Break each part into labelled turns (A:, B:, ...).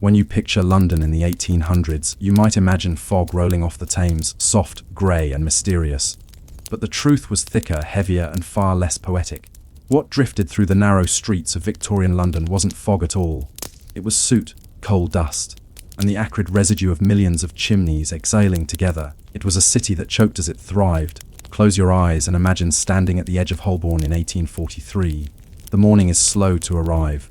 A: When you picture London in the 1800s, you might imagine fog rolling off the Thames, soft, grey and mysterious. But the truth was thicker, heavier and far less poetic. What drifted through the narrow streets of Victorian London wasn't fog at all. It was soot, coal dust, and the acrid residue of millions of chimneys exhaling together. It was a city that choked as it thrived. Close your eyes and imagine standing at the edge of Holborn in 1843. The morning is slow to arrive.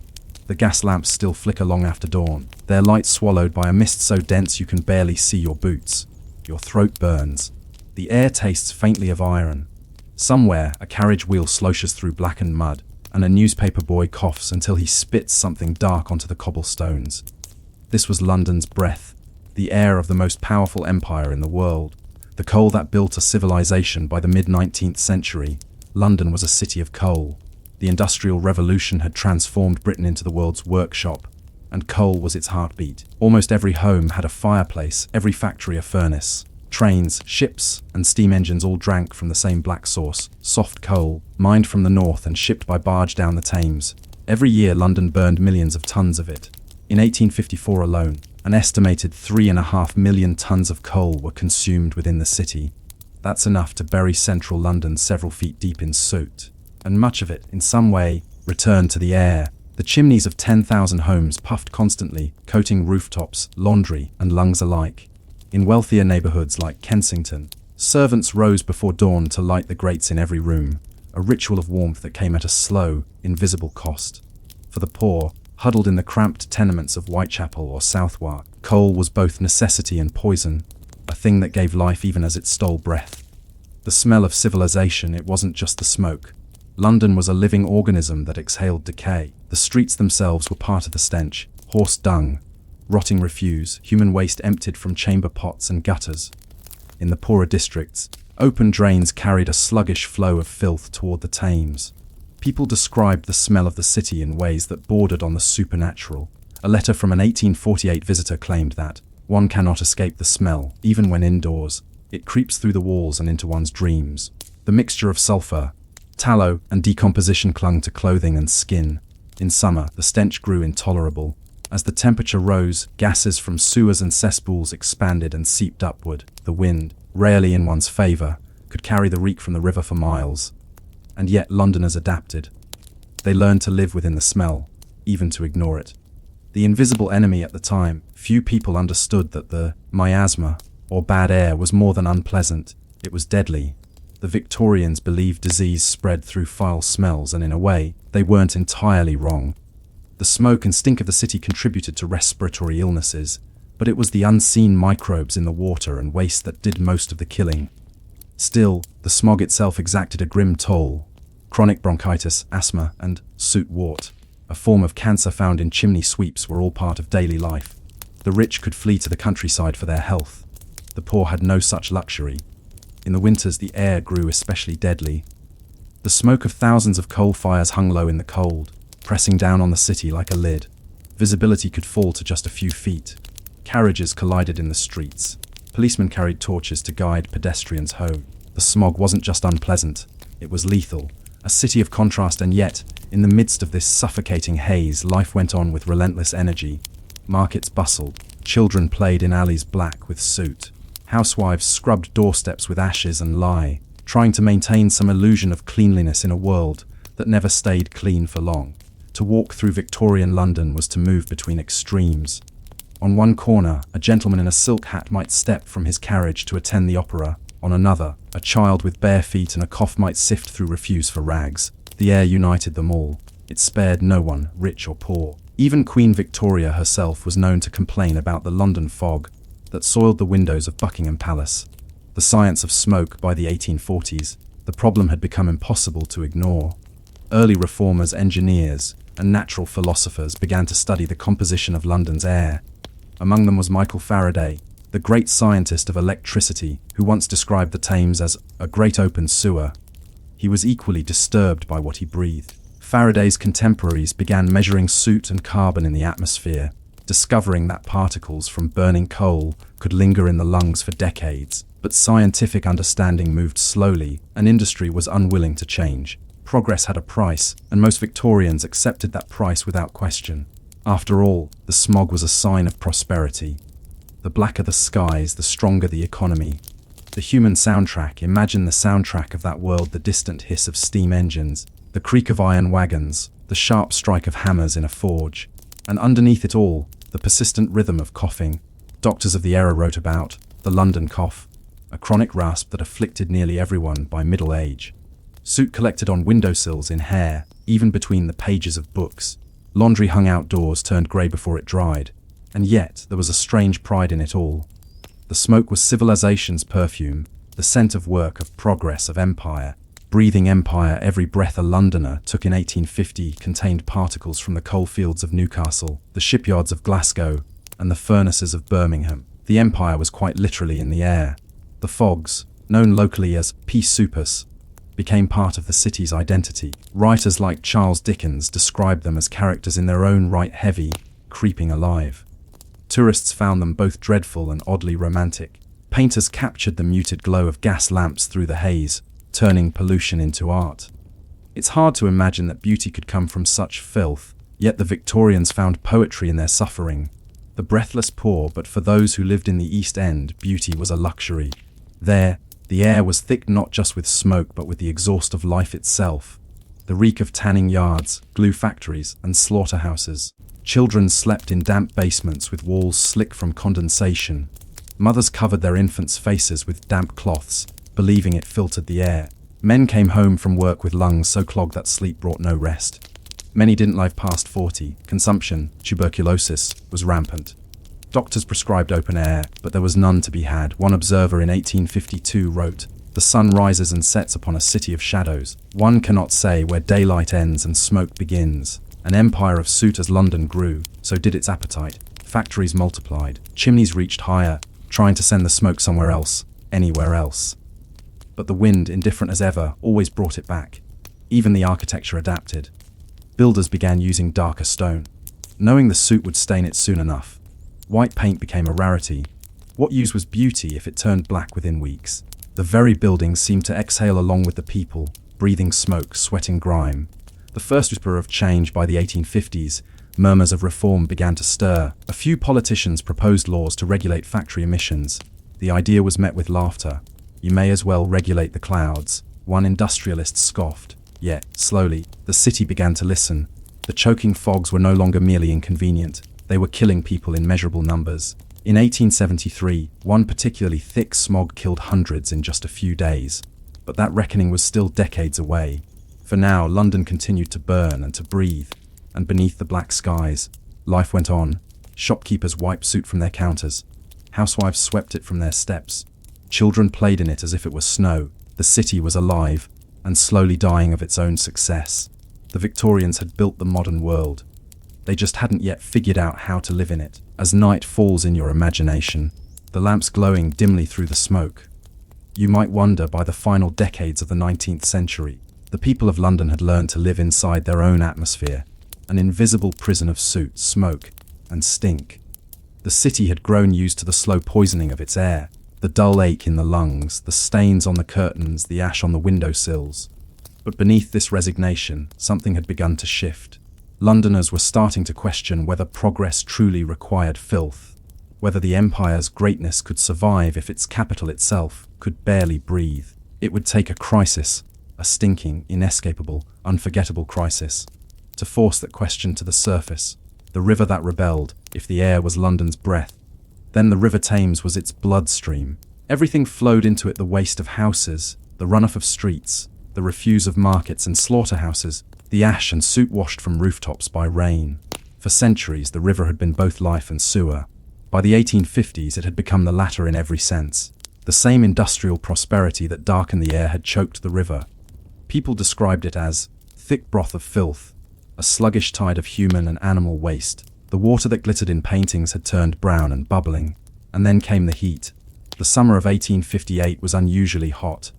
A: The gas lamps still flicker long after dawn, their light swallowed by a mist so dense you can barely see your boots. Your throat burns. The air tastes faintly of iron. Somewhere, a carriage wheel sloshes through blackened mud, and a newspaper boy coughs until he spits something dark onto the cobblestones. This was London's breath, the air of the most powerful empire in the world, the coal that built a civilization by the mid-19th century. London was a city of coal. The Industrial Revolution had transformed Britain into the world's workshop, and coal was its heartbeat. Almost every home had a fireplace, every factory a furnace. Trains, ships, and steam engines all drank from the same black source, soft coal, mined from the north and shipped by barge down the Thames. Every year London burned millions of tons of it. In 1854 alone, an estimated 3.5 million tons of coal were consumed within the city. That's enough to bury central London several feet deep in soot. And much of it, in some way, returned to the air. The chimneys of 10,000 homes puffed constantly, coating rooftops, laundry, and lungs alike. In wealthier neighborhoods like Kensington, servants rose before dawn to light the grates in every room, a ritual of warmth that came at a slow, invisible cost. For the poor, huddled in the cramped tenements of Whitechapel or Southwark, coal was both necessity and poison, a thing that gave life even as it stole breath. The smell of civilization, it wasn't just the smoke. London was a living organism that exhaled decay. The streets themselves were part of the stench. Horse dung, rotting refuse, human waste emptied from chamber pots and gutters. In the poorer districts, open drains carried a sluggish flow of filth toward the Thames. People described the smell of the city in ways that bordered on the supernatural. A letter from an 1848 visitor claimed that one cannot escape the smell, even when indoors. It creeps through the walls and into one's dreams. The mixture of sulfur, tallow and decomposition clung to clothing and skin. In summer, the stench grew intolerable. As the temperature rose, gases from sewers and cesspools expanded and seeped upward. The wind, rarely in one's favor, could carry the reek from the river for miles. And yet Londoners adapted. They learned to live within the smell, even to ignore it. The invisible enemy at the time, few people understood that the miasma, or bad air, was more than unpleasant. It was deadly. The Victorians believed disease spread through foul smells, and in a way, they weren't entirely wrong. The smoke and stink of the city contributed to respiratory illnesses, but it was the unseen microbes in the water and waste that did most of the killing. Still, the smog itself exacted a grim toll. Chronic bronchitis, asthma, and soot wart, a form of cancer found in chimney sweeps, were all part of daily life. The rich could flee to the countryside for their health. The poor had no such luxury. In the winters, the air grew especially deadly. The smoke of thousands of coal fires hung low in the cold, pressing down on the city like a lid. Visibility could fall to just a few feet. Carriages collided in the streets. Policemen carried torches to guide pedestrians home. The smog wasn't just unpleasant, it was lethal. A city of contrast, and yet, in the midst of this suffocating haze, life went on with relentless energy. Markets bustled. Children played in alleys black with soot. Housewives scrubbed doorsteps with ashes and lye, trying to maintain some illusion of cleanliness in a world that never stayed clean for long. To walk through Victorian London was to move between extremes. On one corner, a gentleman in a silk hat might step from his carriage to attend the opera. On another, a child with bare feet and a cough might sift through refuse for rags. The air united them all. It spared no one, rich or poor. Even Queen Victoria herself was known to complain about the London fog that soiled the windows of Buckingham Palace. The science of smoke. By the 1840s, the problem had become impossible to ignore. Early reformers, engineers, and natural philosophers began to study the composition of London's air. Among them was Michael Faraday, the great scientist of electricity, who once described the Thames as a great open sewer. He was equally disturbed by what he breathed. Faraday's contemporaries began measuring soot and carbon in the atmosphere, discovering that particles from burning coal could linger in the lungs for decades. But scientific understanding moved slowly, and industry was unwilling to change. Progress had a price, and most Victorians accepted that price without question. After all, the smog was a sign of prosperity. The blacker the skies, the stronger the economy. The human soundtrack, imagine the soundtrack of that world, the distant hiss of steam engines, the creak of iron wagons, the sharp strike of hammers in a forge, and underneath it all, the persistent rhythm of coughing. Doctors of the era wrote about the London cough, a chronic rasp that afflicted nearly everyone by middle age. Soot collected on windowsills, in hair, even between the pages of books. Laundry hung outdoors turned grey before it dried, and yet there was a strange pride in it all. The smoke was civilization's perfume, the scent of work, of progress, of empire. Breathing empire, every breath a Londoner took in 1850 contained particles from the coalfields of Newcastle, the shipyards of Glasgow, and the furnaces of Birmingham. The empire was quite literally in the air. The fogs, known locally as pea soupers, became part of the city's identity. Writers like Charles Dickens described them as characters in their own right, heavy, creeping alive. Tourists found them both dreadful and oddly romantic. Painters captured the muted glow of gas lamps through the haze, turning pollution into art. It's hard to imagine that beauty could come from such filth, yet the Victorians found poetry in their suffering. The breathless poor, but for those who lived in the East End, beauty was a luxury. There, the air was thick not just with smoke but with the exhaust of life itself. The reek of tanning yards, glue factories, and slaughterhouses. Children slept in damp basements with walls slick from condensation. Mothers covered their infants' faces with damp cloths, believing it filtered the air. Men came home from work with lungs so clogged that sleep brought no rest. Many didn't live past 40. Consumption, tuberculosis, was rampant. Doctors prescribed open air, but there was none to be had. One observer in 1852 wrote, "The sun rises and sets upon a city of shadows. One cannot say where daylight ends and smoke begins." An empire of soot as London grew, so did its appetite. Factories multiplied, chimneys reached higher, trying to send the smoke somewhere else, anywhere else. But the wind, indifferent as ever, always brought it back. Even the architecture adapted. Builders began using darker stone, knowing the soot would stain it soon enough. White paint became a rarity. What use was beauty if it turned black within weeks? The very buildings seemed to exhale along with the people, breathing smoke, sweating grime. The first whisper of change by the 1850s, murmurs of reform began to stir. A few politicians proposed laws to regulate factory emissions. The idea was met with laughter. You may as well regulate the clouds. One industrialist scoffed. Yet, slowly, the city began to listen. The choking fogs were no longer merely inconvenient. They were killing people in measurable numbers. In 1873, one particularly thick smog killed hundreds in just a few days. But that reckoning was still decades away. For now, London continued to burn and to breathe, and beneath the black skies, life went on. Shopkeepers wiped soot from their counters. Housewives swept it from their steps. Children played in it as if it were snow. The city was alive, and slowly dying of its own success. The Victorians had built the modern world. They just hadn't yet figured out how to live in it. As night falls in your imagination, the lamps glowing dimly through the smoke, you might wonder, by the final decades of the 19th century, the people of London had learned to live inside their own atmosphere, an invisible prison of soot, smoke, and stink. The city had grown used to the slow poisoning of its air, the dull ache in the lungs, the stains on the curtains, the ash on the windowsills. But beneath this resignation, something had begun to shift. Londoners were starting to question whether progress truly required filth, whether the empire's greatness could survive if its capital itself could barely breathe. It would take a crisis, a stinking, inescapable, unforgettable crisis, to force that question to the surface. The river that rebelled, if the air was London's breath, then the River Thames was its bloodstream. Everything flowed into it: the waste of houses, the runoff of streets, the refuse of markets and slaughterhouses, the ash and soot washed from rooftops by rain. For centuries, the river had been both life and sewer. By the 1850s, it had become the latter in every sense. The same industrial prosperity that darkened the air had choked the river. People described it as thick broth of filth, a sluggish tide of human and animal waste. The water that glittered in paintings had turned brown and bubbling. And then came the heat. The summer of 1858 was unusually hot.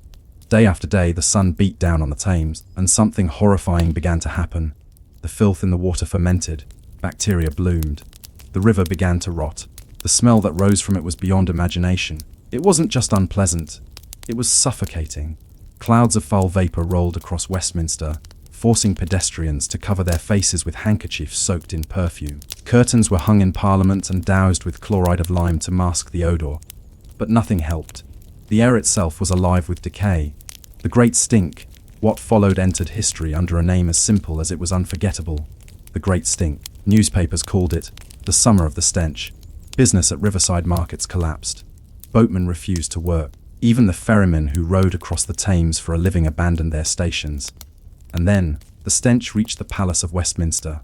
A: Day after day, the sun beat down on the Thames, and something horrifying began to happen. The filth in the water fermented. Bacteria bloomed. The river began to rot. The smell that rose from it was beyond imagination. It wasn't just unpleasant. It was suffocating. Clouds of foul vapor rolled across Westminster, forcing pedestrians to cover their faces with handkerchiefs soaked in perfume. Curtains were hung in Parliament and doused with chloride of lime to mask the odour. But nothing helped. The air itself was alive with decay. The Great Stink. What followed entered history under a name as simple as it was unforgettable. The Great Stink. Newspapers called it the summer of the stench. Business at riverside markets collapsed. Boatmen refused to work. Even the ferrymen who rowed across the Thames for a living abandoned their stations. And then, the stench reached the Palace of Westminster.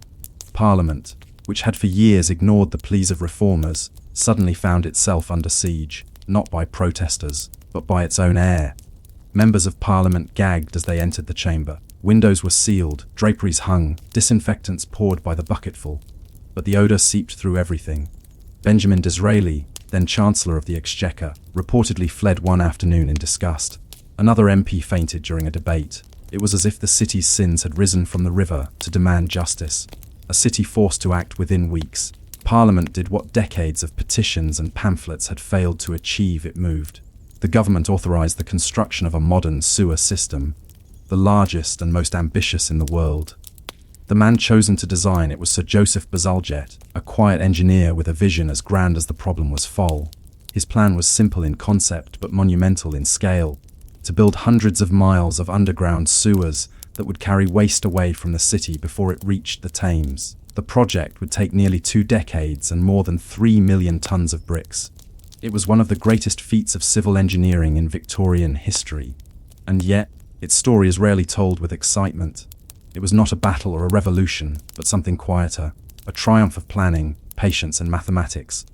A: Parliament, which had for years ignored the pleas of reformers, suddenly found itself under siege, not by protesters, but by its own air. Members of Parliament gagged as they entered the chamber. Windows were sealed, draperies hung, disinfectants poured by the bucketful. But the odour seeped through everything. Benjamin Disraeli, then Chancellor of the Exchequer, reportedly fled one afternoon in disgust. Another MP fainted during a debate. It was as if the city's sins had risen from the river to demand justice. A city forced to act within weeks. Parliament did what decades of petitions and pamphlets had failed to achieve. It moved. The government authorised the construction of a modern sewer system, the largest and most ambitious in the world. The man chosen to design it was Sir Joseph Bazalgette, a quiet engineer with a vision as grand as the problem was foul. His plan was simple in concept but monumental in scale: to build hundreds of miles of underground sewers that would carry waste away from the city before it reached the Thames. The project would take nearly 2 decades and more than 3 million tons of bricks. It was one of the greatest feats of civil engineering in Victorian history. And yet, its story is rarely told with excitement. It was not a battle or a revolution, but something quieter, a triumph of planning, patience and mathematics.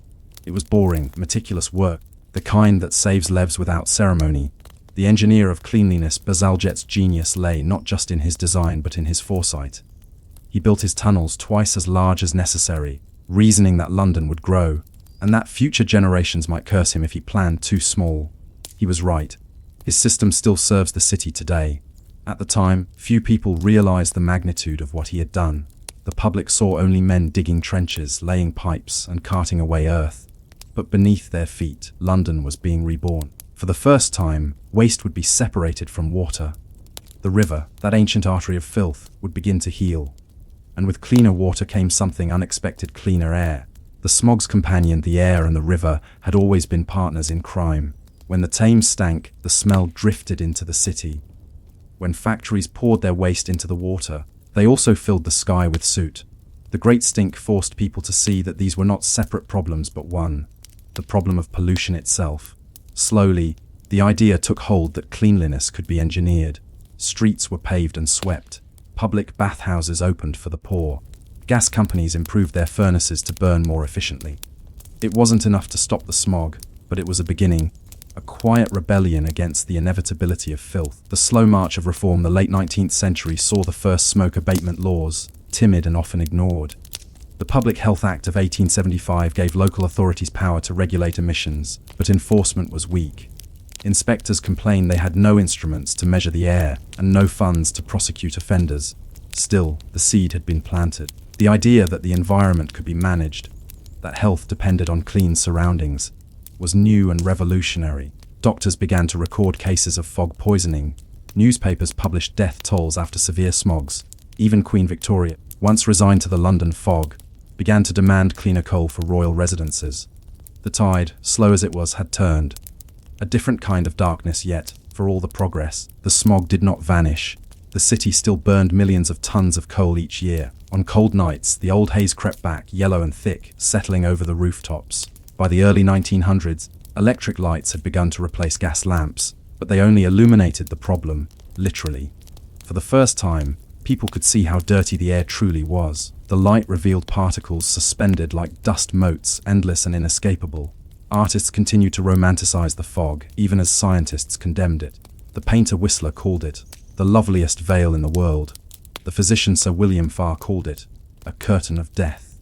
A: It was boring, meticulous work, the kind that saves lives without ceremony. The engineer of cleanliness, Bazalgette's genius lay not just in his design but in his foresight. He built his tunnels twice as large as necessary, reasoning that London would grow, and that future generations might curse him if he planned too small. He was right. His system still serves the city today. At the time, few people realized the magnitude of what he had done. The public saw only men digging trenches, laying pipes, and carting away earth. But beneath their feet, London was being reborn. For the first time, waste would be separated from water. The river, that ancient artery of filth, would begin to heal. And with cleaner water came something unexpected: cleaner air. The smog's companion, the air and the river, had always been partners in crime. When the Thames stank, the smell drifted into the city. When factories poured their waste into the water, they also filled the sky with soot. The Great Stink forced people to see that these were not separate problems but one: the problem of pollution itself. Slowly, the idea took hold that cleanliness could be engineered. Streets were paved and swept. Public bathhouses opened for the poor. Gas companies improved their furnaces to burn more efficiently. It wasn't enough to stop the smog, but it was a beginning. A quiet rebellion against the inevitability of filth. The slow march of reform. The late 19th century saw the first smoke abatement laws, timid and often ignored. The Public Health Act of 1875 gave local authorities power to regulate emissions, but enforcement was weak. Inspectors complained they had no instruments to measure the air and no funds to prosecute offenders. Still, the seed had been planted. The idea that the environment could be managed, that health depended on clean surroundings, was new and revolutionary. Doctors began to record cases of fog poisoning. Newspapers published death tolls after severe smogs. Even Queen Victoria, once resigned to the London fog, began to demand cleaner coal for royal residences. The tide, slow as it was, had turned. A different kind of darkness yet, for all the progress. The smog did not vanish. The city still burned millions of tons of coal each year. On cold nights, the old haze crept back, yellow and thick, settling over the rooftops. By the early 1900s, electric lights had begun to replace gas lamps, but they only illuminated the problem, literally. For the first time, people could see how dirty the air truly was. The light revealed particles suspended like dust motes, endless and inescapable. Artists continued to romanticize the fog, even as scientists condemned it. The painter-whistler called it the loveliest veil in the world. The physician Sir William Farr called it a curtain of death.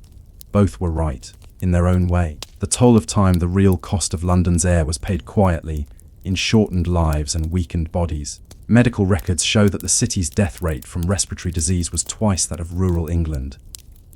A: Both were right, in their own way. The toll of time, the real cost of London's air, was paid quietly, in shortened lives and weakened bodies. Medical records show that the city's death rate from respiratory disease was twice that of rural England.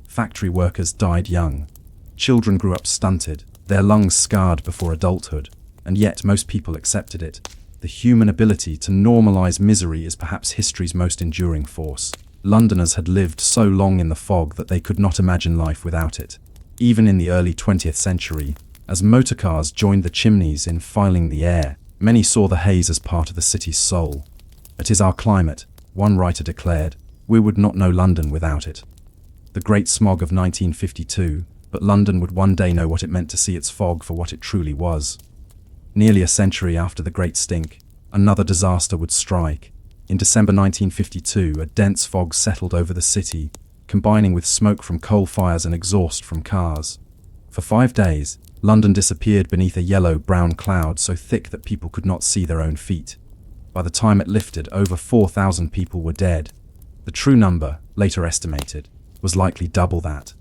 A: Factory workers died young. Children grew up stunted, their lungs scarred before adulthood, and yet most people accepted it. The human ability to normalize misery is perhaps history's most enduring force. Londoners had lived so long in the fog that they could not imagine life without it. Even in the early 20th century, as motorcars joined the chimneys in filing the air, many saw the haze as part of the city's soul. "It is our climate," one writer declared. "We would not know London without it." The Great Smog of 1952, but London would one day know what it meant to see its fog for what it truly was. Nearly a century after the Great Stink, another disaster would strike. In December 1952, a dense fog settled over the city, combining with smoke from coal fires and exhaust from cars. For 5 days, London disappeared beneath a yellow-brown cloud so thick that people could not see their own feet. By the time it lifted, over 4,000 people were dead. The true number, later estimated, was likely double that.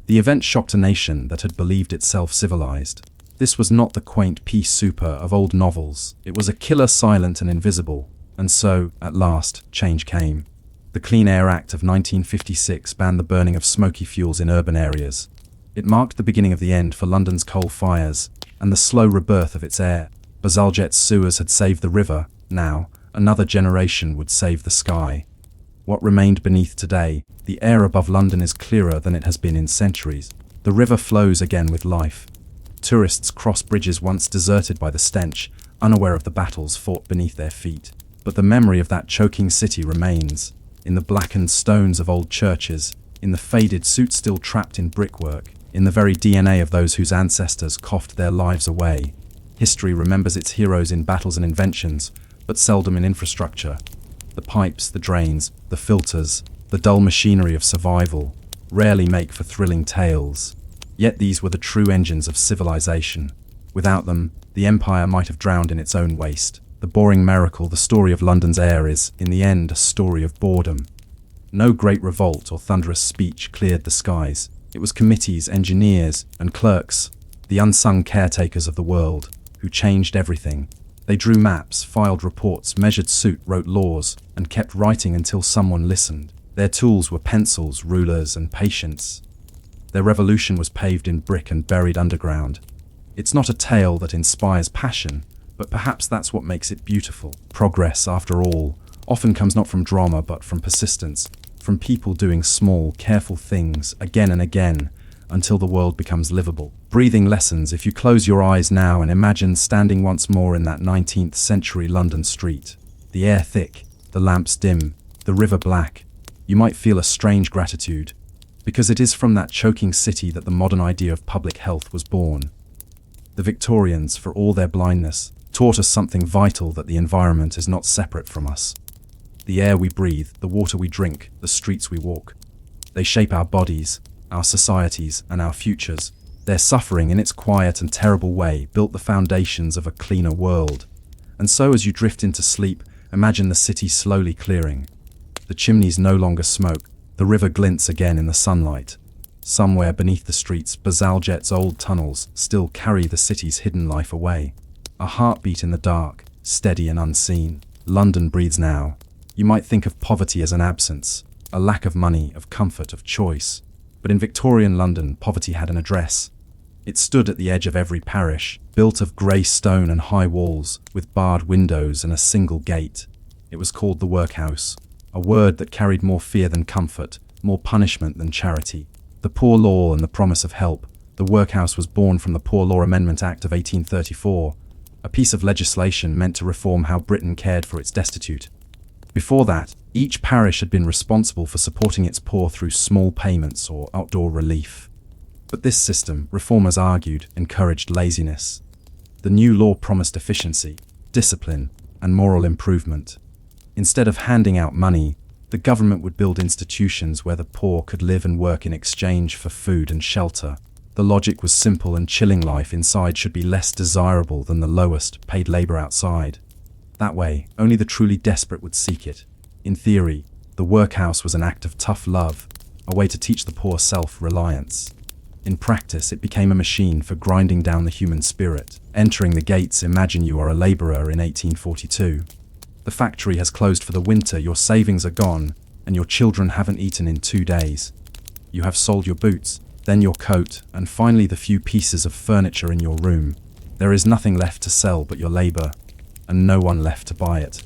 A: The event shocked a nation that had believed itself civilized. This was not the quaint peace super of old novels. It was a killer silent and invisible. And so, at last, change came. The Clean Air Act of 1956 banned the burning of smoky fuels in urban areas. It marked the beginning of the end for London's coal fires and the slow rebirth of its air. Bazalgette's sewers had saved the river. Now, another generation would save the sky. What remained beneath today, the air above London is clearer than it has been in centuries. The river flows again with life. Tourists cross bridges once deserted by the stench, unaware of the battles fought beneath their feet. But the memory of that choking city remains, in the blackened stones of old churches, in the faded suits still trapped in brickwork, in the very DNA of those whose ancestors coughed their lives away. History remembers its heroes in battles and inventions, but seldom in infrastructure. The pipes, the drains, the filters, the dull machinery of survival, rarely make for thrilling tales. Yet these were the true engines of civilization. Without them, the empire might have drowned in its own waste. The boring miracle, the story of London's air, is, in the end, a story of boredom. No great revolt or thunderous speech cleared the skies. It was committees, engineers, and clerks, the unsung caretakers of the world, who changed everything. They drew maps, filed reports, measured suit, wrote laws, and kept writing until someone listened. Their tools were pencils, rulers, and patience. Their revolution was paved in brick and buried underground. It's not a tale that inspires passion, but perhaps that's what makes it beautiful. Progress, after all, often comes not from drama but from persistence, from people doing small, careful things again and again until the world becomes livable. Breathing lessons if you close your eyes now and imagine standing once more in that 19th century London street. The air thick, the lamps dim, the river black. You might feel a strange gratitude, because it is from that choking city that the modern idea of public health was born. The Victorians, for all their blindness, taught us something vital, that the environment is not separate from us. The air we breathe, the water we drink, the streets we walk. They shape our bodies, our societies, and our futures. Their suffering, in its quiet and terrible way, built the foundations of a cleaner world. And so as you drift into sleep, imagine the city slowly clearing. The chimneys no longer smoke, the river glints again in the sunlight. Somewhere beneath the streets, Bazalgette's old tunnels still carry the city's hidden life away. A heartbeat in the dark, steady and unseen. London breathes now. You might think of poverty as an absence, a lack of money, of comfort, of choice. But in Victorian London, poverty had an address. It stood at the edge of every parish, built of grey stone and high walls, with barred windows and a single gate. It was called the workhouse, a word that carried more fear than comfort, more punishment than charity. The Poor Law and the promise of help. The workhouse was born from the Poor Law Amendment Act of 1834, a piece of legislation meant to reform how Britain cared for its destitute. Before that, each parish had been responsible for supporting its poor through small payments or outdoor relief. But this system, reformers argued, encouraged laziness. The new law promised efficiency, discipline, and moral improvement. Instead of handing out money, the government would build institutions where the poor could live and work in exchange for food and shelter. The logic was simple, and chilling life inside should be less desirable than the lowest paid labor outside. That way, only the truly desperate would seek it. In theory, the workhouse was an act of tough love, a way to teach the poor self-reliance. In practice, it became a machine for grinding down the human spirit. Entering the gates, imagine you are a laborer in 1842. The factory has closed for the winter, your savings are gone, and your children haven't eaten in 2 days. You have sold your boots, then your coat, and finally the few pieces of furniture in your room. There is nothing left to sell but your labor, and no one left to buy it.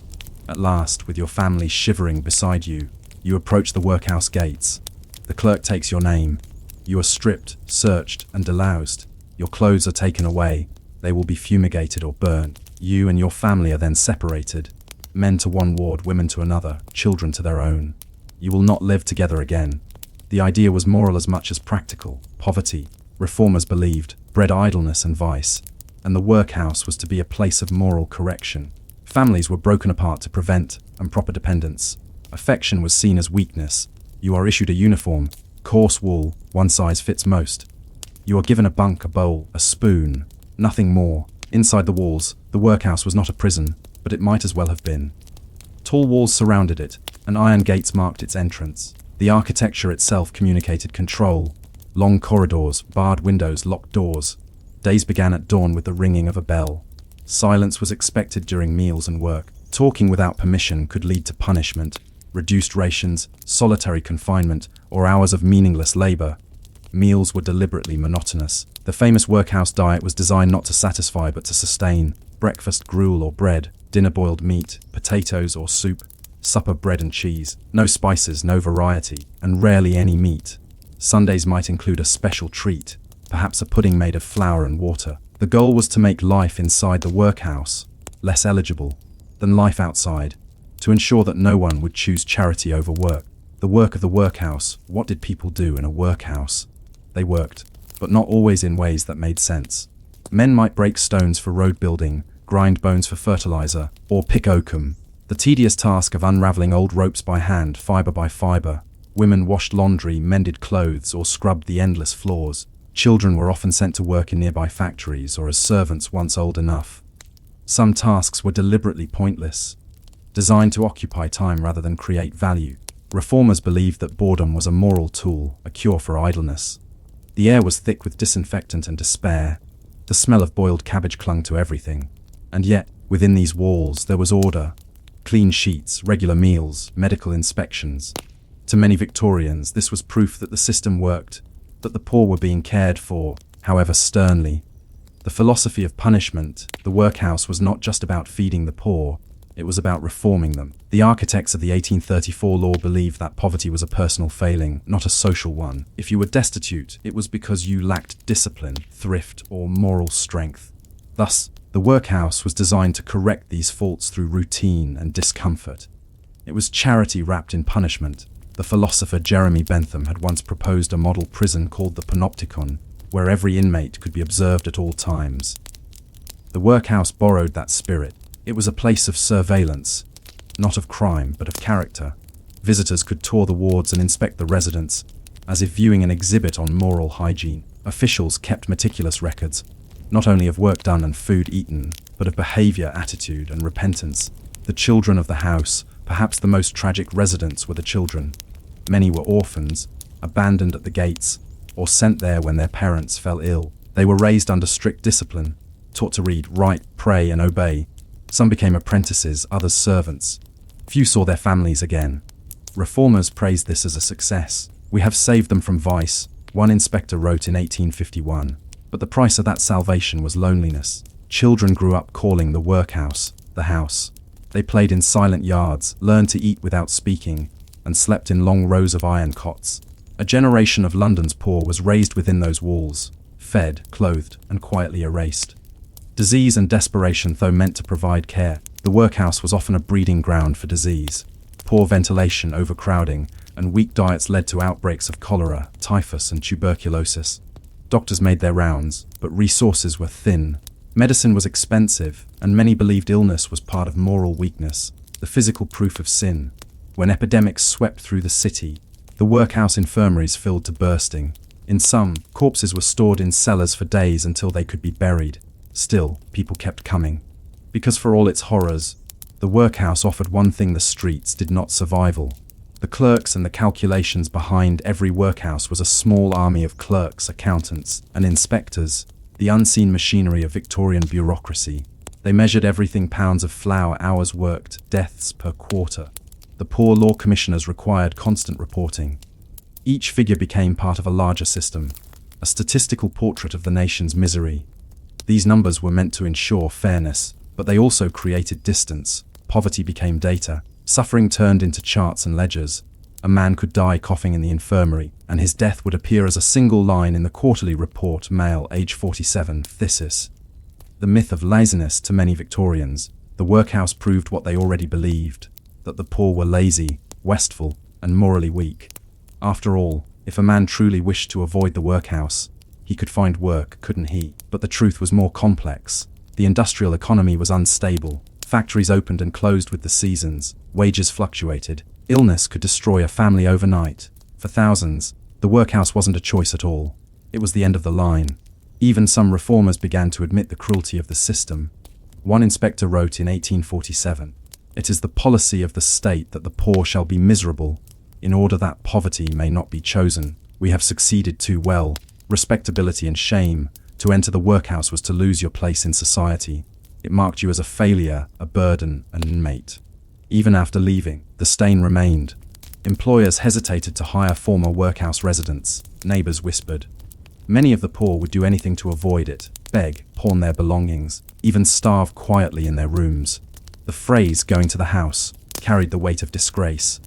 A: At last, with your family shivering beside you, You approach the workhouse gates. The clerk takes your name. You are stripped, searched, and deloused. Your clothes are taken away. They will be fumigated or burned. You and your family are then separated. Men to one ward, women to another, children to their own. You will not live together again. The idea was moral as much as practical. Poverty, reformers believed, bred idleness and vice, and the workhouse was to be a place of moral correction. Families were broken apart to prevent improper dependence. Affection was seen as weakness. You are issued a uniform, coarse wool, one size fits most. You are given a bunk, a bowl, a spoon, nothing more. Inside the walls, the workhouse was not a prison, but it might as well have been. Tall walls surrounded it, and iron gates marked its entrance. The architecture itself communicated control. Long corridors, barred windows, locked doors. Days began at dawn with the ringing of a bell. Silence was expected during meals and work. Talking without permission could lead to punishment, reduced rations, solitary confinement, or hours of meaningless labor. Meals were deliberately monotonous. The famous workhouse diet was designed not to satisfy but to sustain. Breakfast gruel or bread, dinner boiled meat, potatoes or soup, supper bread and cheese. No spices, no variety, and rarely any meat. Sundays might include a special treat, perhaps a pudding made of flour and water. The goal was to make life inside the workhouse less eligible than life outside, to ensure that no one would choose charity over work. The work of the workhouse. What did people do in a workhouse? They worked, but not always in ways that made sense. Men might break stones for road building, grind bones for fertilizer, or pick oakum. The tedious task of unraveling old ropes by hand, fiber by fiber. Women washed laundry, mended clothes, or scrubbed the endless floors. Children were often sent to work in nearby factories or as servants once old enough. Some tasks were deliberately pointless, designed to occupy time rather than create value. Reformers believed that boredom was a moral tool, a cure for idleness. The air was thick with disinfectant and despair. The smell of boiled cabbage clung to everything. And yet, within these walls, there was order. Clean sheets, regular meals, medical inspections. To many Victorians, this was proof that the system worked, that the poor were being cared for, however sternly. The philosophy of punishment. The workhouse was not just about feeding the poor, it was about reforming them. The architects of the 1834 law believed that poverty was a personal failing, not a social one. If you were destitute, it was because you lacked discipline, thrift, or moral strength. Thus, the workhouse was designed to correct these faults through routine and discomfort. It was charity wrapped in punishment. The philosopher Jeremy Bentham had once proposed a model prison called the Panopticon, where every inmate could be observed at all times. The workhouse borrowed that spirit. It was a place of surveillance, not of crime, but of character. Visitors could tour the wards and inspect the residents, as if viewing an exhibit on moral hygiene. Officials kept meticulous records, not only of work done and food eaten, but of behavior, attitude, and repentance. The children of the house, perhaps the most tragic residents, were the children. Many were orphans, abandoned at the gates, or sent there when their parents fell ill. They were raised under strict discipline, taught to read, write, pray, and obey. Some became apprentices, others servants. Few saw their families again. Reformers praised this as a success. "We have saved them from vice," one inspector wrote in 1851. But the price of that salvation was loneliness. Children grew up calling the workhouse the house. They played in silent yards, learned to eat without speaking, and slept in long rows of iron cots. A generation of London's poor was raised within those walls, fed, clothed, and quietly erased. Disease and desperation, though meant to provide care, the workhouse was often a breeding ground for disease. Poor ventilation, overcrowding, and weak diets led to outbreaks of cholera, typhus, and tuberculosis. Doctors made their rounds, but resources were thin. Medicine was expensive, and many believed illness was part of moral weakness, the physical proof of sin. When epidemics swept through the city, the workhouse infirmaries filled to bursting. In some, corpses were stored in cellars for days until they could be buried. Still, people kept coming. Because for all its horrors, the workhouse offered one thing the streets did not: survival. The clerks and the calculations behind every workhouse was a small army of clerks, accountants, and inspectors, the unseen machinery of Victorian bureaucracy. They measured everything: pounds of flour, hours worked, deaths per quarter. The poor law commissioners required constant reporting. Each figure became part of a larger system, a statistical portrait of the nation's misery. These numbers were meant to ensure fairness, but they also created distance. Poverty became data. Suffering turned into charts and ledgers. A man could die coughing in the infirmary, and his death would appear as a single line in the quarterly report, male, age 47, phthisis. The myth of laziness to many Victorians, the workhouse proved what they already believed, that the poor were lazy, wasteful, and morally weak. After all, if a man truly wished to avoid the workhouse, he could find work, couldn't he? But the truth was more complex. The industrial economy was unstable. Factories opened and closed with the seasons. Wages fluctuated. Illness could destroy a family overnight. For thousands, the workhouse wasn't a choice at all. It was the end of the line. Even some reformers began to admit the cruelty of the system. One inspector wrote in 1847, "It is the policy of the state that the poor shall be miserable, in order that poverty may not be chosen. We have succeeded too well. Respectability and shame. To enter the workhouse was to lose your place in society. It marked you as a failure, a burden, an inmate." Even after leaving, the stain remained. Employers hesitated to hire former workhouse residents. Neighbors whispered. Many of the poor would do anything to avoid it, beg, pawn their belongings, even starve quietly in their rooms. The phrase "going to the house" carried the weight of disgrace.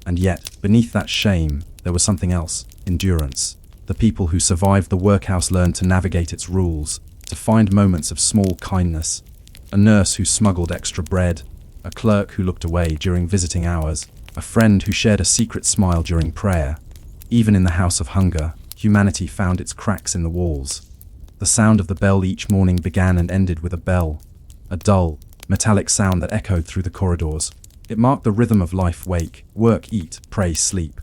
A: And yet, beneath that shame, there was something else: endurance. The people who survived the workhouse learned to navigate its rules, to find moments of small kindness. A nurse who smuggled extra bread, a clerk who looked away during visiting hours, a friend who shared a secret smile during prayer. Even in the house of hunger, humanity found its cracks in the walls. The sound of the bell each morning began and ended with a bell, a dull, metallic sound that echoed through the corridors. It marked the rhythm of life: wake, work, eat, pray, sleep.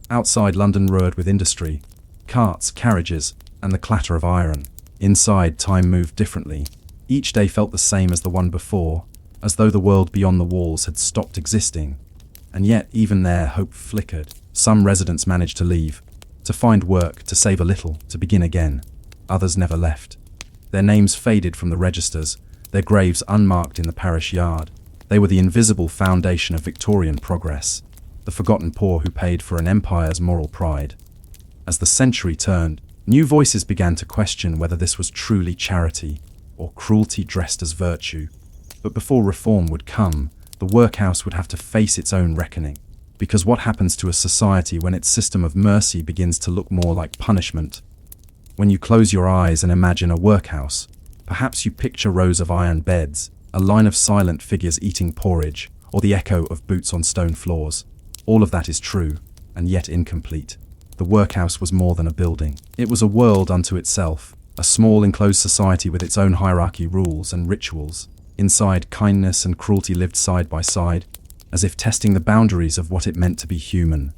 A: Outside, London roared with industry, carts, carriages, and the clatter of iron. Inside, time moved differently. Each day felt the same as the one before, as though the world beyond the walls had stopped existing. And yet, even there, hope flickered. Some residents managed to leave, to find work, to save a little, to begin again. Others never left. Their names faded from the registers, their graves unmarked in the parish yard. They were the invisible foundation of Victorian progress, the forgotten poor who paid for an empire's moral pride. As the century turned, new voices began to question whether this was truly charity, or cruelty dressed as virtue. But before reform would come, the workhouse would have to face its own reckoning. Because what happens to a society when its system of mercy begins to look more like punishment? When you close your eyes and imagine a workhouse, perhaps you picture rows of iron beds, a line of silent figures eating porridge, or the echo of boots on stone floors. All of that is true, and yet incomplete. The workhouse was more than a building. It was a world unto itself, a small enclosed society with its own hierarchy, rules, and rituals. Inside, kindness and cruelty lived side by side, as if testing the boundaries of what it meant to be human.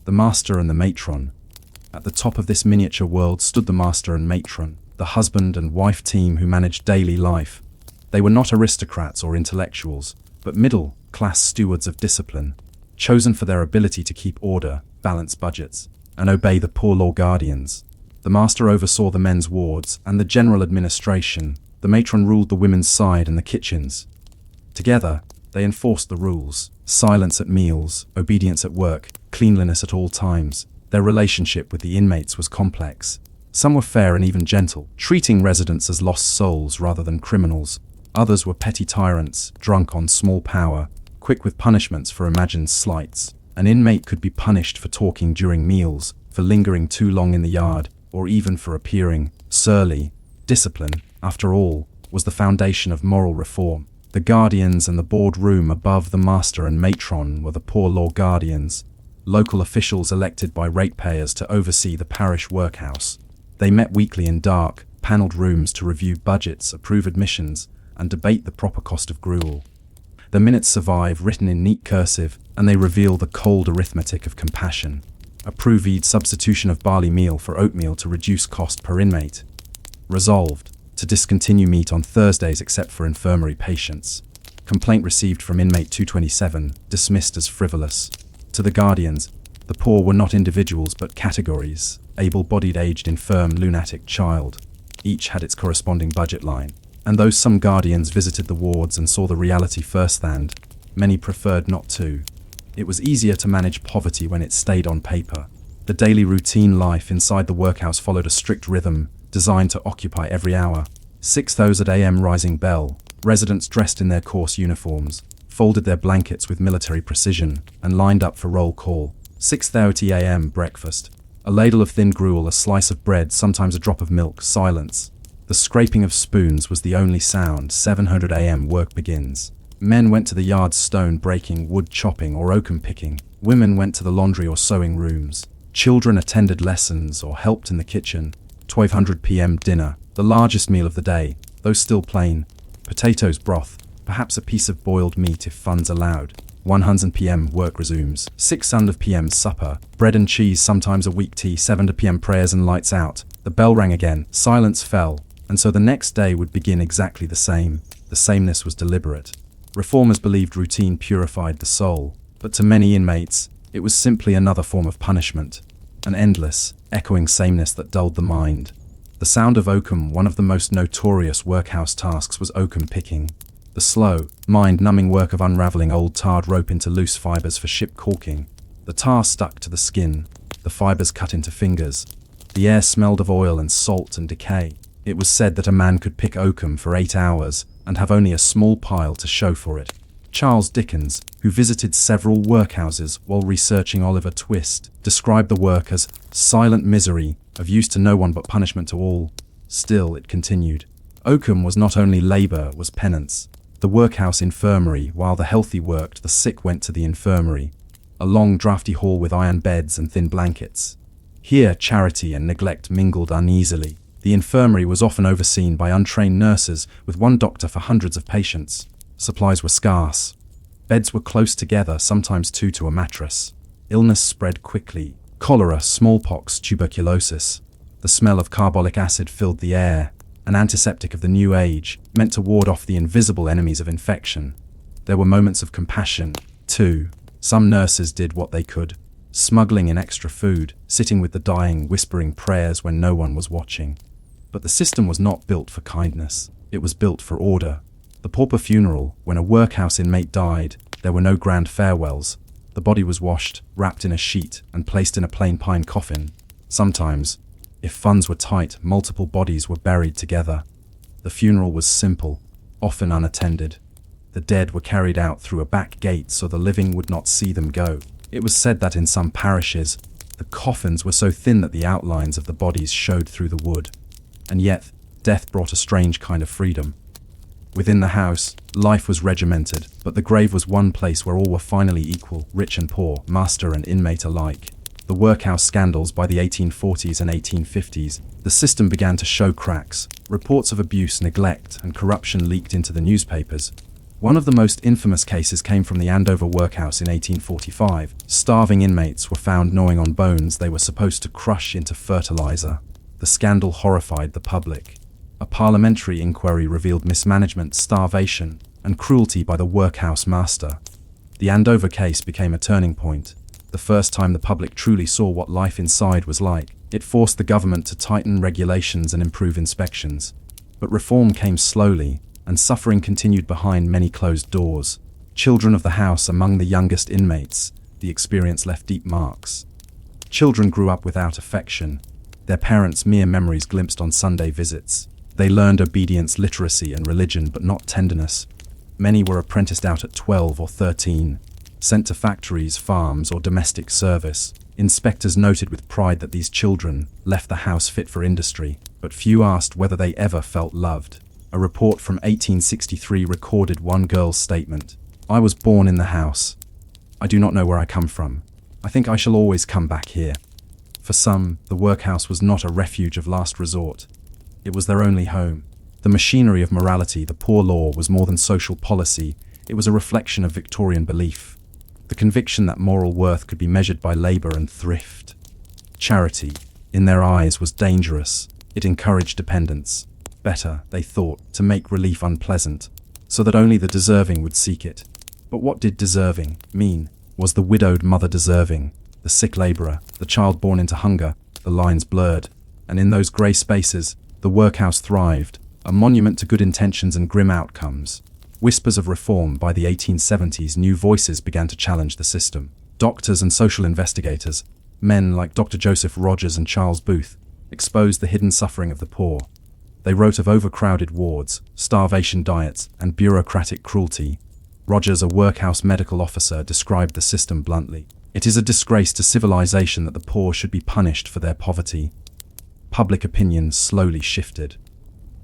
A: The master and the matron. At the top of this miniature world stood the master and matron, the husband and wife team who managed daily life. They were not aristocrats or intellectuals, but middle-class stewards of discipline, chosen for their ability to keep order, balance budgets, and obey the poor law guardians. The master oversaw the men's wards and the general administration. The matron ruled the women's side and the kitchens. Together, they enforced the rules: silence at meals, obedience at work, cleanliness at all times. Their relationship with the inmates was complex. Some were fair and even gentle, treating residents as lost souls rather than criminals. Others were petty tyrants, drunk on small power, quick with punishments for imagined slights. An inmate could be punished for talking during meals, for lingering too long in the yard, or even for appearing surly. Discipline, after all, was the foundation of moral reform. The guardians and the boardroom above the master and matron were the poor law guardians, local officials elected by ratepayers to oversee the parish workhouse. They met weekly in dark, panelled rooms to review budgets, approve admissions, and debate the proper cost of gruel. The minutes survive, written in neat cursive, and they reveal the cold arithmetic of compassion. Approved substitution of barley meal for oatmeal to reduce cost per inmate. Resolved to discontinue meat on Thursdays except for infirmary patients. Complaint received from inmate 227, dismissed as frivolous. To the guardians, the poor were not individuals but categories: able-bodied, aged, infirm, lunatic, child. Each had its corresponding budget line. And though some guardians visited the wards and saw the reality firsthand, many preferred not to. It was easier to manage poverty when it stayed on paper. The daily routine life inside the workhouse followed a strict rhythm, designed to occupy every hour. 6:00 a.m. rising bell. Residents dressed in their coarse uniforms, folded their blankets with military precision, and lined up for roll call. 6:30 a.m. breakfast. A ladle of thin gruel, a slice of bread, sometimes a drop of milk, silence. The scraping of spoons was the only sound. 7:00 a.m. work begins. Men went to the yard stone breaking, wood chopping, or oakum picking. Women went to the laundry or sewing rooms. Children attended lessons or helped in the kitchen. 12:00 p.m. dinner, the largest meal of the day, though still plain. Potatoes, broth, perhaps a piece of boiled meat if funds allowed. 1:00 p.m. work resumes. 6:00 p.m. supper, bread and cheese, sometimes a weak tea. 7:00 p.m. prayers and lights out. The bell rang again, silence fell, and so the next day would begin exactly the same. The sameness was deliberate. Reformers believed routine purified the soul, but to many inmates, it was simply another form of punishment. An endless, echoing sameness that dulled the mind. The sound of oakum, one of the most notorious workhouse tasks, was oakum picking. The slow, mind-numbing work of unraveling old tarred rope into loose fibers for ship caulking. The tar stuck to the skin, the fibers cut into fingers. The air smelled of oil and salt and decay. It was said that a man could pick oakum for 8 hours and have only a small pile to show for it. Charles Dickens, who visited several workhouses while researching Oliver Twist, described the work as silent misery, of use to no one but punishment to all. Still, it continued. Oakum was not only labor, was penance. The workhouse infirmary, while the healthy worked, the sick went to the infirmary. A long, drafty hall with iron beds and thin blankets. Here, charity and neglect mingled uneasily. The infirmary was often overseen by untrained nurses, with one doctor for hundreds of patients. Supplies were scarce. Beds were close together, sometimes two to a mattress. Illness spread quickly. Cholera, smallpox, tuberculosis. The smell of carbolic acid filled the air, an antiseptic of the new age, meant to ward off the invisible enemies of infection. There were moments of compassion, too. Some nurses did what they could, smuggling in extra food, sitting with the dying, whispering prayers when no one was watching. But the system was not built for kindness. It was built for order. The pauper funeral, when a workhouse inmate died, there were no grand farewells. The body was washed, wrapped in a sheet, and placed in a plain pine coffin. Sometimes, if funds were tight, multiple bodies were buried together. The funeral was simple, often unattended. The dead were carried out through a back gate so the living would not see them go. It was said that in some parishes, the coffins were so thin that the outlines of the bodies showed through the wood. And yet, death brought a strange kind of freedom. Within the house, life was regimented, but the grave was one place where all were finally equal, rich and poor, master and inmate alike. The workhouse scandals by the 1840s and 1850s, the system began to show cracks. Reports of abuse, neglect, and corruption leaked into the newspapers. One of the most infamous cases came from the Andover workhouse in 1845. Starving inmates were found gnawing on bones they were supposed to crush into fertilizer. The scandal horrified the public. A parliamentary inquiry revealed mismanagement, starvation, and cruelty by the workhouse master. The Andover case became a turning point. The first time the public truly saw what life inside was like. It forced the government to tighten regulations and improve inspections. But reform came slowly, and suffering continued behind many closed doors. Children of the house among the youngest inmates, the experience left deep marks. Children grew up without affection, their parents' mere memories glimpsed on Sunday visits. They learned obedience, literacy, and religion, but not tenderness. Many were apprenticed out at 12 or 13, sent to factories, farms, or domestic service. Inspectors noted with pride that these children left the house fit for industry, but few asked whether they ever felt loved. A report from 1863 recorded one girl's statement: "I was born in the house. I do not know where I come from. I think I shall always come back here." For some, the workhouse was not a refuge of last resort. It was their only home. The machinery of morality, the poor law, was more than social policy. It was a reflection of Victorian belief. The conviction that moral worth could be measured by labor and thrift. Charity, in their eyes, was dangerous. It encouraged dependence. Better, they thought, to make relief unpleasant, so that only the deserving would seek it. But what did deserving mean? Was the widowed mother deserving? The sick laborer? The child born into hunger? The lines blurred. And in those grey spaces, the workhouse thrived, a monument to good intentions and grim outcomes. Whispers of reform. By the 1870s, new voices began to challenge the system. Doctors and social investigators, men like Dr. Joseph Rogers and Charles Booth, exposed the hidden suffering of the poor. They wrote of overcrowded wards, starvation diets, and bureaucratic cruelty. Rogers, a workhouse medical officer, described the system bluntly. It is a disgrace to civilization that the poor should be punished for their poverty. Public opinion slowly shifted.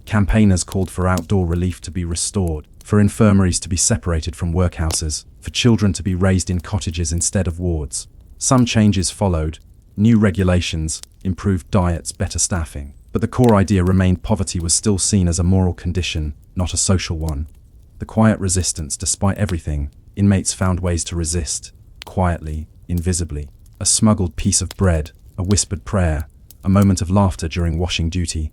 A: Campaigners called for outdoor relief to be restored, for infirmaries to be separated from workhouses, for children to be raised in cottages instead of wards. Some changes followed: new regulations, improved diets, better staffing. But the core idea remained: poverty was still seen as a moral condition, not a social one. The quiet resistance, despite everything, inmates found ways to resist, quietly, invisibly. A smuggled piece of bread, a whispered prayer, a moment of laughter during washing duty.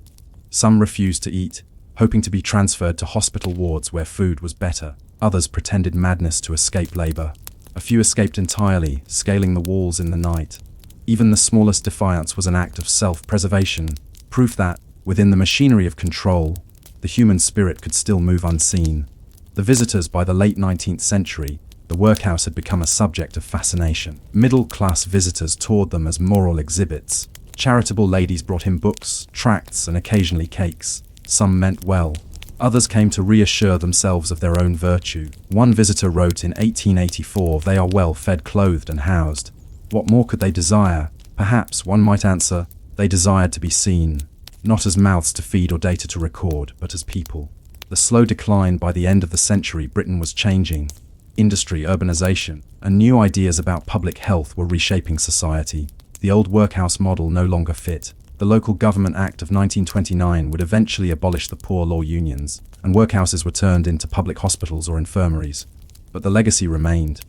A: Some refused to eat, hoping to be transferred to hospital wards where food was better. Others pretended madness to escape labor. A few escaped entirely, scaling the walls in the night. Even the smallest defiance was an act of self-preservation, proof that, within the machinery of control, the human spirit could still move unseen. The visitors. By the late 19th century, the workhouse had become a subject of fascination. Middle-class visitors toured them as moral exhibits. Charitable ladies brought him books, tracts, and occasionally cakes. Some meant well. Others came to reassure themselves of their own virtue. One visitor wrote in 1884, "They are well fed, clothed, and housed. What more could they desire?" Perhaps one might answer, they desired to be seen, not as mouths to feed or data to record, but as people. The slow decline. By the end of the century, Britain was changing. Industry, urbanization, and new ideas about public health were reshaping society. The old workhouse model no longer fit. The Local Government Act of 1929 would eventually abolish the poor law unions, and workhouses were turned into public hospitals or infirmaries. But the legacy remained.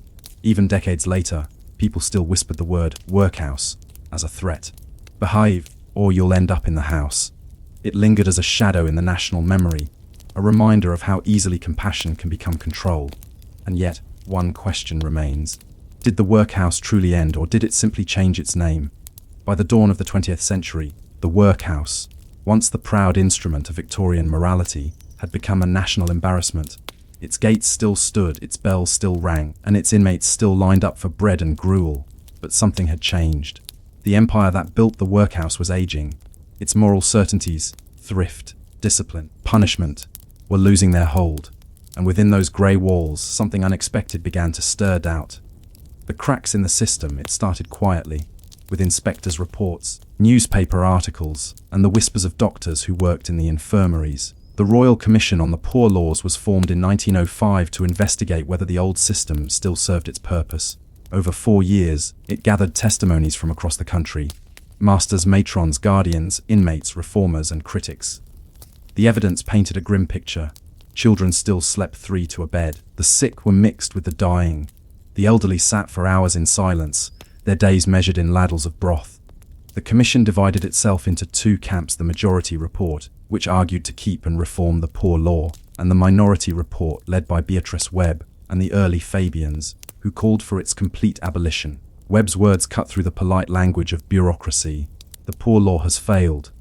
A: Even decades later, people still whispered the word workhouse as a threat. Behave, or you'll end up in the house. It lingered as a shadow in the national memory, a reminder of how easily compassion can become control. And yet, one question remains. Did the workhouse truly end, or did it simply change its name? By the dawn of the 20th century, the workhouse, once the proud instrument of Victorian morality, had become a national embarrassment. Its gates still stood, its bells still rang, and its inmates still lined up for bread and gruel. But something had changed. The empire that built the workhouse was aging. Its moral certainties, thrift, discipline, punishment, were losing their hold. And within those grey walls, something unexpected began to stir doubt. The cracks in the system. It started quietly, with inspectors' reports, newspaper articles, and the whispers of doctors who worked in the infirmaries. The Royal Commission on the Poor Laws was formed in 1905 to investigate whether the old system still served its purpose. Over 4 years, it gathered testimonies from across the country: masters, matrons, guardians, inmates, reformers, and critics. The evidence painted a grim picture. Children still slept 3 to a bed. The sick were mixed with the dying. The elderly sat for hours in silence, their days measured in ladles of broth. The commission divided itself into 2 camps: the majority report, which argued to keep and reform the poor law, and the minority report, led by Beatrice Webb and the early Fabians, who called for its complete abolition. Webb's words cut through the polite language of bureaucracy. The poor law has failed.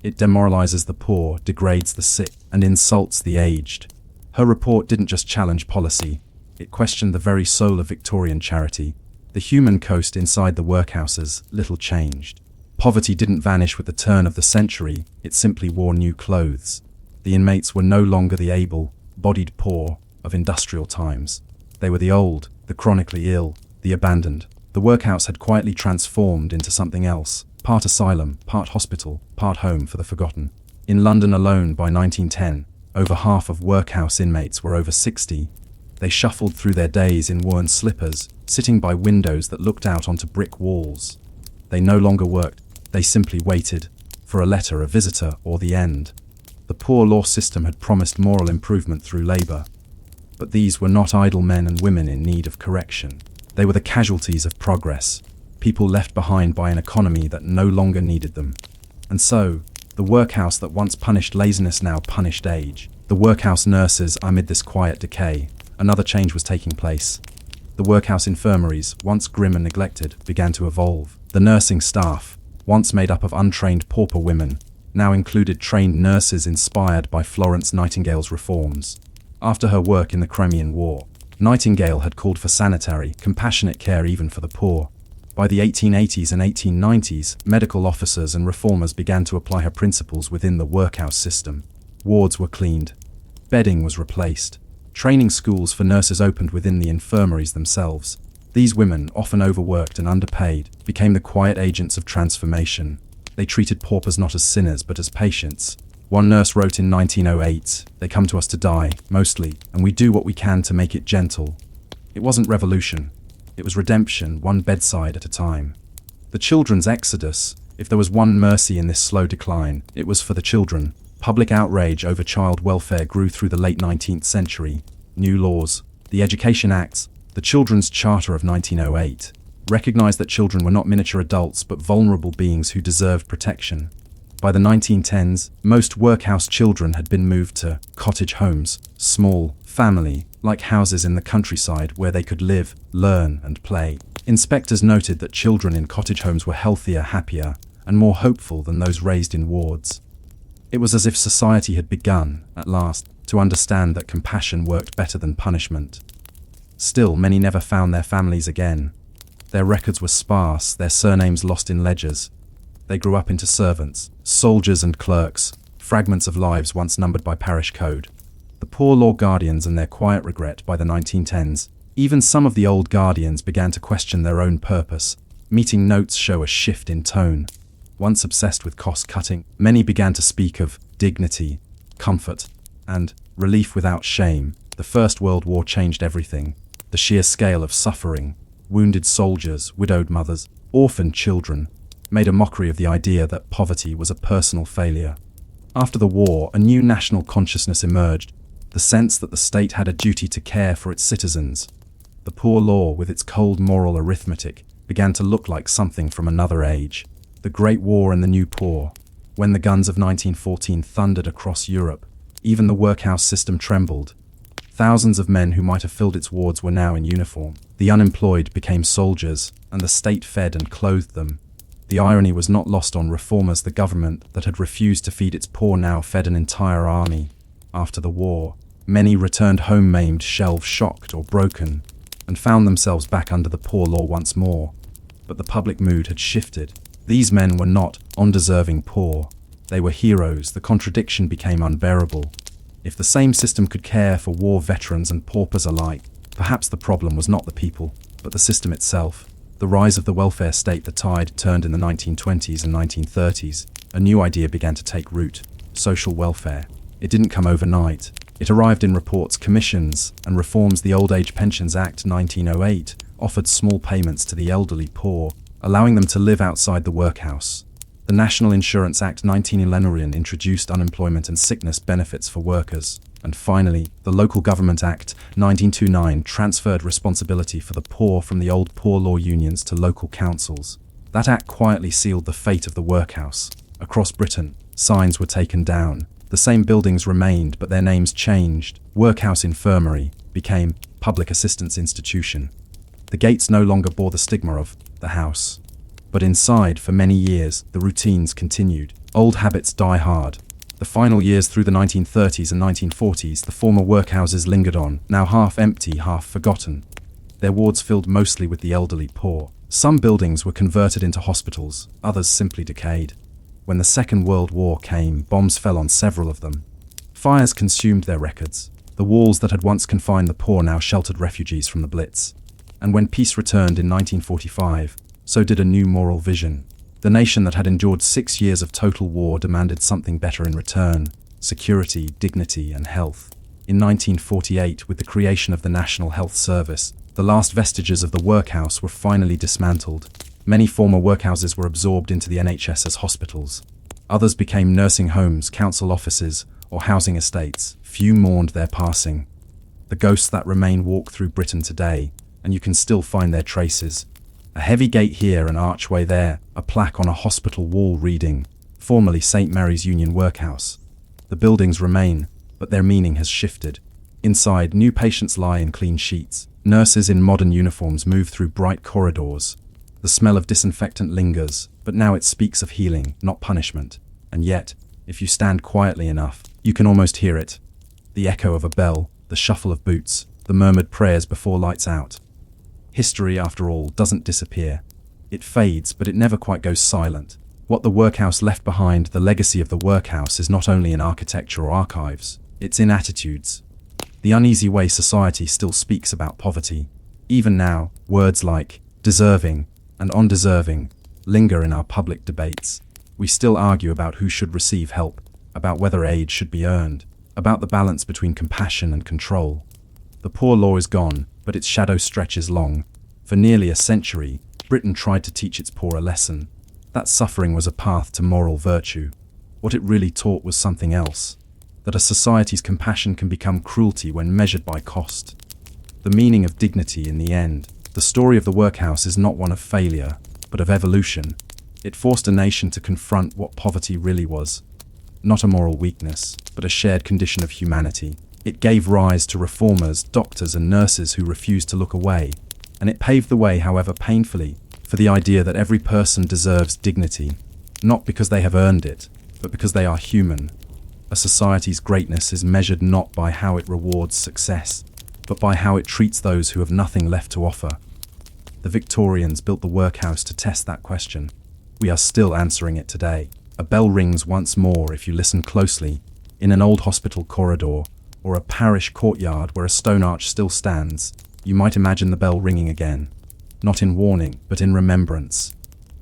A: It demoralizes the poor, degrades the sick, and insults the aged. Her report didn't just challenge policy, it questioned the very soul of Victorian charity. The human cost inside the workhouses, little changed. Poverty didn't vanish with the turn of the century, it simply wore new clothes. The inmates were no longer the able-bodied poor of industrial times. They were the old, the chronically ill, the abandoned. The workhouse had quietly transformed into something else, part asylum, part hospital, part home for the forgotten. In London alone by 1910, over half of workhouse inmates were over 60. They shuffled through their days in worn slippers, sitting by windows that looked out onto brick walls. They no longer worked, they simply waited for a letter, a visitor, or the end. The poor law system had promised moral improvement through labor. But these were not idle men and women in need of correction. They were the casualties of progress, people left behind by an economy that no longer needed them. And so, the workhouse that once punished laziness now punished age. The workhouse nurses. Amid this quiet decay, another change was taking place. The workhouse infirmaries, once grim and neglected, began to evolve. The nursing staff, once made up of untrained pauper women, now included trained nurses inspired by Florence Nightingale's reforms. After her work in the Crimean War, Nightingale had called for sanitary, compassionate care even for the poor. By the 1880s and 1890s, medical officers and reformers began to apply her principles within the workhouse system. Wards were cleaned. Bedding was replaced. Training schools for nurses opened within the infirmaries themselves. These women, often overworked and underpaid, became the quiet agents of transformation. They treated paupers not as sinners but as patients. One nurse wrote in 1908, "They come to us to die, mostly, and we do what we can to make it gentle." It wasn't revolution. It was redemption, one bedside at a time. The children's exodus. If there was one mercy in this slow decline, it was for the children. Public outrage over child welfare grew through the late 19th century. New laws, the Education Acts, the Children's Charter of 1908, recognized that children were not miniature adults but vulnerable beings who deserved protection. By the 1910s, most workhouse children had been moved to cottage homes, small, family-like houses in the countryside where they could live, learn, and play. Inspectors noted that children in cottage homes were healthier, happier, and more hopeful than those raised in wards. It was as if society had begun, at last, to understand that compassion worked better than punishment. Still, many never found their families again. Their records were sparse, their surnames lost in ledgers. They grew up into servants, soldiers and clerks, fragments of lives once numbered by parish code. The poor law guardians and their quiet regret by the 1910s. Even some of the old guardians began to question their own purpose. Meeting notes show a shift in tone. Once obsessed with cost-cutting, many began to speak of dignity, comfort, and relief without shame. The First World War changed everything. The sheer scale of suffering, wounded soldiers, widowed mothers, orphaned children, made a mockery of the idea that poverty was a personal failure. After the war, a new national consciousness emerged, the sense that the state had a duty to care for its citizens. The poor law, with its cold moral arithmetic, began to look like something from another age. The Great War and the New Poor. When the guns of 1914 thundered across Europe, even the workhouse system trembled. Thousands of men who might have filled its wards were now in uniform. The unemployed became soldiers, and the state fed and clothed them. The irony was not lost on reformers. The government that had refused to feed its poor now fed an entire army. After the war, many returned home maimed, shelves-shocked or broken, and found themselves back under the poor law once more. But the public mood had shifted. These men were not undeserving poor. They were heroes. The contradiction became unbearable. If the same system could care for war veterans and paupers alike, perhaps the problem was not the people, but the system itself. The rise of the welfare state. The tide turned in the 1920s and 1930s. A new idea began to take root: social welfare. It didn't come overnight. It arrived in reports, commissions, and reforms. The Old Age Pensions Act 1908 offered small payments to the elderly poor, allowing them to live outside the workhouse. The National Insurance Act 1911 introduced unemployment and sickness benefits for workers. And finally, the Local Government Act 1929 transferred responsibility for the poor from the old poor law unions to local councils. That act quietly sealed the fate of the workhouse. Across Britain, signs were taken down. The same buildings remained, but their names changed. Workhouse Infirmary became Public Assistance Institution. The gates no longer bore the stigma of the house. But inside, for many years, the routines continued. Old habits die hard. The final years through the 1930s and 1940s, the former workhouses lingered on, now half empty, half forgotten. Their wards filled mostly with the elderly poor. Some buildings were converted into hospitals, others simply decayed. When the Second World War came, bombs fell on several of them. Fires consumed their records. The walls that had once confined the poor now sheltered refugees from the Blitz. And when peace returned in 1945, so did a new moral vision. The nation that had endured 6 years of total war demanded something better in return: security, dignity, and health. In 1948, with the creation of the National Health Service, the last vestiges of the workhouse were finally dismantled. Many former workhouses were absorbed into the NHS as hospitals. Others became nursing homes, council offices, or housing estates. Few mourned their passing. The ghosts that remain walk through Britain today, and you can still find their traces. A heavy gate here, an archway there, a plaque on a hospital wall reading, formerly St. Mary's Union Workhouse. The buildings remain, but their meaning has shifted. Inside, new patients lie in clean sheets. Nurses in modern uniforms move through bright corridors. The smell of disinfectant lingers, but now it speaks of healing, not punishment. And yet, if you stand quietly enough, you can almost hear it. The echo of a bell, the shuffle of boots, the murmured prayers before lights out. History, after all, doesn't disappear. It fades, but it never quite goes silent. What the workhouse left behind, the legacy of the workhouse, is not only in architecture or archives, it's in attitudes. The uneasy way society still speaks about poverty. Even now, words like deserving and undeserving linger in our public debates. We still argue about who should receive help, about whether aid should be earned, about the balance between compassion and control. The poor law is gone, but its shadow stretches long. For nearly a century, Britain tried to teach its poor a lesson. That suffering was a path to moral virtue. What it really taught was something else, that a society's compassion can become cruelty when measured by cost. The meaning of dignity in the end. The story of the workhouse is not one of failure, but of evolution. It forced a nation to confront what poverty really was. Not a moral weakness, but a shared condition of humanity. It gave rise to reformers, doctors and nurses who refused to look away. And it paved the way, however painfully, for the idea that every person deserves dignity, not because they have earned it, but because they are human. A society's greatness is measured not by how it rewards success, but by how it treats those who have nothing left to offer. The Victorians built the workhouse to test that question. We are still answering it today. A bell rings once more if you listen closely, in an old hospital corridor, or a parish courtyard where a stone arch still stands. You might imagine the bell ringing again, not in warning, but in remembrance.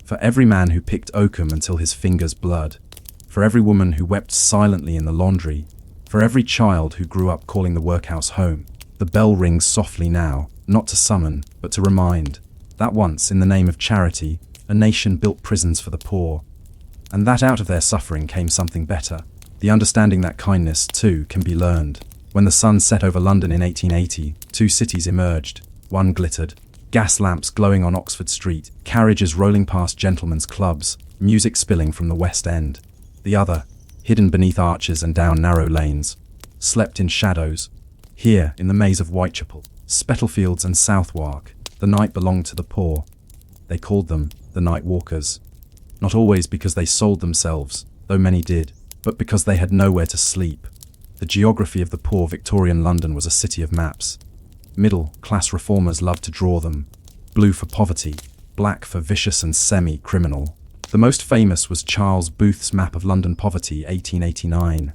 A: For every man who picked oakum until his fingers bled, for every woman who wept silently in the laundry, for every child who grew up calling the workhouse home, the bell rings softly now, not to summon, but to remind, that once, in the name of charity, a nation built prisons for the poor, and that out of their suffering came something better, the understanding that kindness, too, can be learned. When the sun set over London in 1880, two cities emerged. One glittered, gas lamps glowing on Oxford Street, carriages rolling past gentlemen's clubs, music spilling from the West End. The other, hidden beneath arches and down narrow lanes, slept in shadows. Here, in the maze of Whitechapel, Spitalfields and Southwark, the night belonged to the poor. They called them the night walkers. Not always because they sold themselves, though many did, but because they had nowhere to sleep. The geography of the poor Victorian London was a city of maps. Middle-class reformers loved to draw them. Blue for poverty, black for vicious and semi-criminal. The most famous was Charles Booth's map of London poverty, 1889.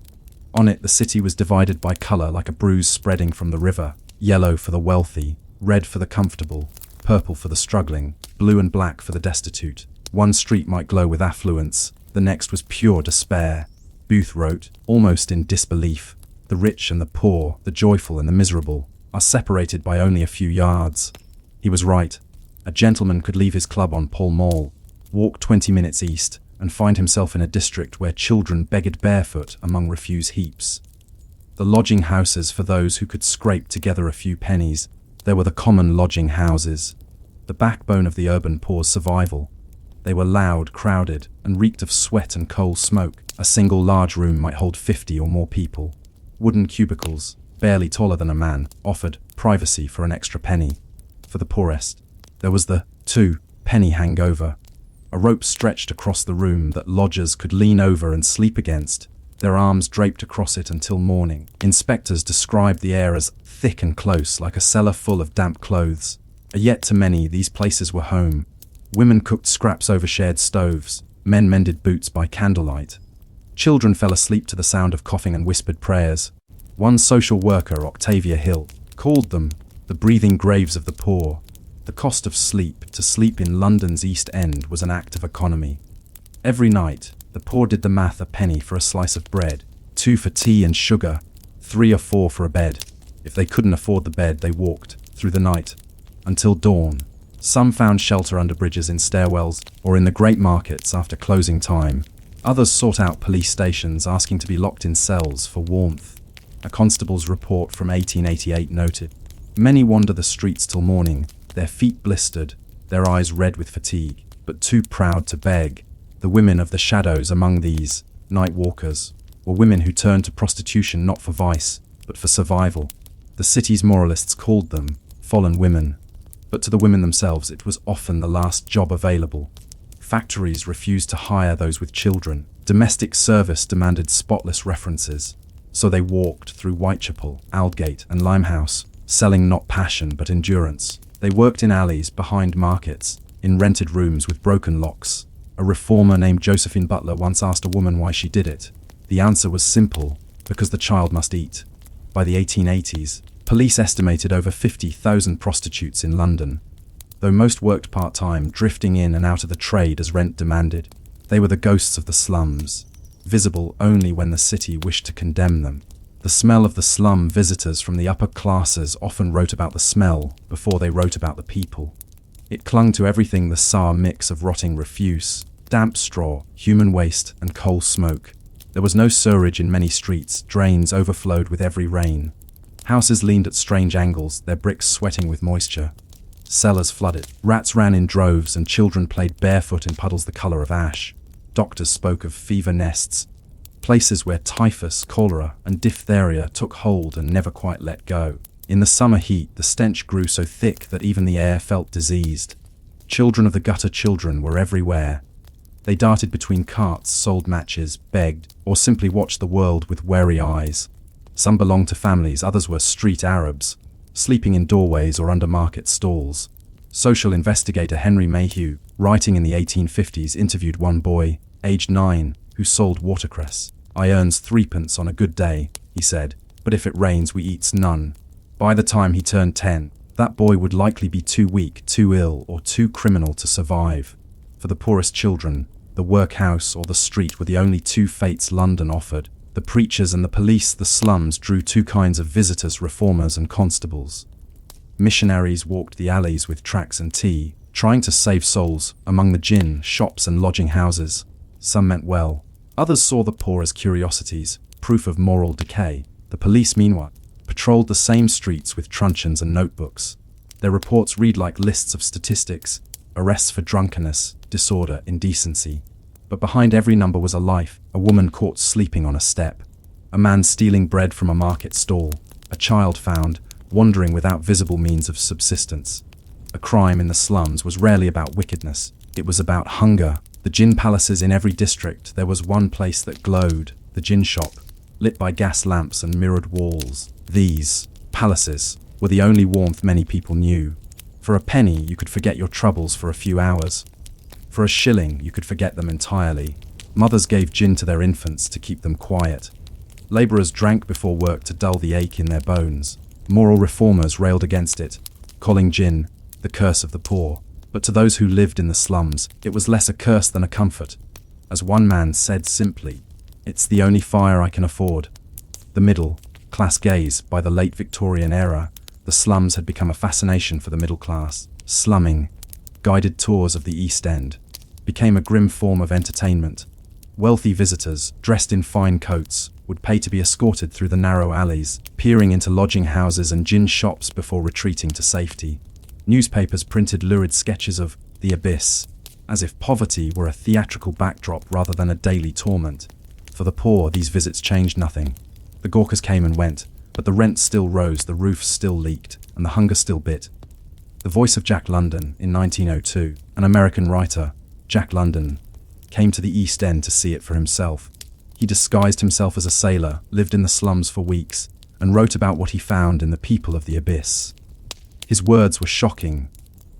A: On it, the city was divided by colour like a bruise spreading from the river. Yellow for the wealthy, red for the comfortable, purple for the struggling, blue and black for the destitute. One street might glow with affluence, the next was pure despair. Booth wrote, almost in disbelief, the rich and the poor, the joyful and the miserable, are separated by only a few yards. He was right. A gentleman could leave his club on Pall Mall, walk 20 minutes east, and find himself in a district where children begged barefoot among refuse heaps. The lodging houses for those who could scrape together a few pennies. There were the common lodging houses, the backbone of the urban poor's survival. They were loud, crowded, and reeked of sweat and coal smoke. A single large room might hold 50 or more people. Wooden cubicles, barely taller than a man, offered privacy for an extra penny. For the poorest, there was the two-penny hangover, a rope stretched across the room that lodgers could lean over and sleep against, their arms draped across it until morning. Inspectors described the air as thick and close, like a cellar full of damp clothes. Yet to many, these places were home. Women cooked scraps over shared stoves, men mended boots by candlelight. Children fell asleep to the sound of coughing and whispered prayers. One social worker, Octavia Hill, called them the breathing graves of the poor. The cost of sleep, to sleep in London's East End, was an act of economy. Every night, the poor did the math: a penny for a slice of bread, 2 for tea and sugar, 3 or 4 for a bed. If they couldn't afford the bed, they walked through the night until dawn. Some found shelter under bridges, in stairwells, or in the great markets after closing time. Others sought out police stations, asking to be locked in cells for warmth. A constable's report from 1888 noted, "Many wander the streets till morning, their feet blistered, their eyes red with fatigue, but too proud to beg." The women of the shadows among these night walkers were women who turned to prostitution not for vice, but for survival. The city's moralists called them fallen women, but to the women themselves it was often the last job available. Factories refused to hire those with children. Domestic service demanded spotless references. So they walked through Whitechapel, Aldgate and Limehouse, selling not passion but endurance. They worked in alleys, behind markets, in rented rooms with broken locks. A reformer named Josephine Butler once asked a woman why she did it. The answer was simple: because the child must eat. By the 1880s, Police estimated over 50,000 prostitutes in London. Though most worked part-time, drifting in and out of the trade as rent demanded, they were the ghosts of the slums, visible only when the city wished to condemn them. The smell of the slum. Visitors from the upper classes often wrote about the smell before they wrote about the people. It clung to everything, the sour mix of rotting refuse, damp straw, human waste, and coal smoke. There was no sewerage in many streets, drains overflowed with every rain. Houses leaned at strange angles, their bricks sweating with moisture. Cellars flooded, rats ran in droves, and children played barefoot in puddles the color of ash. Doctors spoke of fever nests, places where typhus, cholera, and diphtheria took hold and never quite let go. In the summer heat, the stench grew so thick that even the air felt diseased. Children of the gutter children were everywhere. They darted between carts, sold matches, begged, or simply watched the world with wary eyes. Some belonged to families, others were street Arabs, sleeping in doorways or under market stalls. Social investigator Henry Mayhew, writing in the 1850s, interviewed one boy, aged 9, who sold watercress. "I earns 3p on a good day," he said, "but if it rains we eats none." By the time he turned 10, that boy would likely be too weak, too ill, or too criminal to survive. For the poorest children, the workhouse or the street were the only two fates London offered. The preachers and the police. The slums drew two kinds of visitors: reformers and constables. Missionaries walked the alleys with tracts and tea, trying to save souls among the gin shops and lodging houses. Some meant well. Others saw the poor as curiosities, proof of moral decay. The police, meanwhile, patrolled the same streets with truncheons and notebooks. Their reports read like lists of statistics: arrests for drunkenness, disorder, indecency. But behind every number was a life: a woman caught sleeping on a step, a man stealing bread from a market stall, a child found wandering without visible means of subsistence. A crime in the slums was rarely about wickedness, it was about hunger. The gin palaces in every district. There was one place that glowed, the gin shop, lit by gas lamps and mirrored walls. These palaces were the only warmth many people knew. For a penny you could forget your troubles for a few hours. For a shilling you could forget them entirely. Mothers gave gin to their infants to keep them quiet. Labourers drank before work to dull the ache in their bones. Moral reformers railed against it, calling gin the curse of the poor. But to those who lived in the slums, it was less a curse than a comfort. As one man said simply, "It's the only fire I can afford." The middle class gaze. By the late Victorian era, the slums had become a fascination for the middle class. Slumming, guided tours of the East End, became a grim form of entertainment. Wealthy visitors, dressed in fine coats, would pay to be escorted through the narrow alleys, peering into lodging houses and gin shops before retreating to safety. Newspapers printed lurid sketches of the abyss, as if poverty were a theatrical backdrop rather than a daily torment. For the poor, these visits changed nothing. The gawkers came and went, but the rent still rose, the roofs still leaked, and the hunger still bit. The voice of Jack London in 1902, an American writer, Jack London, came to the East End to see it for himself. He disguised himself as a sailor, lived in the slums for weeks, and wrote about what he found in the people of the abyss. His words were shocking.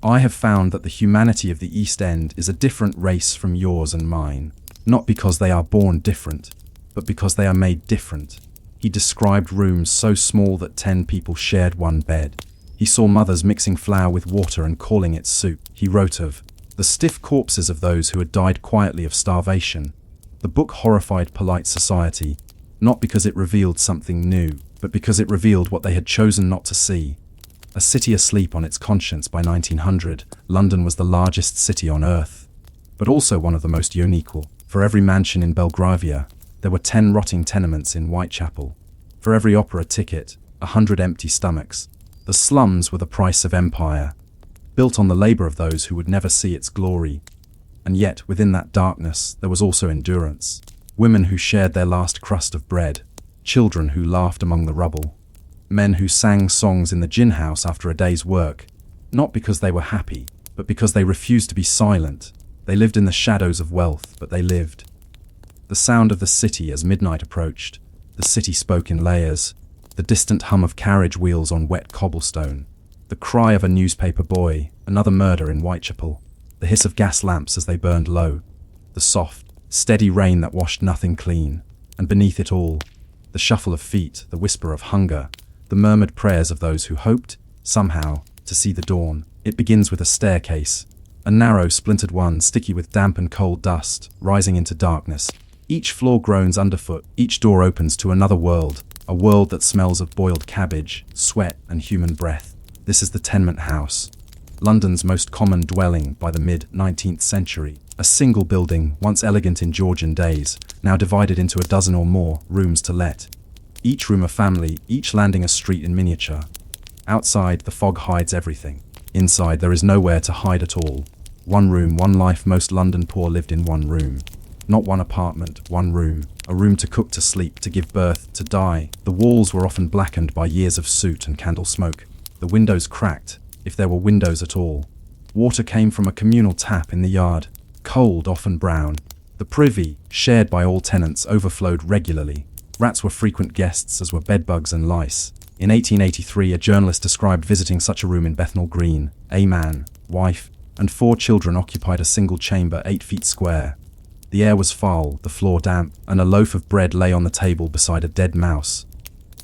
A: "I have found that the humanity of the East End is a different race from yours and mine, not because they are born different, but because they are made different." He described rooms so small that 10 people shared one bed. He saw mothers mixing flour with water and calling it soup. He wrote of the stiff corpses of those who had died quietly of starvation. The book horrified polite society, not because it revealed something new, but because it revealed what they had chosen not to see. A city asleep on its conscience. By 1900, London was the largest city on earth, but also one of the most unequal. For every mansion in Belgravia, there were 10 rotting tenements in Whitechapel. For every opera ticket, 100 empty stomachs. The slums were the price of empire, built on the labour of those who would never see its glory. And yet, within that darkness, there was also endurance. Women who shared their last crust of bread, children who laughed among the rubble, men who sang songs in the gin house after a day's work, not because they were happy, but because they refused to be silent. They lived in the shadows of wealth, but they lived. The sound of the city as midnight approached. The city spoke in layers. The distant hum of carriage wheels on wet cobblestone. The cry of a newspaper boy, another murder in Whitechapel. The hiss of gas lamps as they burned low. The soft, steady rain that washed nothing clean. And beneath it all, the shuffle of feet, the whisper of hunger, the murmured prayers of those who hoped, somehow, to see the dawn. It begins with a staircase, a narrow, splintered one, sticky with damp and cold dust, rising into darkness. Each floor groans underfoot, each door opens to another world, a world that smells of boiled cabbage, sweat, and human breath. This is the tenement house, London's most common dwelling by the mid-19th century. A single building, once elegant in Georgian days, now divided into a dozen or more rooms to let. Each room a family, each landing a street in miniature. Outside, the fog hides everything. Inside, there is nowhere to hide at all. One room, one life. Most London poor lived in one room. Not one apartment, one room. A room to cook, to sleep, to give birth, to die. The walls were often blackened by years of soot and candle smoke. The windows cracked, if there were windows at all. Water came from a communal tap in the yard, cold, often brown. The privy, shared by all tenants, overflowed regularly. Rats were frequent guests, as were bedbugs and lice. In 1883, a journalist described visiting such a room in Bethnal Green. A man, wife, and 4 children occupied a single chamber 8 feet square. The air was foul, the floor damp, and a loaf of bread lay on the table beside a dead mouse.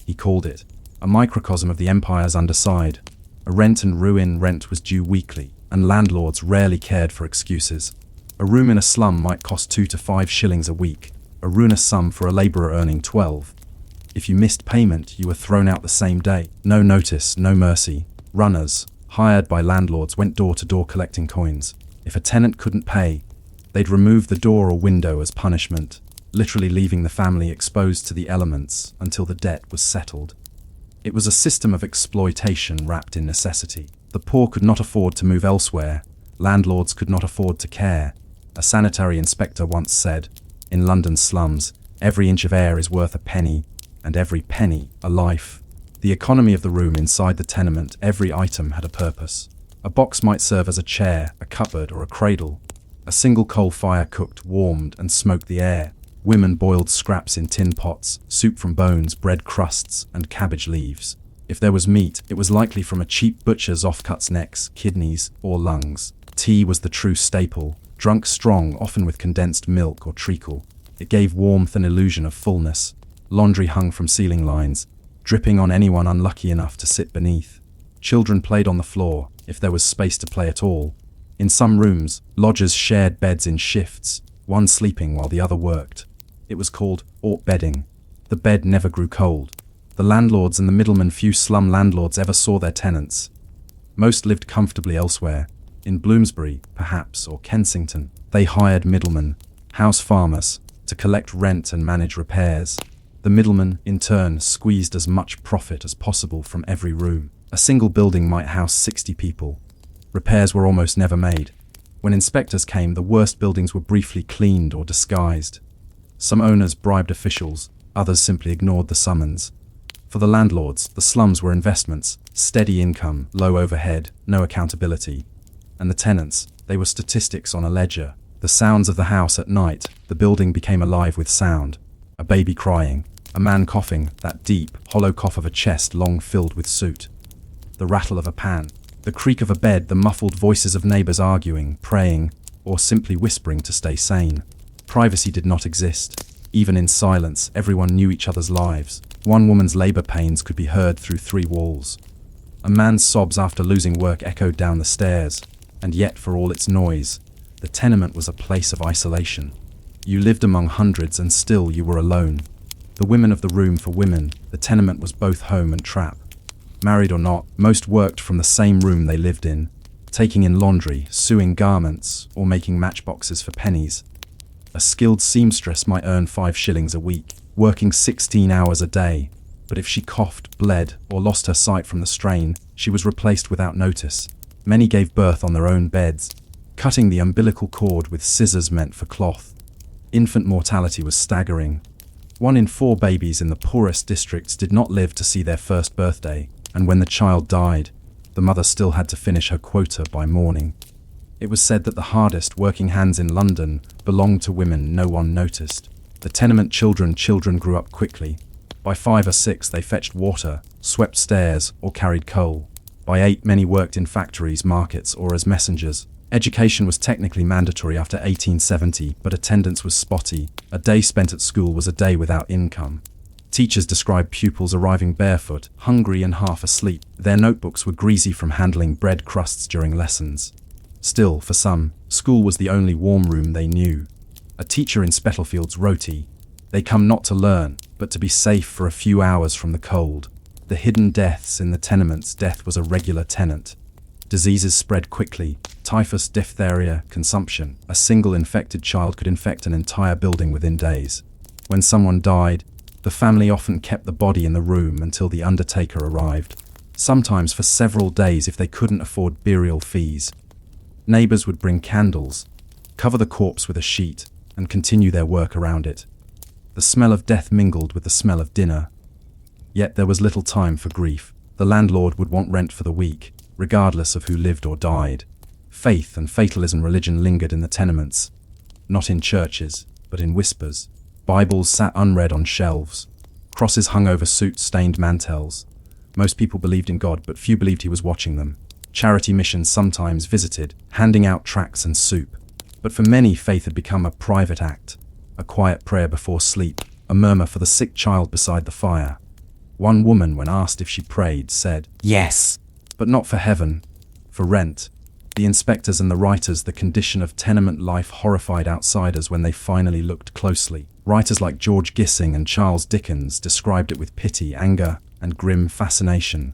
A: He called it a microcosm of the empire's underside. A rent and ruin. Rent was due weekly, and landlords rarely cared for excuses. A room in a slum might cost 2 to 5 shillings a week, a ruinous sum for a labourer earning 12. If you missed payment, you were thrown out the same day. No notice, no mercy. Runners, hired by landlords, went door to door collecting coins. If a tenant couldn't pay, they'd remove the door or window as punishment, literally leaving the family exposed to the elements until the debt was settled. It was a system of exploitation wrapped in necessity. The poor could not afford to move elsewhere. Landlords could not afford to care. A sanitary inspector once said, "In London's slums, every inch of air is worth a penny, and every penny a life." The economy of the room inside the tenement, every item had a purpose. A box might serve as a chair, a cupboard, or a cradle. A single coal fire cooked, warmed, and smoked the air. Women boiled scraps in tin pots, soup from bones, bread crusts, and cabbage leaves. If there was meat, it was likely from a cheap butcher's offcuts, necks, kidneys, or lungs. Tea was the true staple, drunk strong, often with condensed milk or treacle. It gave warmth and illusion of fullness. Laundry hung from ceiling lines, dripping on anyone unlucky enough to sit beneath. Children played on the floor, if there was space to play at all. In some rooms, lodgers shared beds in shifts, one sleeping while the other worked. It was called aught bedding. The bed never grew cold. The landlords and the middlemen, few slum landlords ever saw their tenants. Most lived comfortably elsewhere. In Bloomsbury, perhaps, or Kensington, they hired middlemen, house farmers, to collect rent and manage repairs. The middlemen, in turn, squeezed as much profit as possible from every room. A single building might house 60 people. Repairs were almost never made. When inspectors came, the worst buildings were briefly cleaned or disguised. Some owners bribed officials, others simply ignored the summons. For the landlords, the slums were investments, steady income, low overhead, no accountability. And the tenants, they were statistics on a ledger. The sounds of the house at night, the building became alive with sound. A baby crying, a man coughing, that deep, hollow cough of a chest long filled with soot. The rattle of a pan, the creak of a bed, the muffled voices of neighbours arguing, praying, or simply whispering to stay sane. Privacy did not exist. Even in silence, everyone knew each other's lives. One woman's labour pains could be heard through 3 walls. A man's sobs after losing work echoed down the stairs. And yet, for all its noise, the tenement was a place of isolation. You lived among hundreds and still you were alone. The women of the room for women, the tenement was both home and trap. Married or not, most worked from the same room they lived in, taking in laundry, sewing garments, or making matchboxes for pennies. A skilled seamstress might earn 5 shillings a week, working 16 hours a day, but if she coughed, bled, or lost her sight from the strain, she was replaced without notice. Many gave birth on their own beds, cutting the umbilical cord with scissors meant for cloth. Infant mortality was staggering. 1 in 4 babies in the poorest districts did not live to see their first birthday, and when the child died, the mother still had to finish her quota by morning. It was said that the hardest working hands in London belonged to women no one noticed. The tenement children grew up quickly. By 5 or 6 they fetched water, swept stairs, or carried coal. By 8 many worked in factories, markets, or as messengers. Education was technically mandatory after 1870, but attendance was spotty. A day spent at school was a day without income. Teachers described pupils arriving barefoot, hungry and half asleep. Their notebooks were greasy from handling bread crusts during lessons. Still, for some, school was the only warm room they knew. A teacher in Spettlefield's roti, "They come not to learn, but to be safe for a few hours from the cold." The hidden deaths in the tenements. Death was a regular tenant. Diseases spread quickly: typhus, diphtheria, consumption. A single infected child could infect an entire building within days. When someone died, the family often kept the body in the room until the undertaker arrived, sometimes for several days if they couldn't afford burial fees. Neighbors would bring candles, cover the corpse with a sheet, and continue their work around it. The smell of death mingled with the smell of dinner. Yet there was little time for grief. The landlord would want rent for the week, regardless of who lived or died. Faith and fatalism religion lingered in the tenements, not in churches, but in whispers. Bibles sat unread on shelves. Crosses hung over soot-stained mantels. Most people believed in God, but few believed he was watching them. Charity missions sometimes visited, handing out tracts and soup. But for many, faith had become a private act, a quiet prayer before sleep, a murmur for the sick child beside the fire. One woman, when asked if she prayed, said, "Yes, but not for heaven, for rent." The inspectors and the writers, the condition of tenement life horrified outsiders when they finally looked closely. Writers like George Gissing and Charles Dickens described it with pity, anger, and grim fascination.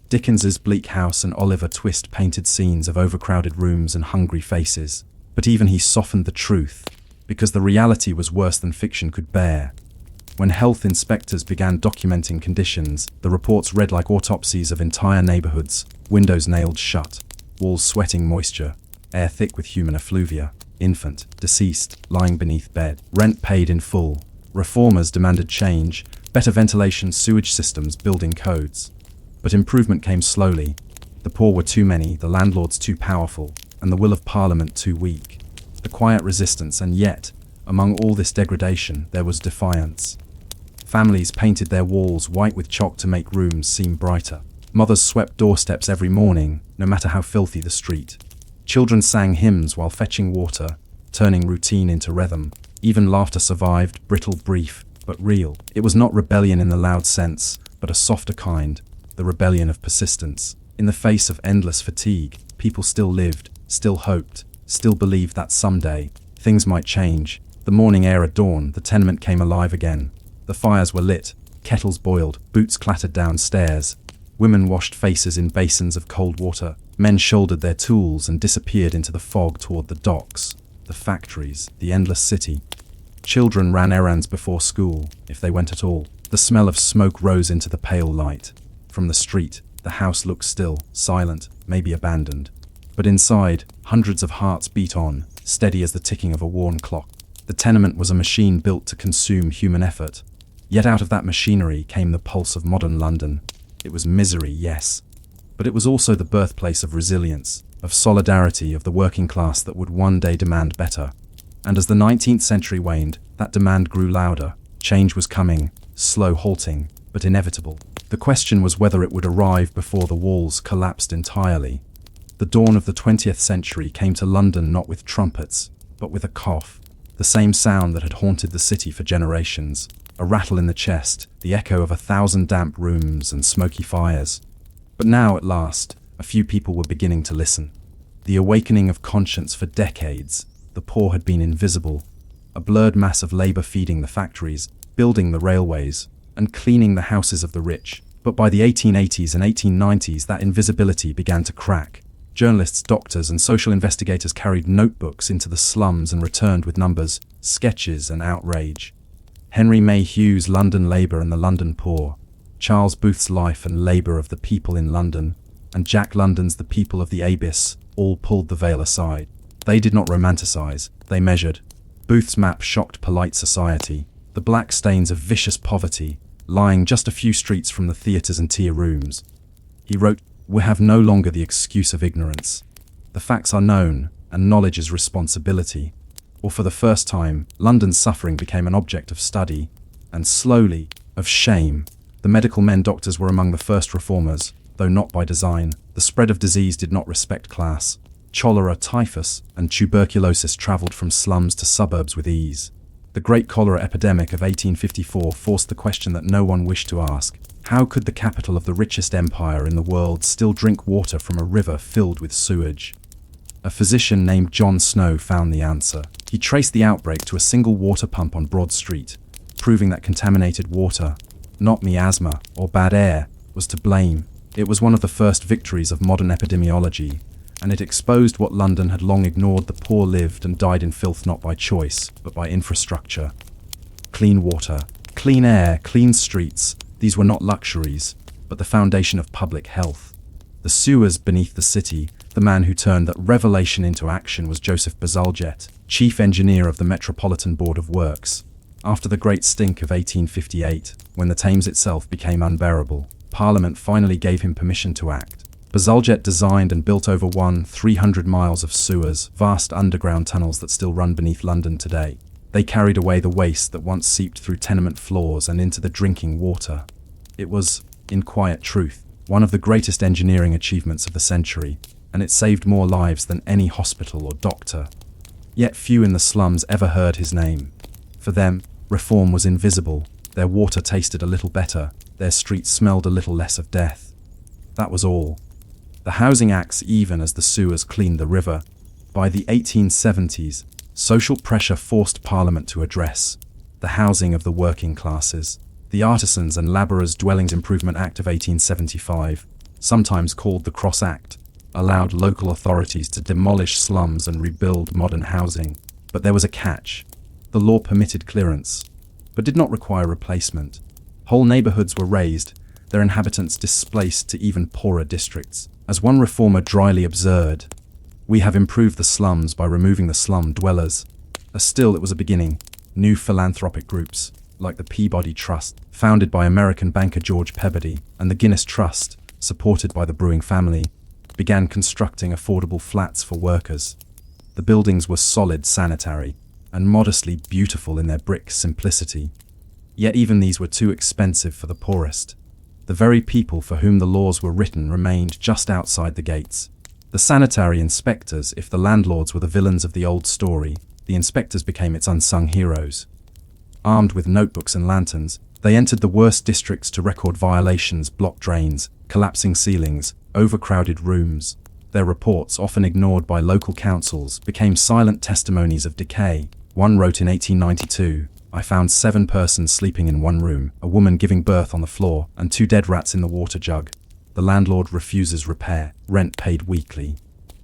A: Dickens's Bleak House and Oliver Twist painted scenes of overcrowded rooms and hungry faces. But even he softened the truth, because the reality was worse than fiction could bear. When health inspectors began documenting conditions, the reports read like autopsies of entire neighborhoods: windows nailed shut, walls sweating moisture, air thick with human effluvia, infant, deceased, lying beneath bed, rent paid in full. Reformers demanded change, better ventilation, sewage systems, building codes. But improvement came slowly. The poor were too many, the landlords too powerful, and the will of Parliament too weak. The quiet resistance, and yet, among all this degradation, there was defiance. Families painted their walls white with chalk to make rooms seem brighter. Mothers swept doorsteps every morning, no matter how filthy the street. Children sang hymns while fetching water, turning routine into rhythm. Even laughter survived, brittle, brief, but real. It was not rebellion in the loud sense, but a softer kind, the rebellion of persistence. In the face of endless fatigue, people still lived, still hoped, still believed that someday, things might change. The morning air at dawn, the tenement came alive again. The fires were lit, kettles boiled, boots clattered downstairs. Women washed faces in basins of cold water. Men shouldered their tools and disappeared into the fog toward the docks, the factories, the endless city. Children ran errands before school, if they went at all. The smell of smoke rose into the pale light. From the street, the house looked still, silent, maybe abandoned. But inside, hundreds of hearts beat on, steady as the ticking of a worn clock. The tenement was a machine built to consume human effort. Yet out of that machinery came the pulse of modern London. It was misery, yes, but it was also the birthplace of resilience, of solidarity, of the working class that would one day demand better. And as the 19th century waned, that demand grew louder. Change was coming, slow, halting, but inevitable. The question was whether it would arrive before the walls collapsed entirely. The dawn of the 20th century came to London not with trumpets, but with a cough, the same sound that had haunted the city for generations. A rattle in the chest, the echo of 1,000 damp rooms and smoky fires. But now, at last, a few people were beginning to listen. The awakening of conscience. For decades, the poor had been invisible, a blurred mass of labor feeding the factories, building the railways, and cleaning the houses of the rich. But by the 1880s and 1890s, that invisibility began to crack. Journalists, doctors, and social investigators carried notebooks into the slums and returned with numbers, sketches, and outrage. Henry Mayhew's London Labour and the London Poor, Charles Booth's Life and Labour of the People in London, and Jack London's The People of the Abyss all pulled the veil aside. They did not romanticize, they measured. Booth's map shocked polite society, the black stains of vicious poverty, lying just a few streets from the theatres and tea rooms. He wrote, "We have no longer the excuse of ignorance. The facts are known, and knowledge is responsibility." Or for the first time, London's suffering became an object of study, and slowly, of shame. The medical men doctors were among the first reformers, though not by design. The spread of disease did not respect class. Cholera, typhus, and tuberculosis travelled from slums to suburbs with ease. The Great Cholera Epidemic of 1854 forced the question that no one wished to ask. How could the capital of the richest empire in the world still drink water from a river filled with sewage? A physician named John Snow found the answer. He traced the outbreak to a single water pump on Broad Street, proving that contaminated water, not miasma or bad air, was to blame. It was one of the first victories of modern epidemiology, and it exposed what London had long ignored: the poor lived and died in filth not by choice, but by infrastructure. Clean water, clean air, clean streets, these were not luxuries, but the foundation of public health. The sewers beneath the city. The man who turned that revelation into action was Joseph Bazalgette, chief engineer of the Metropolitan Board of Works. After the Great Stink of 1858, when the Thames itself became unbearable, Parliament finally gave him permission to act. Bazalgette designed and built over 300 miles of sewers, vast underground tunnels that still run beneath London today. They carried away the waste that once seeped through tenement floors and into the drinking water. It was, in quiet truth, one of the greatest engineering achievements of the century, and it saved more lives than any hospital or doctor. Yet few in the slums ever heard his name. For them, reform was invisible. Their water tasted a little better, their streets smelled a little less of death. That was all. The Housing Acts, even as the sewers cleaned the river. By the 1870s, social pressure forced Parliament to address the housing of the working classes. The Artisans' and Labourers' Dwellings Improvement Act of 1875, sometimes called the Cross Act, allowed local authorities to demolish slums and rebuild modern housing. But there was a catch. The law permitted clearance, but did not require replacement. Whole neighbourhoods were razed, their inhabitants displaced to even poorer districts. As one reformer dryly observed, "We have improved the slums by removing the slum dwellers." Still, it was a beginning. New philanthropic groups, like the Peabody Trust, founded by American banker George Peabody, and the Guinness Trust, supported by the Brewing family, began constructing affordable flats for workers. The buildings were solid, sanitary, and modestly beautiful in their brick simplicity. Yet even these were too expensive for the poorest. The very people for whom the laws were written remained just outside the gates. The sanitary inspectors. If the landlords were the villains of the old story, the inspectors became its unsung heroes. Armed with notebooks and lanterns, they entered the worst districts to record violations: blocked drains, collapsing ceilings, overcrowded rooms. Their reports, often ignored by local councils, became silent testimonies of decay. One wrote in 1892, "I found 7 persons sleeping in one room, a woman giving birth on the floor, and 2 dead rats in the water jug." The landlord refuses repair, rent paid weekly.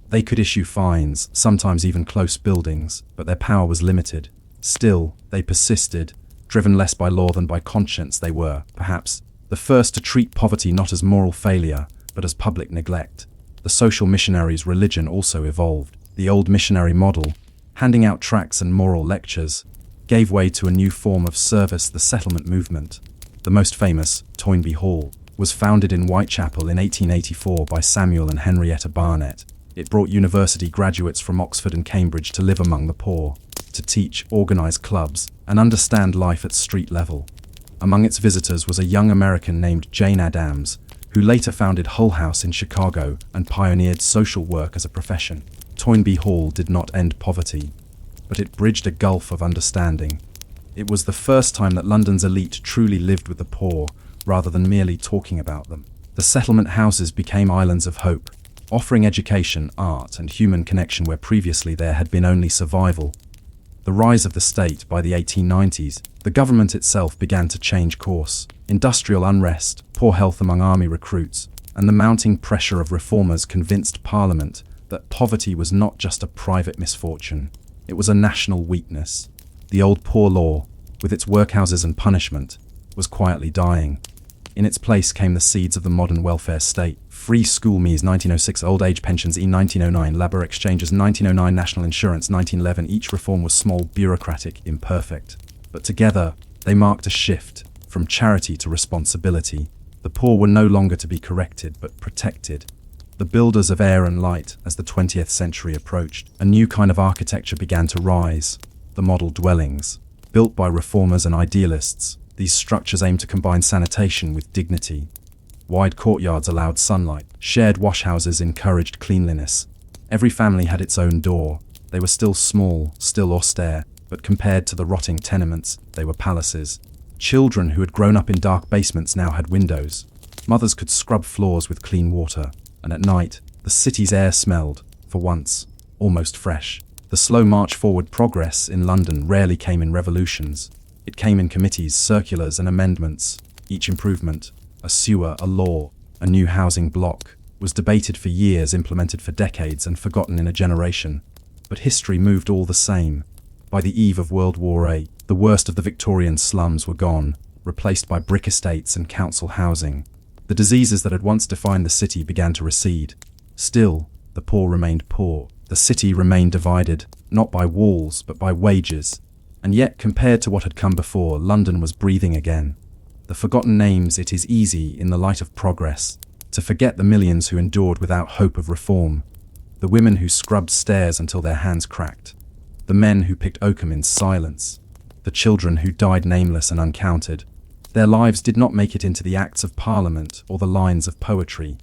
A: They could issue fines, sometimes even close buildings, but their power was limited. Still, they persisted. Driven less by law than by conscience, they were, perhaps, the first to treat poverty not as moral failure, but as public neglect. The social missionaries' religion also evolved. The old missionary model, handing out tracts and moral lectures, gave way to a new form of service: the settlement movement. The most famous, Toynbee Hall, was founded in Whitechapel in 1884 by Samuel and Henrietta Barnett. It brought university graduates from Oxford and Cambridge to live among the poor, to teach, organize clubs, and understand life at street level. Among its visitors was a young American named Jane Addams, who later founded Hull House in Chicago and pioneered social work as a profession. Toynbee Hall did not end poverty, but it bridged a gulf of understanding. It was the first time that London's elite truly lived with the poor, rather than merely talking about them. The settlement houses became islands of hope, offering education, art, and human connection where previously there had been only survival. The rise of the state. By the 1890s, the government itself began to change course. Industrial unrest, poor health among army recruits, and the mounting pressure of reformers convinced Parliament that poverty was not just a private misfortune, it was a national weakness. The old poor law, with its workhouses and punishment, was quietly dying. In its place came the seeds of the modern welfare state. Free school meals 1906, old age pensions in 1909, labor exchanges 1909, national insurance 1911. Each reform was small, bureaucratic, imperfect. But together, they marked a shift from charity to responsibility. The poor were no longer to be corrected, but protected. The builders of air and light. As the 20th century approached, a new kind of architecture began to rise: the model dwellings. Built by reformers and idealists, these structures aimed to combine sanitation with dignity. Wide courtyards allowed sunlight. Shared washhouses encouraged cleanliness. Every family had its own door. They were still small, still austere, but compared to the rotting tenements, they were palaces. Children who had grown up in dark basements now had windows. Mothers could scrub floors with clean water, and at night, the city's air smelled, for once, almost fresh. The slow march forward progress in London rarely came in revolutions. It came in committees, circulars, and amendments. Each improvement, a sewer, a law, a new housing block, was debated for years, implemented for decades, and forgotten in a generation. But history moved all the same. By the eve of World War VIII, the worst of the Victorian slums were gone, replaced by brick estates and council housing. The diseases that had once defined the city began to recede. Still, the poor remained poor. The city remained divided, not by walls, but by wages. And yet, compared to what had come before, London was breathing again. The forgotten names, it is easy, in the light of progress, to forget the millions who endured without hope of reform. The women who scrubbed stairs until their hands cracked. The men who picked oakum in silence. The children who died nameless and uncounted. Their lives did not make it into the Acts of Parliament or the lines of poetry.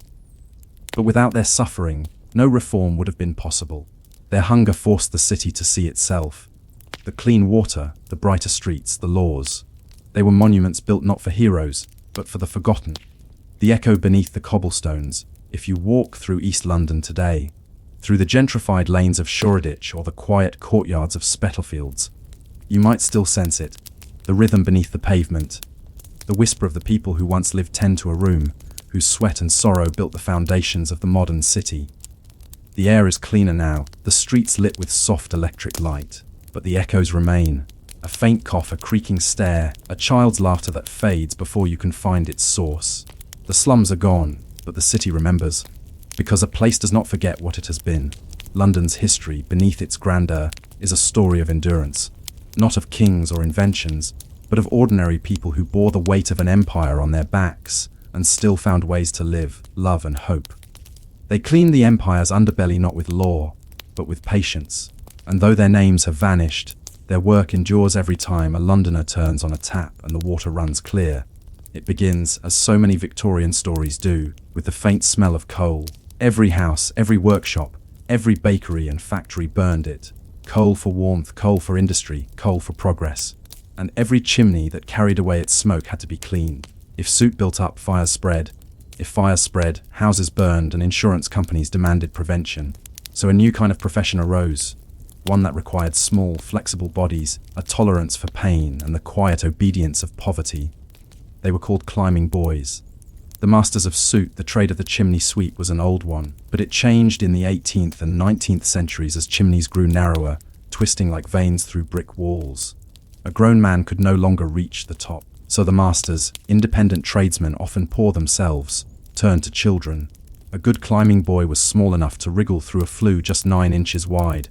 A: But without their suffering, no reform would have been possible. Their hunger forced the city to see itself. The clean water, the brighter streets, the laws. They were monuments built not for heroes, but for the forgotten. The echo beneath the cobblestones, if you walk through East London today, through the gentrified lanes of Shoreditch or the quiet courtyards of Spitalfields, you might still sense it, the rhythm beneath the pavement, the whisper of the people who once lived 10 to a room, whose sweat and sorrow built the foundations of the modern city. The air is cleaner now, the streets lit with soft electric light, but the echoes remain. A faint cough, a creaking stair, a child's laughter that fades before you can find its source. The slums are gone, but the city remembers, because a place does not forget what it has been. London's history, beneath its grandeur, is a story of endurance, not of kings or inventions, but of ordinary people who bore the weight of an empire on their backs and still found ways to live, love, and hope. They cleaned the empire's underbelly not with law, but with patience, and though their names have vanished, their work endures every time a Londoner turns on a tap and the water runs clear. It begins, as so many Victorian stories do, with the faint smell of coal. Every house, every workshop, every bakery and factory burned it. Coal for warmth, coal for industry, coal for progress. And every chimney that carried away its smoke had to be cleaned. If soot built up, fires spread. If fires spread, houses burned and insurance companies demanded prevention. So a new kind of profession arose, one that required small, flexible bodies, a tolerance for pain, and the quiet obedience of poverty. They were called climbing boys. The masters of soot, the trade of the chimney sweep, was an old one, but it changed in the 18th and 19th centuries as chimneys grew narrower, twisting like veins through brick walls. A grown man could no longer reach the top, so the masters, independent tradesmen often poor themselves, turned to children. A good climbing boy was small enough to wriggle through a flue just 9 inches wide.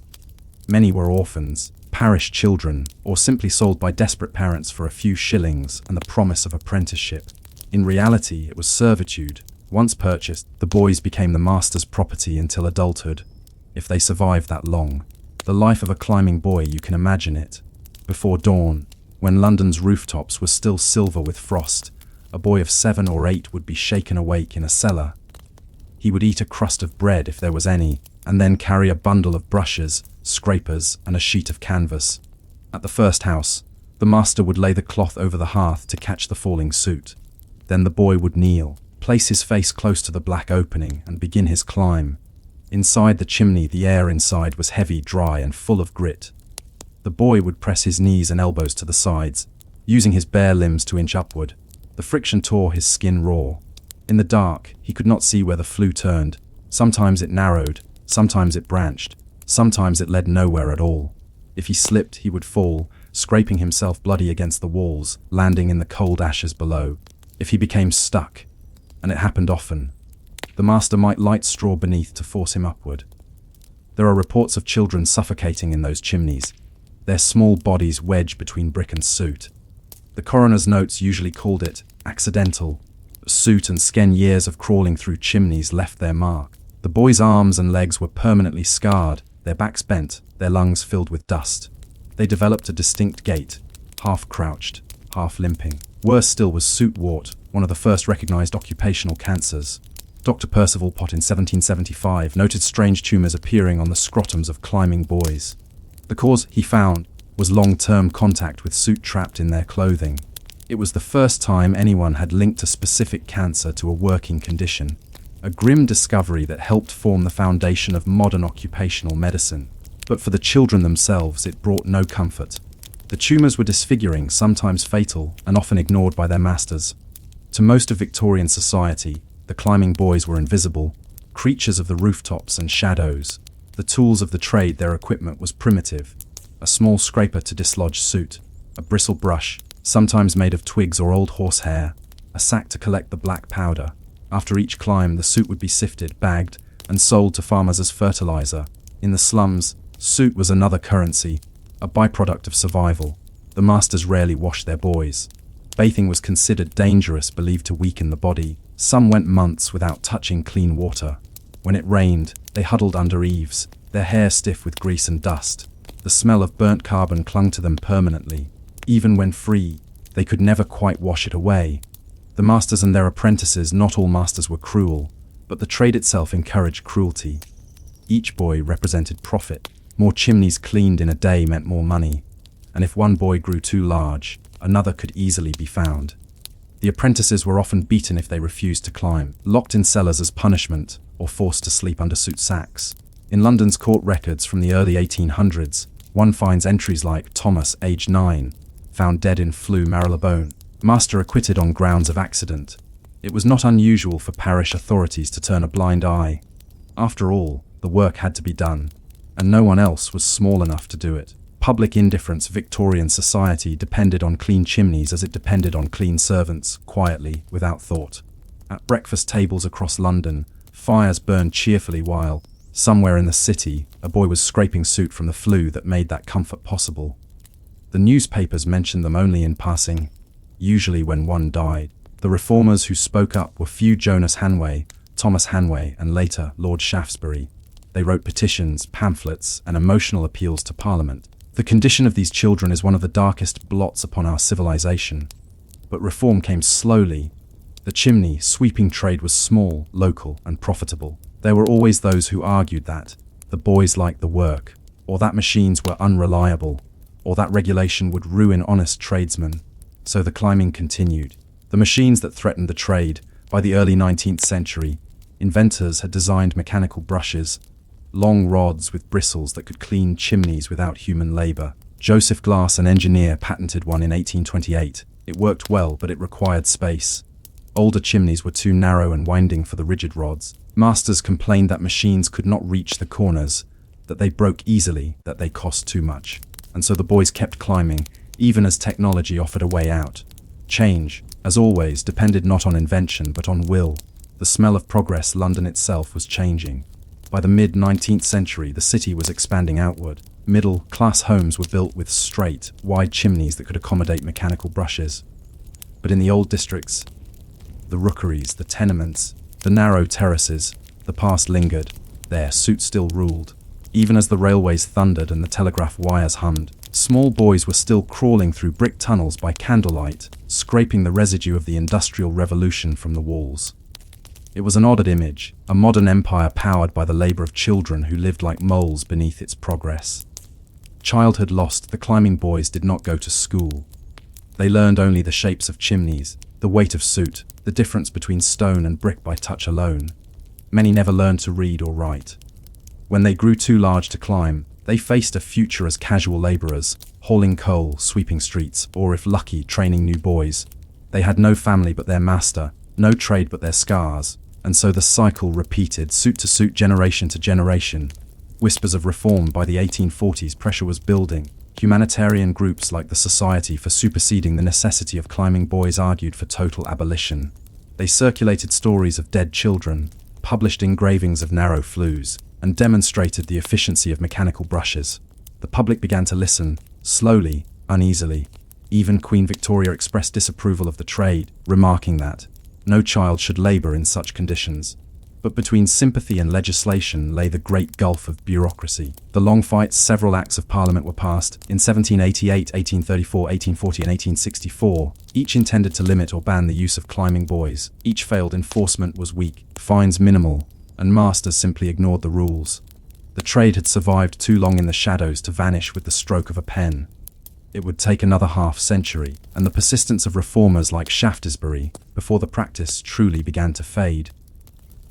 A: Many were orphans, parish children, or simply sold by desperate parents for a few shillings and the promise of apprenticeship. In reality, it was servitude. Once purchased, the boys became the master's property until adulthood, if they survived that long. The life of a climbing boy, you can imagine it. Before dawn, when London's rooftops were still silver with frost, a boy of 7 or 8 would be shaken awake in a cellar. He would eat a crust of bread if there was any, and then carry a bundle of brushes, scrapers, and a sheet of canvas. At the first house, the master would lay the cloth over the hearth to catch the falling soot. Then the boy would kneel, place his face close to the black opening, and begin his climb. Inside the chimney, the air inside was heavy, dry, and full of grit. The boy would press his knees and elbows to the sides, using his bare limbs to inch upward. The friction tore his skin raw. In the dark, he could not see where the flue turned. Sometimes it narrowed, sometimes it branched, sometimes it led nowhere at all. If he slipped, he would fall, scraping himself bloody against the walls, landing in the cold ashes below. If he became stuck, and it happened often, the master might light straw beneath to force him upward. There are reports of children suffocating in those chimneys, their small bodies wedged between brick and soot. The coroner's notes usually called it accidental. Soot and skin years of crawling through chimneys left their mark. The boys' arms and legs were permanently scarred, their backs bent, their lungs filled with dust. They developed a distinct gait, half crouched, half limping. Worse still was soot wart, one of the first recognized occupational cancers. Dr. Percival Pott in 1775 noted strange tumors appearing on the scrotums of climbing boys. The cause, he found, was long-term contact with soot trapped in their clothing. It was the first time anyone had linked a specific cancer to a working condition, a grim discovery that helped form the foundation of modern occupational medicine. But for the children themselves, it brought no comfort. The tumors were disfiguring, sometimes fatal, and often ignored by their masters. To most of Victorian society, the climbing boys were invisible, creatures of the rooftops and shadows. The tools of the trade, their equipment was primitive. A small scraper to dislodge soot, a bristle brush, sometimes made of twigs or old horsehair, a sack to collect the black powder. After each climb, the soot would be sifted, bagged, and sold to farmers as fertilizer. In the slums, soot was another currency, a byproduct of survival. The masters rarely washed their boys. Bathing was considered dangerous, believed to weaken the body. Some went months without touching clean water. When it rained, they huddled under eaves, their hair stiff with grease and dust. The smell of burnt carbon clung to them permanently. Even when free, they could never quite wash it away. The masters and their apprentices, not all masters were cruel, but the trade itself encouraged cruelty. Each boy represented profit. More chimneys cleaned in a day meant more money. And if one boy grew too large, another could easily be found. The apprentices were often beaten if they refused to climb, locked in cellars as punishment, or forced to sleep under soot sacks. In London's court records from the early 1800s, one finds entries like Thomas, aged 9, found dead in flue Marylebone, master acquitted on grounds of accident. It was not unusual for parish authorities to turn a blind eye. After all, the work had to be done, and no one else was small enough to do it. Public indifference. Victorian society depended on clean chimneys as it depended on clean servants, quietly, without thought. At breakfast tables across London, fires burned cheerfully while, somewhere in the city, a boy was scraping soot from the flue that made that comfort possible. The newspapers mentioned them only in passing, usually when one died. The reformers who spoke up were few: Jonas Hanway, Thomas Hanway, and later Lord Shaftesbury. They wrote petitions, pamphlets, and emotional appeals to Parliament. The condition of these children is one of the darkest blots upon our civilization. But reform came slowly. The chimney sweeping trade was small, local, and profitable. There were always those who argued that the boys liked the work, or that machines were unreliable, or that regulation would ruin honest tradesmen. So the climbing continued. The machines that threatened the trade. By the early 19th century, inventors had designed mechanical brushes, long rods with bristles that could clean chimneys without human labor. Joseph Glass, an engineer, patented one in 1828. It worked well, but it required space. Older chimneys were too narrow and winding for the rigid rods. Masters complained that machines could not reach the corners, that they broke easily, that they cost too much. And so the boys kept climbing, even as technology offered a way out. Change, as always, depended not on invention but on will. The smell of progress. London itself was changing. By the mid-19th century, the city was expanding outward. Middle-class homes were built with straight, wide chimneys that could accommodate mechanical brushes. But in the old districts, the rookeries, the tenements, the narrow terraces, the past lingered. There, soot still ruled. Even as the railways thundered and the telegraph wires hummed, small boys were still crawling through brick tunnels by candlelight, scraping the residue of the Industrial Revolution from the walls. It was an odd image, a modern empire powered by the labor of children who lived like moles beneath its progress. Childhood lost, the climbing boys did not go to school. They learned only the shapes of chimneys, the weight of soot, the difference between stone and brick by touch alone. Many never learned to read or write. When they grew too large to climb, they faced a future as casual laborers, hauling coal, sweeping streets, or if lucky, training new boys. They had no family but their master, no trade but their scars, and so the cycle repeated, suit to suit, generation to generation. Whispers of reform. By the 1840s, pressure was building. Humanitarian groups like the Society for Superseding the Necessity of Climbing Boys argued for total abolition. They circulated stories of dead children, published engravings of narrow flues, and demonstrated the efficiency of mechanical brushes. The public began to listen, slowly, uneasily. Even Queen Victoria expressed disapproval of the trade, remarking that no child should labor in such conditions. But between sympathy and legislation lay the great gulf of bureaucracy. The long fights. Several acts of parliament were passed in 1788, 1834, 1840 and 1864, each intended to limit or ban the use of climbing boys. Each failed. Enforcement was weak, fines minimal, and masters simply ignored the rules. The trade had survived too long in the shadows to vanish with the stroke of a pen. It would take another half-century, and the persistence of reformers like Shaftesbury, before the practice truly began to fade.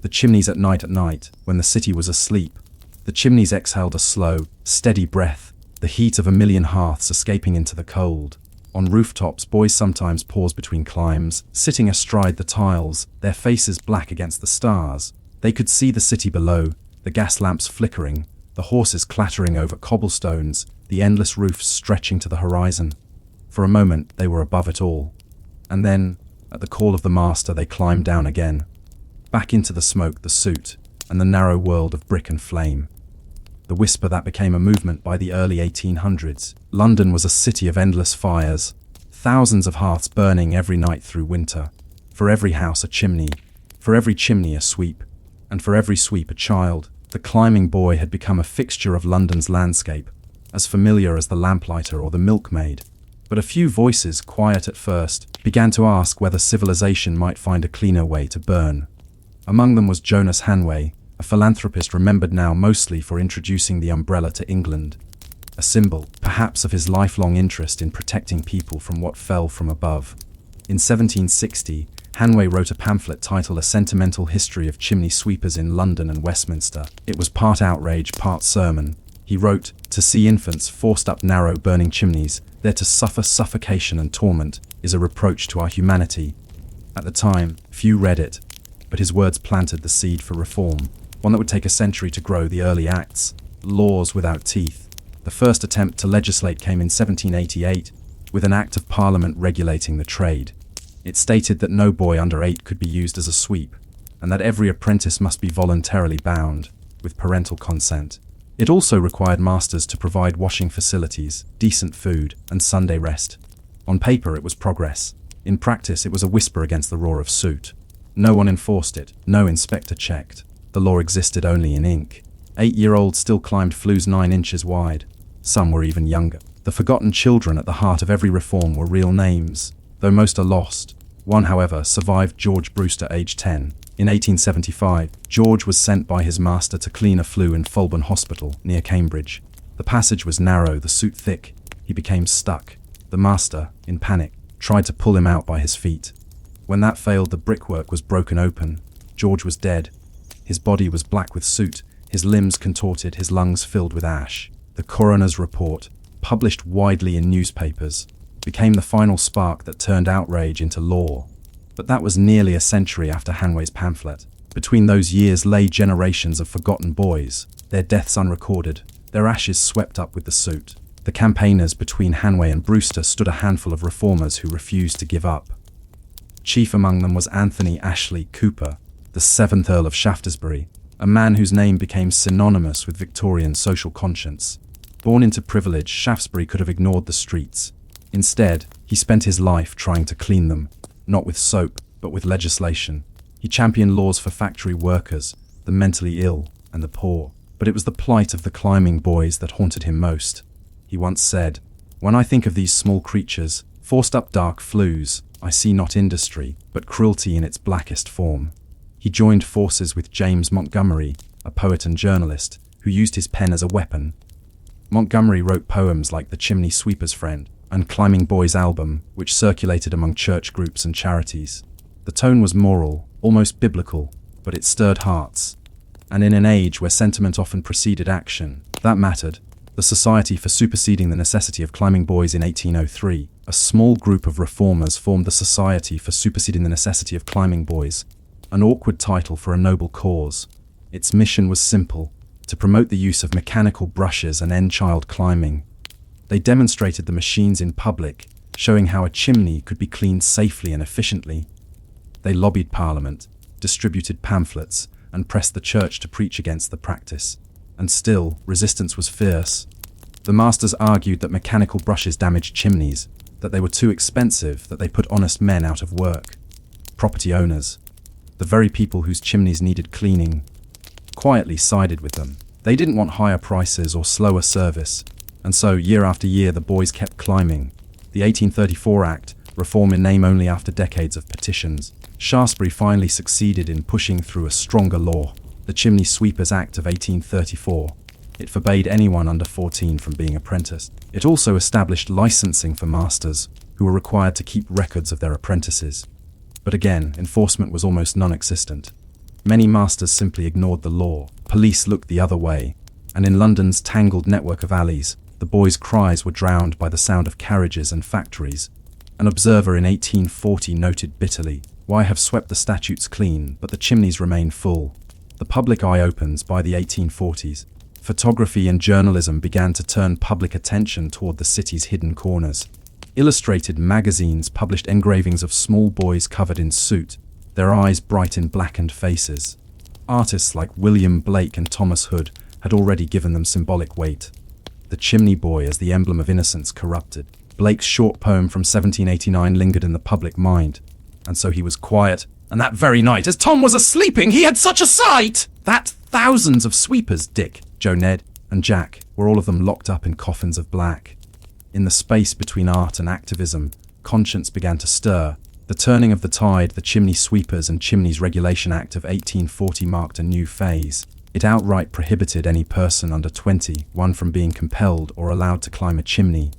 A: The chimneys at night, when the city was asleep, the chimneys exhaled a slow, steady breath, the heat of a million hearths escaping into the cold. On rooftops, boys sometimes paused between climbs, sitting astride the tiles, their faces black against the stars. They could see the city below, the gas lamps flickering, the horses clattering over cobblestones, the endless roofs stretching to the horizon. For a moment, they were above it all. And then, at the call of the master, they climbed down again. Back into the smoke, the soot, and the narrow world of brick and flame. The whisper that became a movement by the early 1800s. London was a city of endless fires, thousands of hearths burning every night through winter. For every house a chimney, for every chimney a sweep, and for every sweep a child. The climbing boy had become a fixture of London's landscape, as familiar as the lamplighter or the milkmaid. But a few voices, quiet at first, began to ask whether civilization might find a cleaner way to burn. Among them was Jonas Hanway, a philanthropist remembered now mostly for introducing the umbrella to England, a symbol, perhaps, of his lifelong interest in protecting people from what fell from above. In 1760, Hanway wrote a pamphlet titled A Sentimental History of Chimney Sweepers in London and Westminster. It was part outrage, part sermon. He wrote, "To see infants forced up narrow burning chimneys, there to suffer suffocation and torment, is a reproach to our humanity." At the time, few read it, but his words planted the seed for reform, one that would take a century to grow. The early acts, laws without teeth. The first attempt to legislate came in 1788, with an Act of Parliament regulating the trade. It stated that no boy under 8 could be used as a sweep, and that every apprentice must be voluntarily bound, with parental consent. It also required masters to provide washing facilities, decent food, and Sunday rest. On paper, it was progress. In practice, it was a whisper against the roar of soot. No one enforced it, no inspector checked. The law existed only in ink. 8-year-olds still climbed flues 9 inches wide. Some were even younger. The forgotten children at the heart of every reform were real names, though most are lost. One, however, survived: George Brewster, aged 10. In 1875, George was sent by his master to clean a flue in Fulbourn Hospital, near Cambridge. The passage was narrow, the soot thick. He became stuck. The master, in panic, tried to pull him out by his feet. When that failed, the brickwork was broken open. George was dead. His body was black with soot, his limbs contorted, his lungs filled with ash. The coroner's report, published widely in newspapers, became the final spark that turned outrage into law. But that was nearly a century after Hanway's pamphlet. Between those years lay generations of forgotten boys, their deaths unrecorded, their ashes swept up with the soot. The campaigners between Hanway and Brewster stood a handful of reformers who refused to give up. Chief among them was Anthony Ashley Cooper, the 7th Earl of Shaftesbury, a man whose name became synonymous with Victorian social conscience. Born into privilege, Shaftesbury could have ignored the streets. Instead, he spent his life trying to clean them, not with soap, but with legislation. He championed laws for factory workers, the mentally ill, and the poor. But it was the plight of the climbing boys that haunted him most. He once said, "When I think of these small creatures, forced up dark flues, I see not industry, but cruelty in its blackest form." He joined forces with James Montgomery, a poet and journalist, who used his pen as a weapon. Montgomery wrote poems like The Chimney Sweeper's Friend and Climbing Boys Album, which circulated among church groups and charities. The tone was moral, almost biblical, but it stirred hearts. And in an age where sentiment often preceded action, that mattered. The Society for Superseding the Necessity of Climbing Boys in 1803, a small group of reformers formed the Society for Superseding the Necessity of Climbing Boys, an awkward title for a noble cause. Its mission was simple: to promote the use of mechanical brushes and end child climbing. They demonstrated the machines in public, showing how a chimney could be cleaned safely and efficiently. They lobbied Parliament, distributed pamphlets, and pressed the church to preach against the practice. And still, resistance was fierce. The masters argued that mechanical brushes damaged chimneys, that they were too expensive, that they put honest men out of work. Property owners, the very people whose chimneys needed cleaning, quietly sided with them. They didn't want higher prices or slower service, and so year after year the boys kept climbing. The 1834 Act, reform in name only after decades of petitions. Shaftesbury finally succeeded in pushing through a stronger law, the Chimney Sweepers Act of 1834. It forbade anyone under 14 from being apprenticed. It also established licensing for masters, who were required to keep records of their apprentices. But again, enforcement was almost non-existent. Many masters simply ignored the law. Police looked the other way, and in London's tangled network of alleys, the boys' cries were drowned by the sound of carriages and factories. An observer in 1840 noted bitterly, "Why have swept the statutes clean, but the chimneys remain full?" The public eye opens by the 1840s. Photography and journalism began to turn public attention toward the city's hidden corners. Illustrated magazines published engravings of small boys covered in soot, their eyes bright in blackened faces. Artists like William Blake and Thomas Hood had already given them symbolic weight. The chimney boy as the emblem of innocence corrupted. Blake's short poem from 1789 lingered in the public mind, and so he was quiet. And that very night, as Tom was a-sleeping, he had such a sight that thousands of sweepers, Dick, Joe, Ned, and Jack, were all of them locked up in coffins of black. In the space between art and activism, conscience began to stir. The turning of the tide, the Chimney Sweepers and Chimneys Regulation Act of 1840 marked a new phase. It outright prohibited any person under 21 from being compelled or allowed to climb a chimney.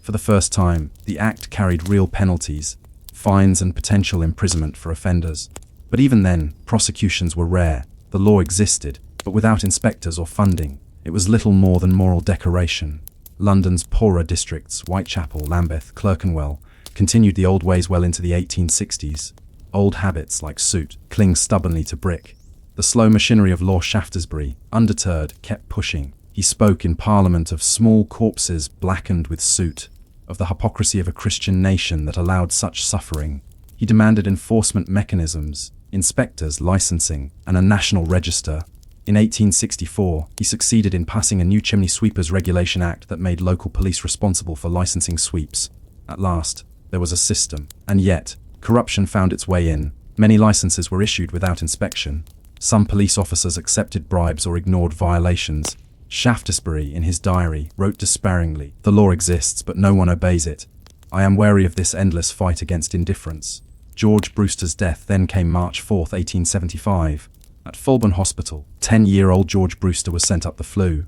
A: For the first time, the act carried real penalties, fines and potential imprisonment for offenders. But even then, prosecutions were rare. The law existed, but without inspectors or funding. It was little more than moral decoration. London's poorer districts, Whitechapel, Lambeth, Clerkenwell, continued the old ways well into the 1860s. Old habits, like soot, cling stubbornly to brick. The slow machinery of Lord Shaftesbury, undeterred, kept pushing. He spoke in Parliament of small corpses blackened with soot, of the hypocrisy of a Christian nation that allowed such suffering. He demanded enforcement mechanisms, inspectors, licensing, and a national register. In 1864, he succeeded in passing a new Chimney Sweepers Regulation Act that made local police responsible for licensing sweeps. At last, there was a system. And yet, corruption found its way in. Many licenses were issued without inspection. Some police officers accepted bribes or ignored violations. Shaftesbury, in his diary, wrote despairingly, "The law exists, but no one obeys it. I am weary of this endless fight against indifference." George Brewster's death then came March 4, 1875. At Fulbourn Hospital, 10-year-old George Brewster was sent up the flue.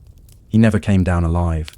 A: He never came down alive.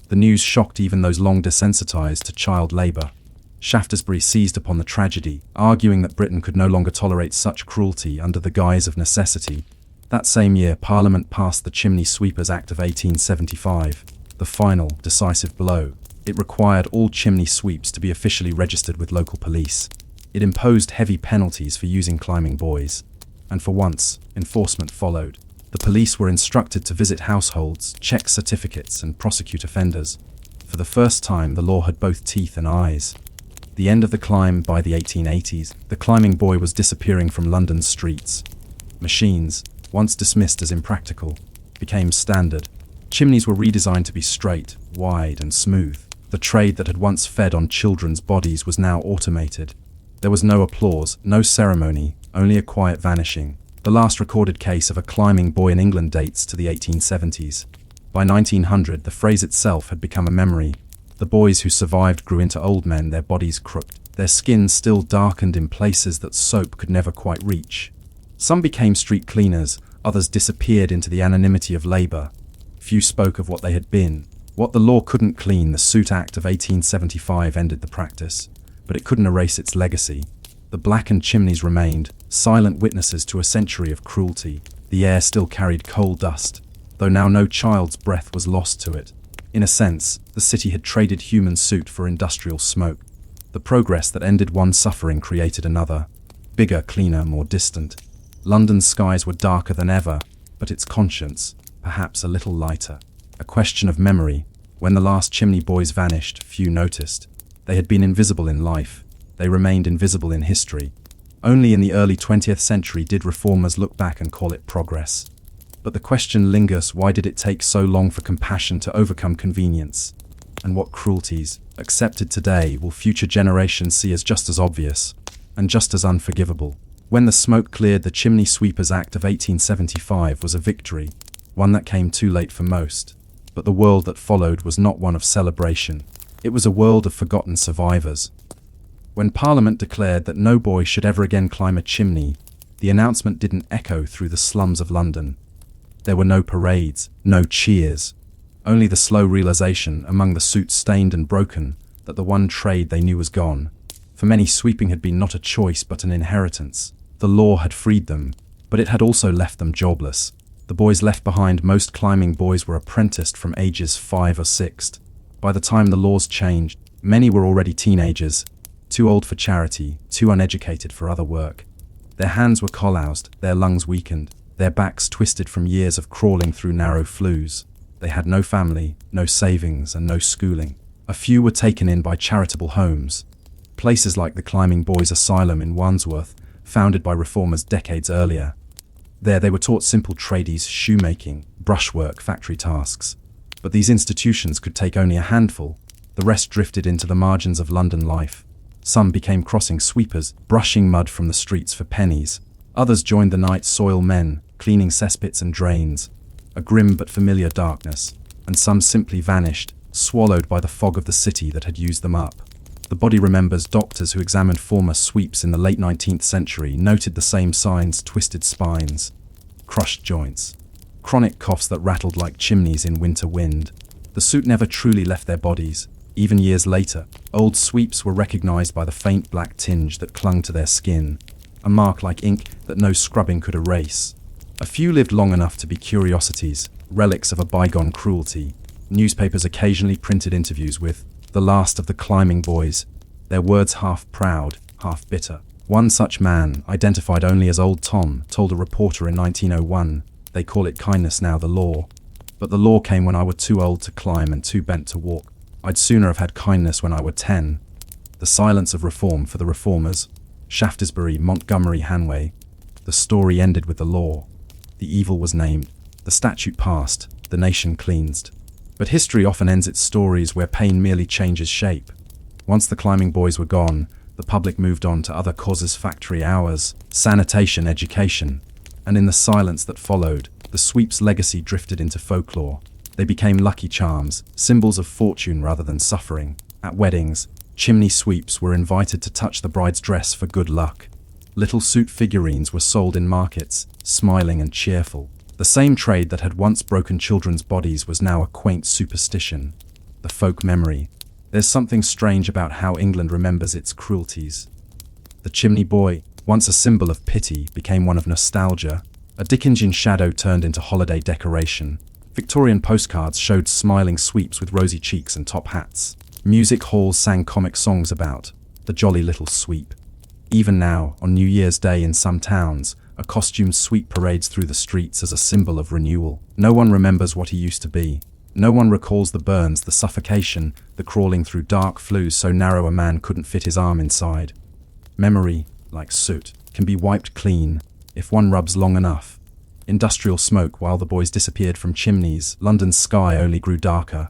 A: The news shocked even those long desensitized to child labor. Shaftesbury seized upon the tragedy, arguing that Britain could no longer tolerate such cruelty under the guise of necessity. That same year, Parliament passed the Chimney Sweepers Act of 1875, the final, decisive blow. It required all chimney sweeps to be officially registered with local police. It imposed heavy penalties for using climbing boys. And for once, enforcement followed. The police were instructed to visit households, check certificates, and prosecute offenders. For the first time, the law had both teeth and eyes. The end of the climb by the 1880s, the climbing boy was disappearing from London's streets. Machines, once dismissed as impractical, became standard. Chimneys were redesigned to be straight, wide, and smooth. The trade that had once fed on children's bodies was now automated. There was no applause, no ceremony, only a quiet vanishing. The last recorded case of a climbing boy in England dates to the 1870s. By 1900, the phrase itself had become a memory. The boys who survived grew into old men, their bodies crooked, their skin still darkened in places that soap could never quite reach. Some became street cleaners, others disappeared into the anonymity of labor. Few spoke of what they had been. What the law couldn't clean, the Soot Act of 1875 ended the practice, but it couldn't erase its legacy. The blackened chimneys remained, silent witnesses to a century of cruelty. The air still carried coal dust, though now no child's breath was lost to it. In a sense, the city had traded human soot for industrial smoke. The progress that ended one suffering created another. Bigger, cleaner, more distant. London's skies were darker than ever, but its conscience, perhaps a little lighter. A question of memory. When the last chimney boys vanished, few noticed. They had been invisible in life. They remained invisible in history. Only in the early 20th century did reformers look back and call it progress. But the question lingers, why did it take so long for compassion to overcome convenience? And what cruelties, accepted today, will future generations see as just as obvious, and just as unforgivable? When the smoke cleared, the Chimney Sweepers Act of 1875 was a victory, one that came too late for most. But the world that followed was not one of celebration. It was a world of forgotten survivors. When Parliament declared that no boy should ever again climb a chimney, the announcement didn't echo through the slums of London. There were no parades, no cheers. Only the slow realization among the suits stained and broken that the one trade they knew was gone. For many, sweeping had been not a choice but an inheritance. The law had freed them, but it had also left them jobless. The boys left behind, most climbing boys, were apprenticed from ages 5 or 6. By the time the laws changed, many were already teenagers, too old for charity, too uneducated for other work. Their hands were calloused, their lungs weakened, their backs twisted from years of crawling through narrow flues. They had no family, no savings, and no schooling. A few were taken in by charitable homes, places like the Climbing Boys Asylum in Wandsworth, founded by reformers decades earlier. There they were taught simple tradies, shoemaking, brushwork, factory tasks. But these institutions could take only a handful. The rest drifted into the margins of London life. Some became crossing sweepers, brushing mud from the streets for pennies. Others joined the night soil men, cleaning cesspits and drains, a grim but familiar darkness. And some simply vanished, swallowed by the fog of the city that had used them up. The body remembers. Doctors who examined former sweeps in the late 19th century noted the same signs: twisted spines, crushed joints, chronic coughs that rattled like chimneys in winter wind. The soot never truly left their bodies. Even years later, old sweeps were recognized by the faint black tinge that clung to their skin, a mark like ink that no scrubbing could erase. A few lived long enough to be curiosities, relics of a bygone cruelty. Newspapers occasionally printed interviews with the last of the climbing boys, their words half proud, half bitter. One such man, identified only as Old Tom, told a reporter in 1901, "They call it kindness now, the law. But the law came when I were too old to climb and too bent to walk. I'd sooner have had kindness when I were 10. The silence of reform for the reformers. Shaftesbury, Montgomery, Hanway. The story ended with the law. The evil was named. The statute passed. The nation cleansed. But history often ends its stories where pain merely changes shape. Once the climbing boys were gone, the public moved on to other causes: factory hours, sanitation, education. And in the silence that followed, the sweep's legacy drifted into folklore. They became lucky charms, symbols of fortune rather than suffering. At weddings, chimney sweeps were invited to touch the bride's dress for good luck. Little suit figurines were sold in markets, smiling and cheerful. The same trade that had once broken children's bodies was now a quaint superstition, the folk memory. There's something strange about how England remembers its cruelties. The chimney boy, once a symbol of pity, became one of nostalgia. A Dickensian shadow turned into holiday decoration. Victorian postcards showed smiling sweeps with rosy cheeks and top hats. Music halls sang comic songs about the jolly little sweep. Even now, on New Year's Day in some towns, a costumed sweep parades through the streets as a symbol of renewal. No one remembers what he used to be. No one recalls the burns, the suffocation, the crawling through dark flues so narrow a man couldn't fit his arm inside. Memory, like soot, can be wiped clean if one rubs long enough. Industrial smoke. While the boys disappeared from chimneys, London's sky only grew darker.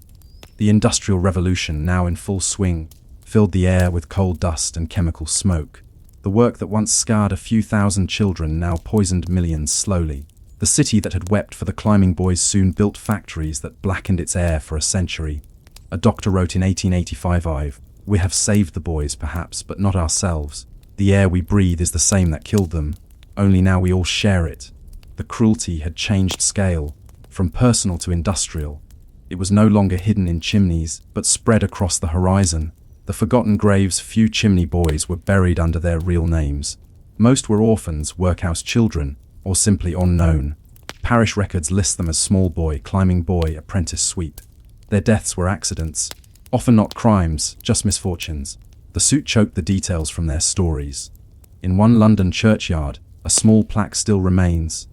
A: The Industrial Revolution, now in full swing, filled the air with coal dust and chemical smoke. The work that once scarred a few thousand children now poisoned millions slowly. The city that had wept for the climbing boys soon built factories that blackened its air for a century. A doctor wrote in 1885, "We have saved the boys, perhaps, but not ourselves. The air we breathe is the same that killed them, only now we all share it." The cruelty had changed scale, from personal to industrial. It was no longer hidden in chimneys, but spread across the horizon. The forgotten graves. Few chimney boys were buried under their real names. Most were orphans, workhouse children, or simply unknown. Parish records list them as small boy, climbing boy, apprentice sweep. Their deaths were accidents, often not crimes, just misfortunes. The soot choked the details from their stories. In one London churchyard, a small plaque still remains,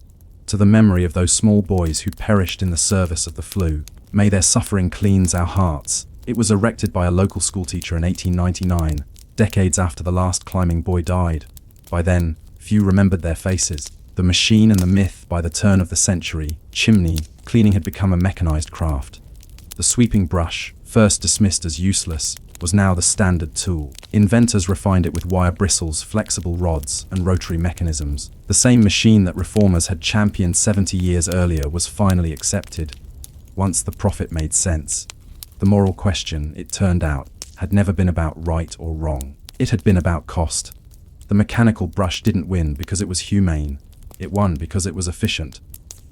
A: to the memory of those small boys who perished in the service of the flu. May their suffering cleanse our hearts. It was erected by a local schoolteacher in 1899, decades after the last climbing boy died. By then, few remembered their faces. The machine and the myth. By the turn of the century, chimney cleaning had become a mechanized craft. The sweeping brush, first dismissed as useless, was now the standard tool. Inventors refined it with wire bristles, flexible rods, and rotary mechanisms. The same machine that reformers had championed 70 years earlier was finally accepted. Once the profit made sense. The moral question, it turned out, had never been about right or wrong. It had been about cost. The mechanical brush didn't win because it was humane. It won because it was efficient.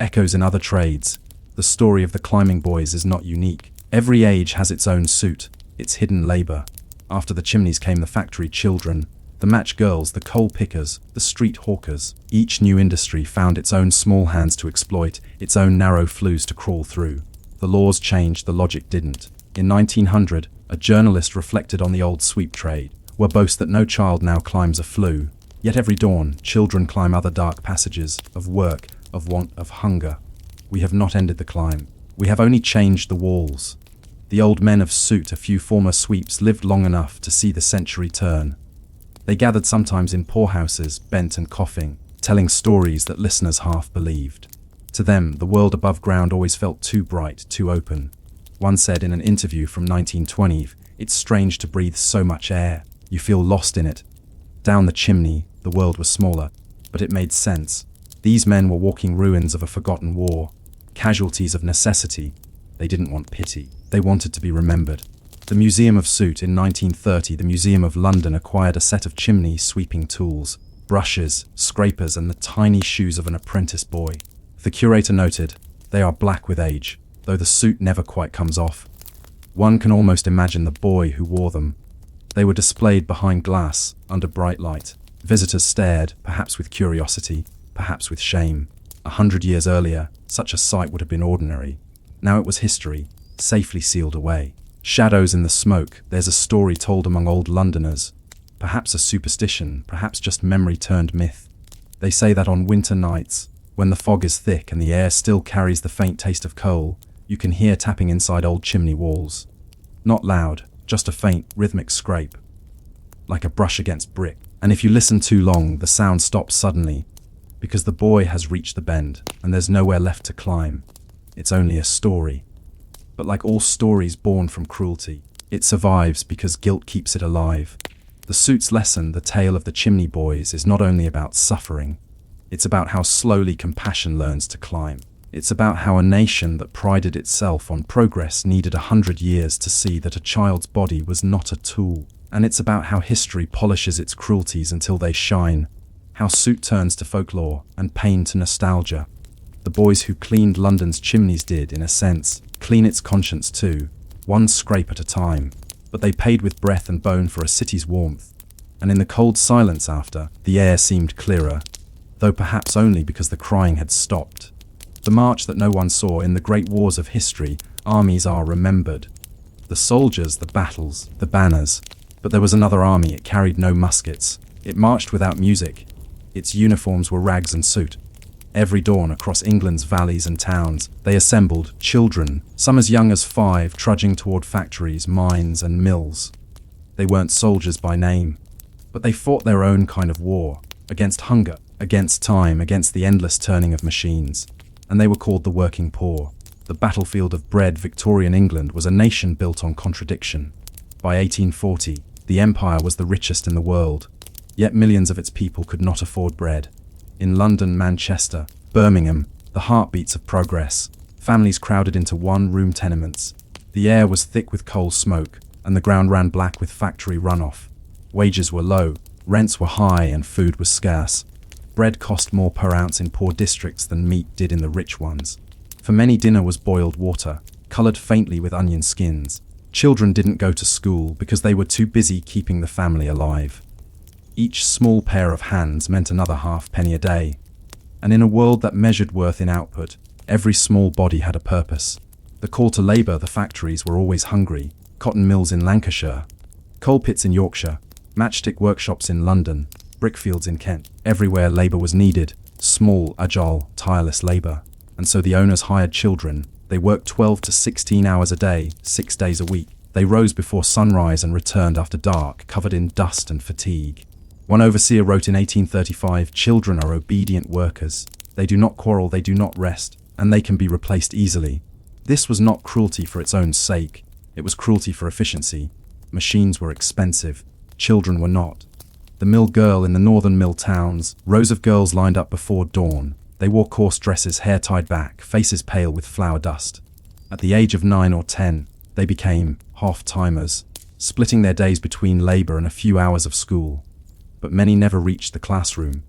A: echoes in other trades. The story of the climbing boys is not unique. Every age has its own suit, its hidden labor. After the chimneys came the factory children, the match girls, the coal pickers, the street hawkers. Each new industry found its own small hands to exploit, its own narrow flues to crawl through. The laws changed, the logic didn't. In 1900, a journalist reflected on the old sweep trade, where boast that no child now climbs a flue. Yet every dawn, children climb other dark passages, of work, of want, of hunger. We have not ended the climb. We have only changed the walls. The old men of suit, a few former sweeps, lived long enough to see the century turn. They gathered sometimes in poorhouses, bent and coughing, telling stories that listeners half believed. To them, the world above ground always felt too bright, too open. One said in an interview from 1920, "It's strange to breathe so much air. You feel lost in it." Down the chimney, the world was smaller, but it made sense. These men were walking ruins of a forgotten war, casualties of necessity. They didn't want pity. They wanted to be remembered. The Museum of Soot in 1930, the Museum of London acquired a set of chimney sweeping tools, brushes, scrapers, and the tiny shoes of an apprentice boy. The curator noted, "They are black with age, though the suit never quite comes off. One can almost imagine the boy who wore them." They were displayed behind glass, under bright light. Visitors stared, perhaps with curiosity, perhaps with shame. 100 years earlier, such a sight would have been ordinary. Now it was history, safely sealed away. Shadows in the smoke, there's a story told among old Londoners. Perhaps a superstition, perhaps just memory turned myth. They say that on winter nights, when the fog is thick and the air still carries the faint taste of coal, you can hear tapping inside old chimney walls. Not loud, just a faint, rhythmic scrape, like a brush against brick. And if you listen too long, the sound stops suddenly, because the boy has reached the bend, and there's nowhere left to climb. It's only a story. But like all stories born from cruelty, it survives because guilt keeps it alive. The Suit's lesson, the tale of the chimney boys, is not only about suffering. It's about how slowly compassion learns to climb. It's about how a nation that prided itself on progress needed 100 years to see that a child's body was not a tool. And it's about how history polishes its cruelties until they shine. How Soot turns to folklore and pain to nostalgia. The boys who cleaned London's chimneys did, in a sense, clean its conscience too, one scrape at a time. But they paid with breath and bone for a city's warmth. And in the cold silence after, the air seemed clearer, though perhaps only because the crying had stopped. The march that no one saw in the great wars of history, armies are remembered. The soldiers, the battles, the banners. But there was another army, it carried no muskets. It marched without music. Its uniforms were rags and soot. Every dawn across England's valleys and towns, they assembled, children, some as young as 5, trudging toward factories, mines, and mills. They weren't soldiers by name, but they fought their own kind of war, against hunger, against time, against the endless turning of machines. And they were called the working poor. The battlefield of bread, Victorian England, was a nation built on contradiction. By 1840, the empire was the richest in the world, yet millions of its people could not afford bread. In London, Manchester, Birmingham, the heartbeats of progress, families crowded into one-room tenements. The air was thick with coal smoke, and the ground ran black with factory runoff. Wages were low, rents were high, and food was scarce. Bread cost more per ounce in poor districts than meat did in the rich ones. For many, dinner was boiled water, coloured faintly with onion skins. Children didn't go to school because they were too busy keeping the family alive. Each small pair of hands meant another halfpenny a day. And in a world that measured worth in output, every small body had a purpose. The call to labour, the factories were always hungry. Cotton mills in Lancashire, coal pits in Yorkshire, matchstick workshops in London, brickfields in Kent. Everywhere labour was needed, small, agile, tireless labour. And so the owners hired children. They worked 12 to 16 hours a day, 6 days a week. They rose before sunrise and returned after dark, covered in dust and fatigue. One overseer wrote in 1835, "Children are obedient workers. They do not quarrel, they do not rest, and they can be replaced easily." This was not cruelty for its own sake. It was cruelty for efficiency. Machines were expensive. Children were not. The mill girl in the northern mill towns, rows of girls lined up before dawn. They wore coarse dresses, hair tied back, faces pale with flour dust. At the age of 9 or 10, they became half-timers, splitting their days between labour and a few hours of school. But many never reached the classroom.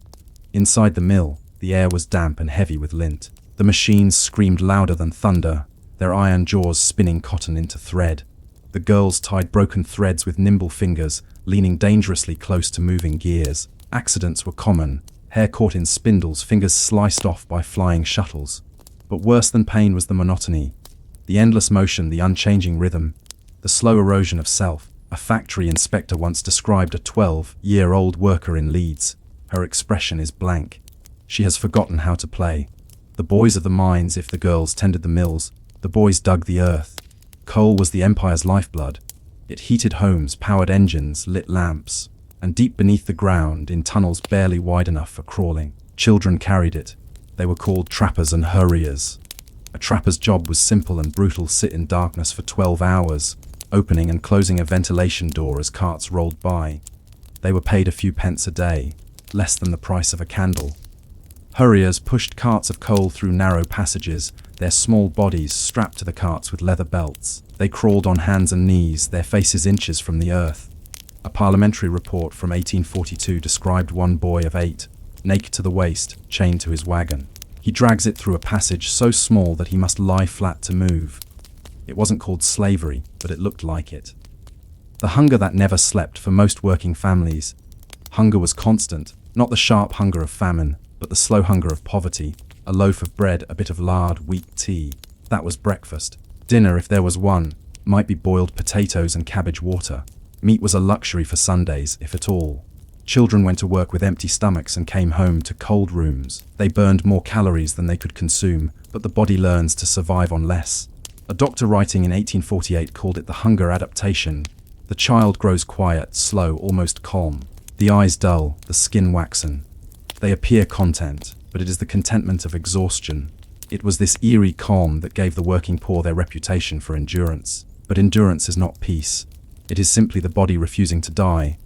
A: Inside the mill, the air was damp and heavy with lint. The machines screamed louder than thunder, their iron jaws spinning cotton into thread. The girls tied broken threads with nimble fingers, leaning dangerously close to moving gears. Accidents were common, hair caught in spindles, fingers sliced off by flying shuttles. But worse than pain was the monotony, the endless motion, the unchanging rhythm, the slow erosion of self. A factory inspector once described a 12-year-old worker in Leeds. Her expression is blank. She has forgotten how to play. The boys are the mines if the girls tended the mills. The boys dug the earth. Coal was the empire's lifeblood. It heated homes, powered engines, lit lamps. And deep beneath the ground, in tunnels barely wide enough for crawling, children carried it. They were called trappers and hurriers. A trapper's job was simple and brutal: sit in darkness for 12 hours, opening and closing a ventilation door as carts rolled by. They were paid a few pence a day, less than the price of a candle. Hurriers pushed carts of coal through narrow passages, their small bodies strapped to the carts with leather belts. They crawled on hands and knees, their faces inches from the earth. A parliamentary report from 1842 described one boy of 8, naked to the waist, chained to his wagon. He drags it through a passage so small that he must lie flat to move. It wasn't called slavery, but it looked like it. The hunger that never slept for most working families. Hunger was constant, not the sharp hunger of famine, but the slow hunger of poverty. A loaf of bread, a bit of lard, weak tea. That was breakfast. Dinner, if there was one, might be boiled potatoes and cabbage water. Meat was a luxury for Sundays, if at all. Children went to work with empty stomachs and came home to cold rooms. They burned more calories than they could consume, but the body learns to survive on less. A doctor writing in 1848 called it the hunger adaptation. The child grows quiet, slow, almost calm. The eyes dull, the skin waxen. They appear content, but it is the contentment of exhaustion. It was this eerie calm that gave the working poor their reputation for endurance. But endurance is not peace. It is simply the body refusing to die.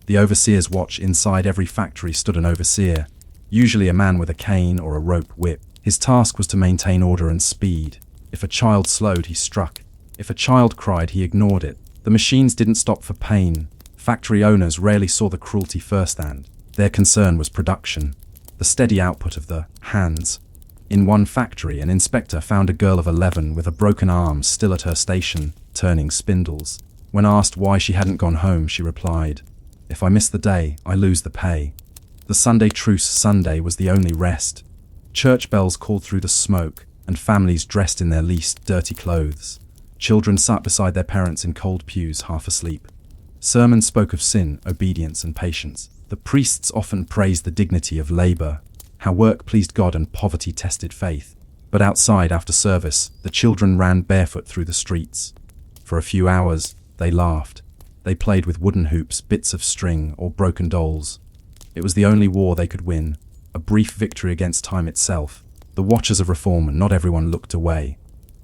A: The overseer's watch. Inside every factory stood an overseer, usually a man with a cane or a rope whip. His task was to maintain order and speed. If a child slowed, he struck. If a child cried, he ignored it. The machines didn't stop for pain. Factory owners rarely saw the cruelty firsthand. Their concern was production, the steady output of the hands. In one factory, an inspector found a girl of 11 with a broken arm still at her station, turning spindles. When asked why she hadn't gone home, she replied, "If I miss the day, I lose the pay." The Sunday truce Sunday was the only rest. Church bells called through the smoke, and families dressed in their least dirty clothes. Children sat beside their parents in cold pews, half asleep. Sermons spoke of sin, obedience, and patience. The priests often praised the dignity of labor, how work pleased God and poverty tested faith. But outside, after service, the children ran barefoot through the streets. For a few hours, they laughed. They played with wooden hoops, bits of string, or broken dolls. It was the only war they could win, a brief victory against time itself. The watchers of reform, not everyone looked away.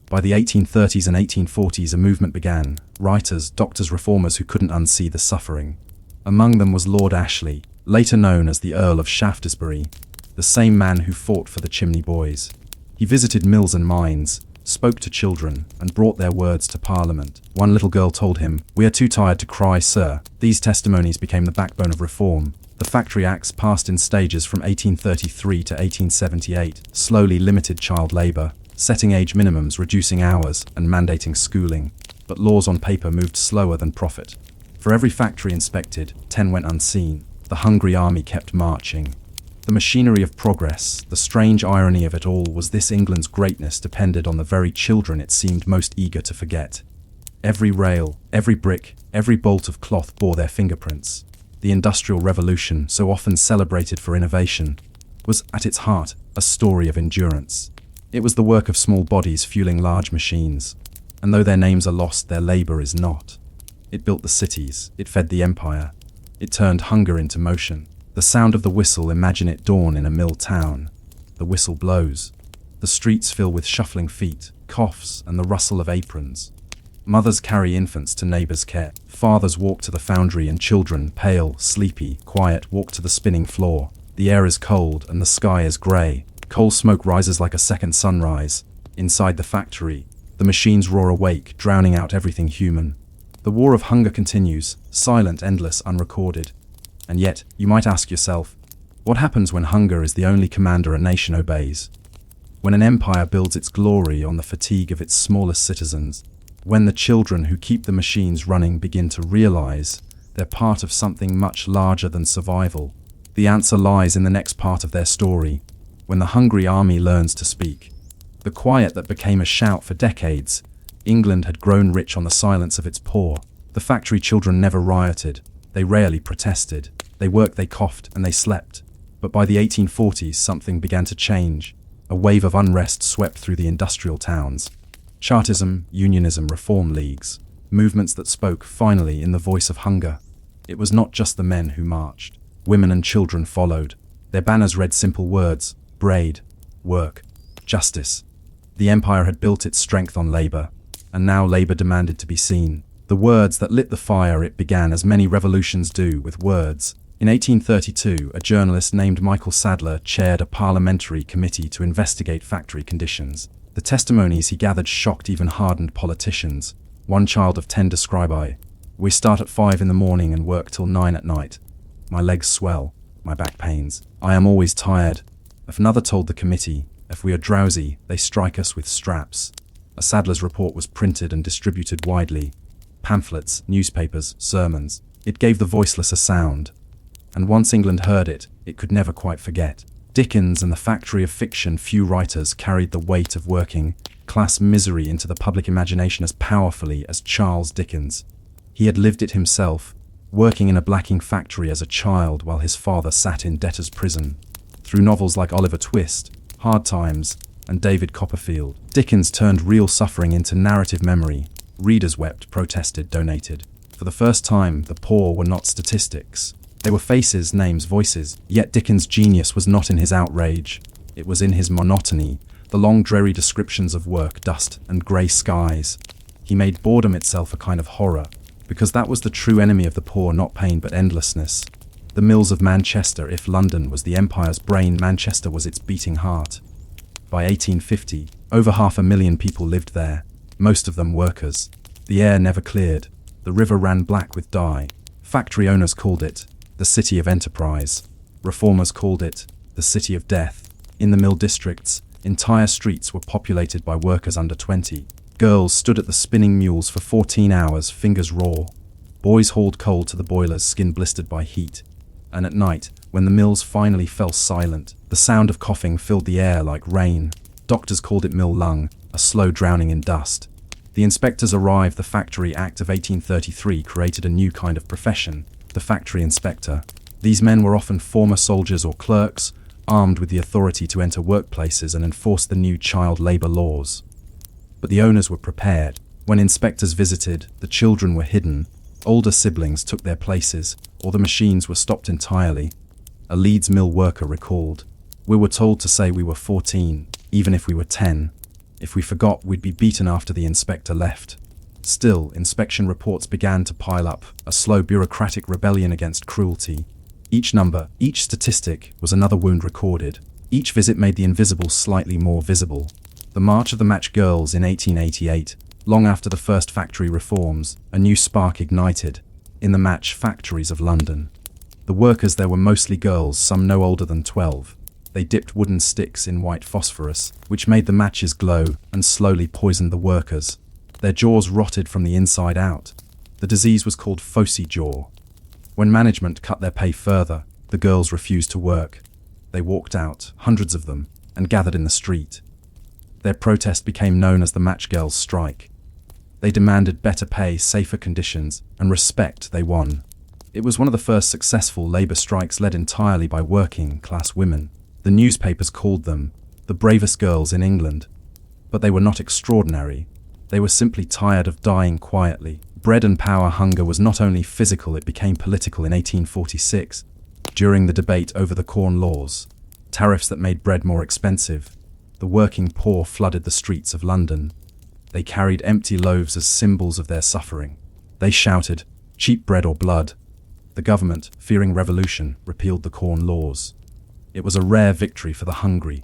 A: By the 1830s and 1840s, a movement began. Writers, doctors, reformers who couldn't unsee the suffering. Among them was Lord Ashley, later known as the Earl of Shaftesbury, the same man who fought for the chimney boys. He visited mills and mines, spoke to children, and brought their words to Parliament. One little girl told him, "We are too tired to cry, sir." These testimonies became the backbone of reform. The Factory Acts, passed in stages from 1833 to 1878, slowly limited child labour, setting age minimums, reducing hours, and mandating schooling. But laws on paper moved slower than profit. For every factory inspected, 10 went unseen. The hungry army kept marching. The machinery of progress, the strange irony of it all was this: England's greatness depended on the very children it seemed most eager to forget. Every rail, every brick, every bolt of cloth bore their fingerprints. The Industrial Revolution, so often celebrated for innovation, was at its heart a story of endurance. It was the work of small bodies fueling large machines, and though their names are lost, their labour is not. It built the cities, it fed the empire, it turned hunger into motion. The sound of the whistle, imagine it dawn in a mill town. The whistle blows. The streets fill with shuffling feet, coughs, and the rustle of aprons. Mothers carry infants to neighbours' care. Fathers walk to the foundry, and children, pale, sleepy, quiet, walk to the spinning floor. The air is cold and the sky is grey. Coal smoke rises like a second sunrise. Inside the factory, the machines roar awake, drowning out everything human. The war of hunger continues, silent, endless, unrecorded. And yet, you might ask yourself, what happens when hunger is the only commander a nation obeys? When an empire builds its glory on the fatigue of its smallest citizens, when the children who keep the machines running begin to realize they're part of something much larger than survival, the answer lies in the next part of their story, when the hungry army learns to speak. The quiet that became a shout for decades, England had grown rich on the silence of its poor. The factory children never rioted, they rarely protested, they worked, they coughed, and they slept. But by the 1840s, something began to change. A wave of unrest swept through the industrial towns. Chartism, unionism, reform leagues, movements that spoke, finally, in the voice of hunger. It was not just the men who marched. Women and children followed. Their banners read simple words: braid, work, justice. The empire had built its strength on labor, and now labor demanded to be seen. The words that lit the fire, it began as many revolutions do, with words. In 1832, a journalist named Michael Sadler chaired a parliamentary committee to investigate factory conditions. The testimonies he gathered shocked even hardened politicians. One child of 10 described, "We start at 5 in the morning and work till 9 at night. My legs swell, my back pains. I am always tired." Another told the committee, "If we are drowsy, they strike us with straps." A Sadler's report was printed and distributed widely. Pamphlets, newspapers, sermons. It gave the voiceless a sound. And once England heard it, it could never quite forget. Dickens and the factory of fiction, few writers carried the weight of working class misery into the public imagination as powerfully as Charles Dickens. He had lived it himself, working in a blacking factory as a child while his father sat in debtor's prison. Through novels like Oliver Twist, Hard Times, and David Copperfield, Dickens turned real suffering into narrative memory. Readers wept, protested, donated. For the first time, the poor were not statistics. They were faces, names, voices. Yet Dickens' genius was not in his outrage. It was in his monotony, the long dreary descriptions of work, dust, and grey skies. He made boredom itself a kind of horror, because that was the true enemy of the poor, not pain but endlessness. The mills of Manchester. If London was the empire's brain, Manchester was its beating heart. By 1850, over 500,000 people lived there, most of them workers. The air never cleared. The river ran black with dye. Factory owners called it the City of Enterprise. Reformers called it the City of Death. In the mill districts, entire streets were populated by workers under 20. Girls stood at the spinning mules for 14 hours, fingers raw. Boys hauled coal to the boilers, skin blistered by heat. And at night, when the mills finally fell silent, the sound of coughing filled the air like rain. Doctors called it mill lung, a slow drowning in dust. The inspectors arrived. The Factory Act of 1833 created a new kind of profession, the factory inspector. These men were often former soldiers or clerks, armed with the authority to enter workplaces and enforce the new child labor laws. But the owners were prepared. When inspectors visited, the children were hidden. Older siblings took their places, or the machines were stopped entirely. A Leeds mill worker recalled, "We were told to say we were 14, even if we were 10. If we forgot, we'd be beaten after the inspector left." Still, inspection reports began to pile up, a slow bureaucratic rebellion against cruelty. Each number, each statistic, was another wound recorded. Each visit made the invisible slightly more visible. The March of the Match Girls in 1888, long after the first factory reforms, a new spark ignited in the match factories of London. The workers there were mostly girls, some no older than 12. They dipped wooden sticks in white phosphorus, which made the matches glow and slowly poisoned the workers. Their jaws rotted from the inside out. The disease was called phocy jaw. When management cut their pay further, the girls refused to work. They walked out, hundreds of them, and gathered in the street. Their protest became known as the Match Girls' Strike. They demanded better pay, safer conditions, and respect. They won. It was one of the first successful labor strikes led entirely by working-class women. The newspapers called them the bravest girls in England. But they were not extraordinary. They were simply tired of dying quietly. Bread and power hunger was not only physical, it became political in 1846. During the debate over the Corn Laws, tariffs that made bread more expensive, the working poor flooded the streets of London. They carried empty loaves as symbols of their suffering. They shouted, "Cheap bread or blood." The government, fearing revolution, repealed the Corn Laws. It was a rare victory for the hungry,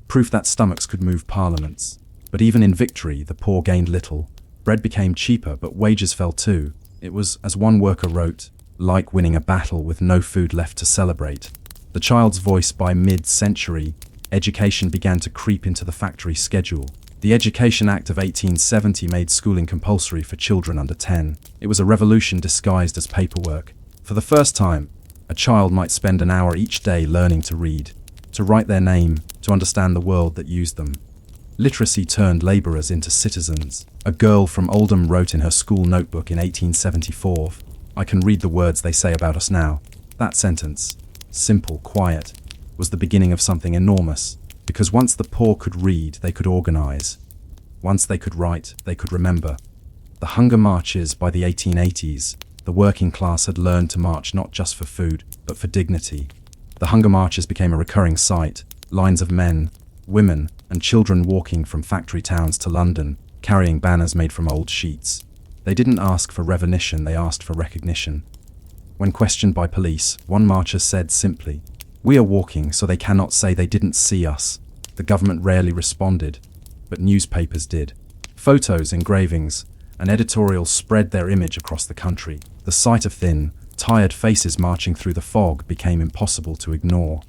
A: proof that stomachs could move parliaments. But even in victory, the poor gained little. Bread became cheaper, but wages fell too. It was, as one worker wrote, like winning a battle with no food left to celebrate. The Child's Voice by mid-century, education began to creep into the factory schedule. The Education Act of 1870 made schooling compulsory for children under 10. It was a revolution disguised as paperwork. For the first time, a child might spend an hour each day learning to read, to write their name, to understand the world that used them. Literacy turned laborers into citizens. A girl from Oldham wrote in her school notebook in 1874, "I can read the words they say about us now." That sentence, simple, quiet, was the beginning of something enormous, because once the poor could read, they could organize. Once they could write, they could remember. The hunger marches by the 1880s, the working class had learned to march not just for food, but for dignity. The hunger marches became a recurring sight, lines of men, women, and children walking from factory towns to London, carrying banners made from old sheets. They didn't ask for recognition, they asked for recognition. When questioned by police, one marcher said simply, "We are walking so they cannot say they didn't see us." The government rarely responded, but newspapers did. Photos, engravings, and editorials spread their image across the country. The sight of thin, tired faces marching through the fog became impossible to ignore.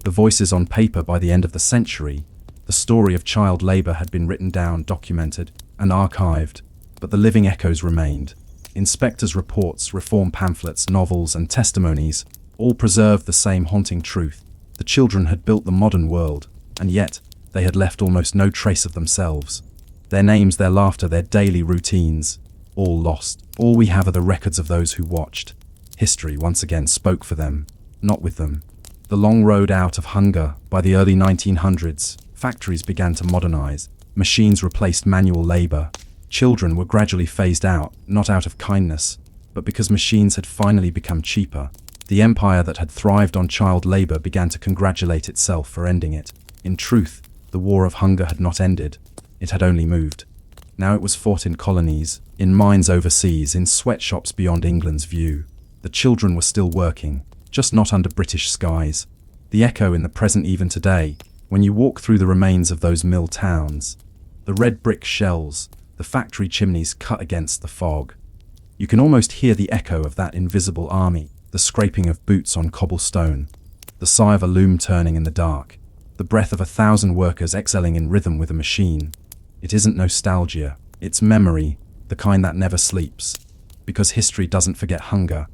A: The voices on paper by the end of the century, the story of child labor had been written down, documented, and archived, but the living echoes remained. Inspectors' reports, reform pamphlets, novels, and testimonies all preserved the same haunting truth. The children had built the modern world, and yet they had left almost no trace of themselves. Their names, their laughter, their daily routines, all lost. All we have are the records of those who watched. History once again spoke for them, not with them. The long road out of hunger. By the early 1900s, factories began to modernize. Machines replaced manual labor. Children were gradually phased out, not out of kindness, but because machines had finally become cheaper. The empire that had thrived on child labor began to congratulate itself for ending it. In truth, the war of hunger had not ended. It had only moved. Now it was fought in colonies, in mines overseas, in sweatshops beyond England's view. The children were still working, just not under British skies. The echo in the present even today, when you walk through the remains of those mill towns. The red brick shells, the factory chimneys cut against the fog. You can almost hear the echo of that invisible army, the scraping of boots on cobblestone, the sigh of a loom turning in the dark, the breath of 1,000 workers excelling in rhythm with a machine. It isn't nostalgia, it's memory, the kind that never sleeps. Because history doesn't forget hunger,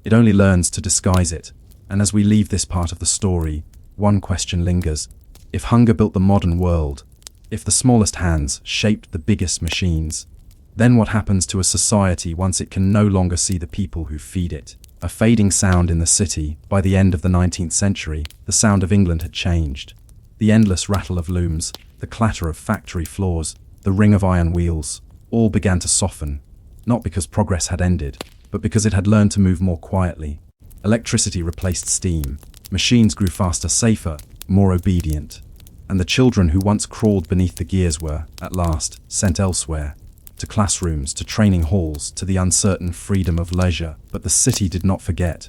A: it only learns to disguise it. And as we leave this part of the story, one question lingers. If hunger built the modern world, if the smallest hands shaped the biggest machines, then what happens to a society once it can no longer see the people who feed it? A fading sound in the city. By the end of the 19th century, the sound of England had changed. The endless rattle of looms, the clatter of factory floors, the ring of iron wheels, all began to soften, not because progress had ended, but because it had learned to move more quietly. Electricity replaced steam. Machines grew faster, safer, more obedient. And the children who once crawled beneath the gears were, at last, sent elsewhere. To classrooms, to training halls, to the uncertain freedom of leisure. But the city did not forget.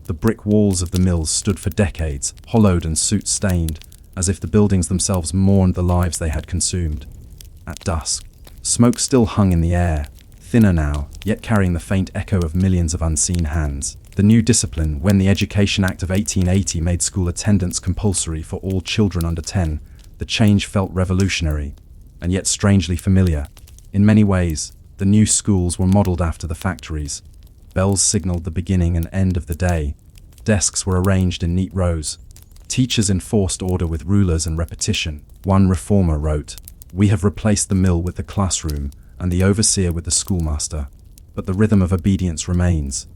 A: The brick walls of the mills stood for decades, hollowed and soot-stained, as if the buildings themselves mourned the lives they had consumed. At dusk, smoke still hung in the air, thinner now, yet carrying the faint echo of millions of unseen hands. The new discipline, when the Education Act of 1880 made school attendance compulsory for all children under 10, the change felt revolutionary, and yet strangely familiar. In many ways, the new schools were modelled after the factories. Bells signalled the beginning and end of the day. Desks were arranged in neat rows. Teachers enforced order with rulers and repetition. One reformer wrote, "We have replaced the mill with the classroom, and the overseer with the schoolmaster. But the rhythm of obedience remains."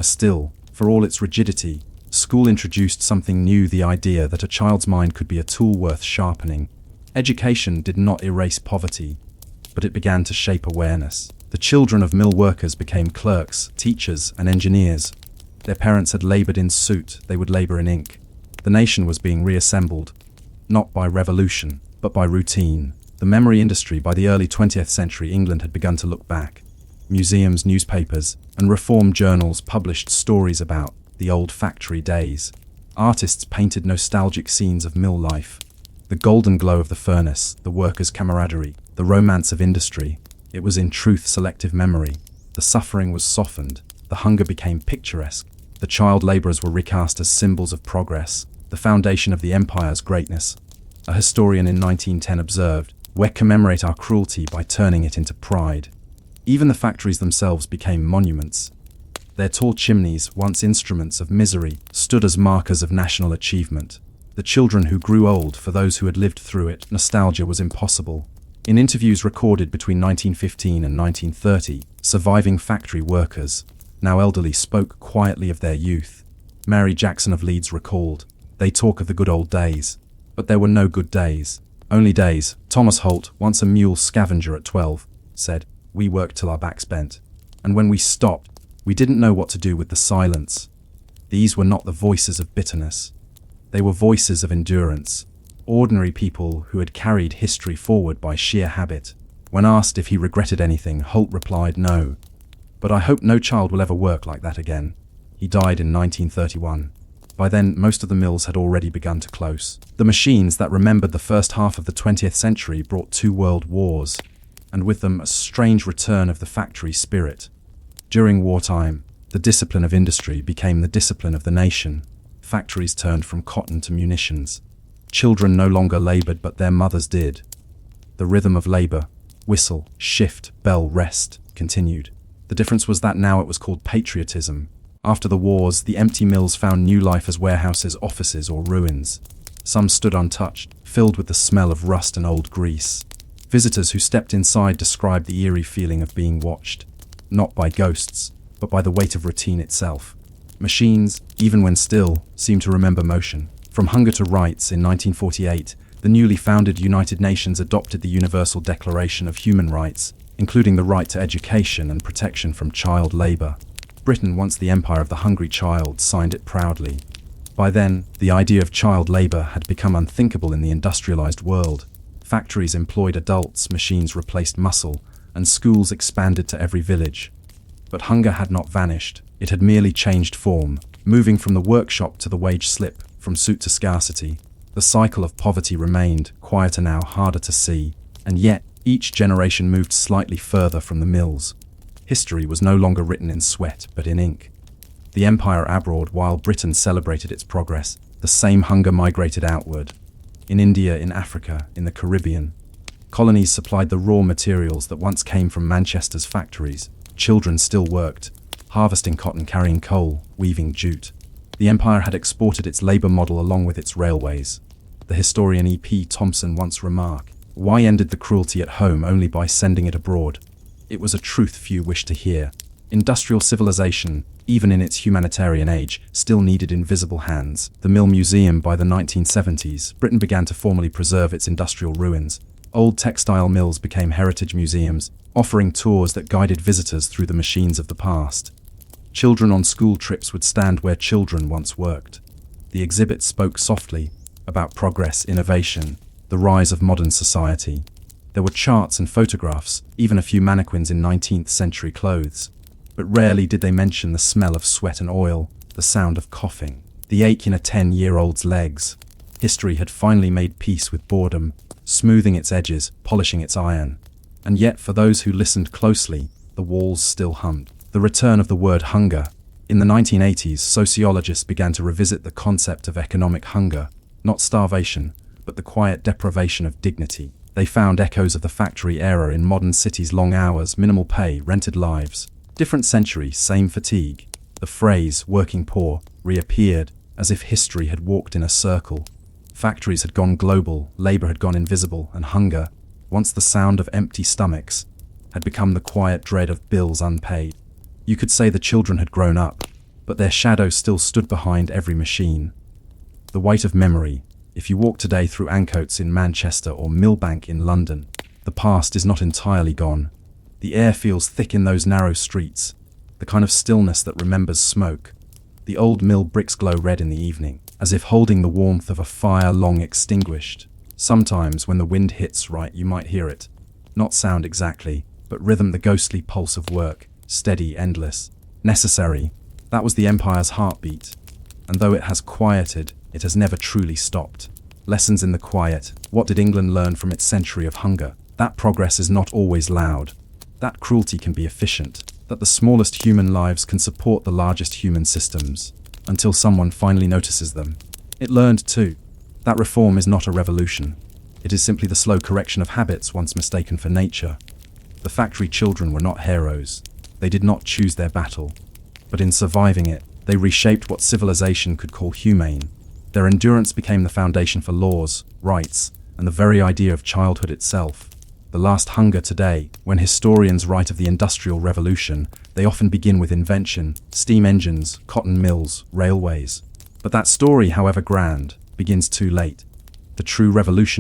A: Still, for all its rigidity, school introduced something new, the idea that a child's mind could be a tool worth sharpening. Education did not erase poverty, but it began to shape awareness. The children of mill workers became clerks, teachers, and engineers. Their parents had labored in soot, they would labor in ink. The nation was being reassembled, not by revolution, but by routine. The memory industry. By the early 20th century, England had begun to look back. Museums, newspapers, and reform journals published stories about the old factory days. Artists painted nostalgic scenes of mill life. The golden glow of the furnace, the workers' camaraderie, the romance of industry. It was in truth selective memory. The suffering was softened. The hunger became picturesque. The child labourers were recast as symbols of progress, the foundation of the empire's greatness. A historian in 1910 observed, "We commemorate our cruelty by turning it into pride." Even the factories themselves became monuments. Their tall chimneys, once instruments of misery, stood as markers of national achievement. The children who grew old, for those who had lived through it, nostalgia was impossible. In interviews recorded between 1915 and 1930, surviving factory workers, now elderly, spoke quietly of their youth. Mary Jackson of Leeds recalled, "They talk of the good old days, but there were no good days. Only days." Thomas Holt, once a mule scavenger at 12, said, "We worked till our backs bent. And when we stopped, we didn't know what to do with the silence." These were not the voices of bitterness. They were voices of endurance. Ordinary people who had carried history forward by sheer habit. When asked if he regretted anything, Holt replied, "No. But I hope no child will ever work like that again." He died in 1931. By then, most of the mills had already begun to close. The machines that remembered the first half of the 20th century brought 2 world wars, and with them a strange return of the factory spirit. During wartime, the discipline of industry became the discipline of the nation. Factories turned from cotton to munitions. Children no longer labored, but their mothers did. The rhythm of labor, whistle, shift, bell, rest, continued. The difference was that now it was called patriotism. After the wars, the empty mills found new life as warehouses, offices, or ruins. Some stood untouched, filled with the smell of rust and old grease. Visitors who stepped inside described the eerie feeling of being watched, not by ghosts, but by the weight of routine itself. Machines, even when still, seemed to remember motion. From hunger to rights, in 1948, the newly founded United Nations adopted the Universal Declaration of Human Rights, including the right to education and protection from child labor. Britain, once the empire of the hungry child, signed it proudly. By then, the idea of child labor had become unthinkable in the industrialized world. Factories employed adults, machines replaced muscle, and schools expanded to every village. But hunger had not vanished. It had merely changed form, moving from the workshop to the wage slip, from suit to scarcity. The cycle of poverty remained, quieter now, harder to see, and yet each generation moved slightly further from the mills. History was no longer written in sweat, but in ink. The empire abroad, while Britain celebrated its progress, the same hunger migrated outward. In India, in Africa, in the Caribbean, colonies supplied the raw materials that once came from Manchester's factories. Children still worked, harvesting cotton, carrying coal, weaving jute. The empire had exported its labor model along with its railways. The historian E.P. Thompson once remarked, "Why ended the cruelty at home only by sending it abroad?" It was a truth few wished to hear. Industrial civilization, even in its humanitarian age, still needed invisible hands. The Mill Museum. By the 1970s, Britain began to formally preserve its industrial ruins. Old textile mills became heritage museums, offering tours that guided visitors through the machines of the past. Children on school trips would stand where children once worked. The exhibit spoke softly about progress, innovation, the rise of modern society. There were charts and photographs, even a few mannequins in 19th century clothes. But rarely did they mention the smell of sweat and oil, the sound of coughing, the ache in a 10-year-old's legs. History had finally made peace with boredom, smoothing its edges, polishing its iron. And yet, for those who listened closely, the walls still hummed. The return of the word hunger. In the 1980s, sociologists began to revisit the concept of economic hunger, not starvation, but the quiet deprivation of dignity. They found echoes of the factory era in modern cities: long hours, minimal pay, rented lives. Different century, same fatigue. The phrase, working poor, reappeared, as if history had walked in a circle. Factories had gone global, labor had gone invisible, and hunger, once the sound of empty stomachs, had become the quiet dread of bills unpaid. You could say the children had grown up, but their shadows still stood behind every machine. The weight of memory. If you walk today through Ancoats in Manchester or Millbank in London, the past is not entirely gone. The air feels thick in those narrow streets, the kind of stillness that remembers smoke. The old mill bricks glow red in the evening, as if holding the warmth of a fire long extinguished. Sometimes when the wind hits right, you might hear it. Not sound exactly, but rhythm, the ghostly pulse of work, steady, endless, necessary. That was the empire's heartbeat. And though it has quieted, it has never truly stopped. Lessons in the quiet. What did England learn from its century of hunger? That progress is not always loud. That cruelty can be efficient. That the smallest human lives can support the largest human systems, until someone finally notices them. It learned, too, That reform is not a revolution. It is simply the slow correction of habits once mistaken for nature. The factory children were not heroes. They did not choose their battle. But in surviving it, they reshaped what civilization could call humane. Their endurance became the foundation for laws, rights, and the very idea of childhood itself. The last hunger today, when historians write of the Industrial Revolution, they often begin with invention, steam engines, cotton mills, railways. But that story, however grand, begins too late. The true revolution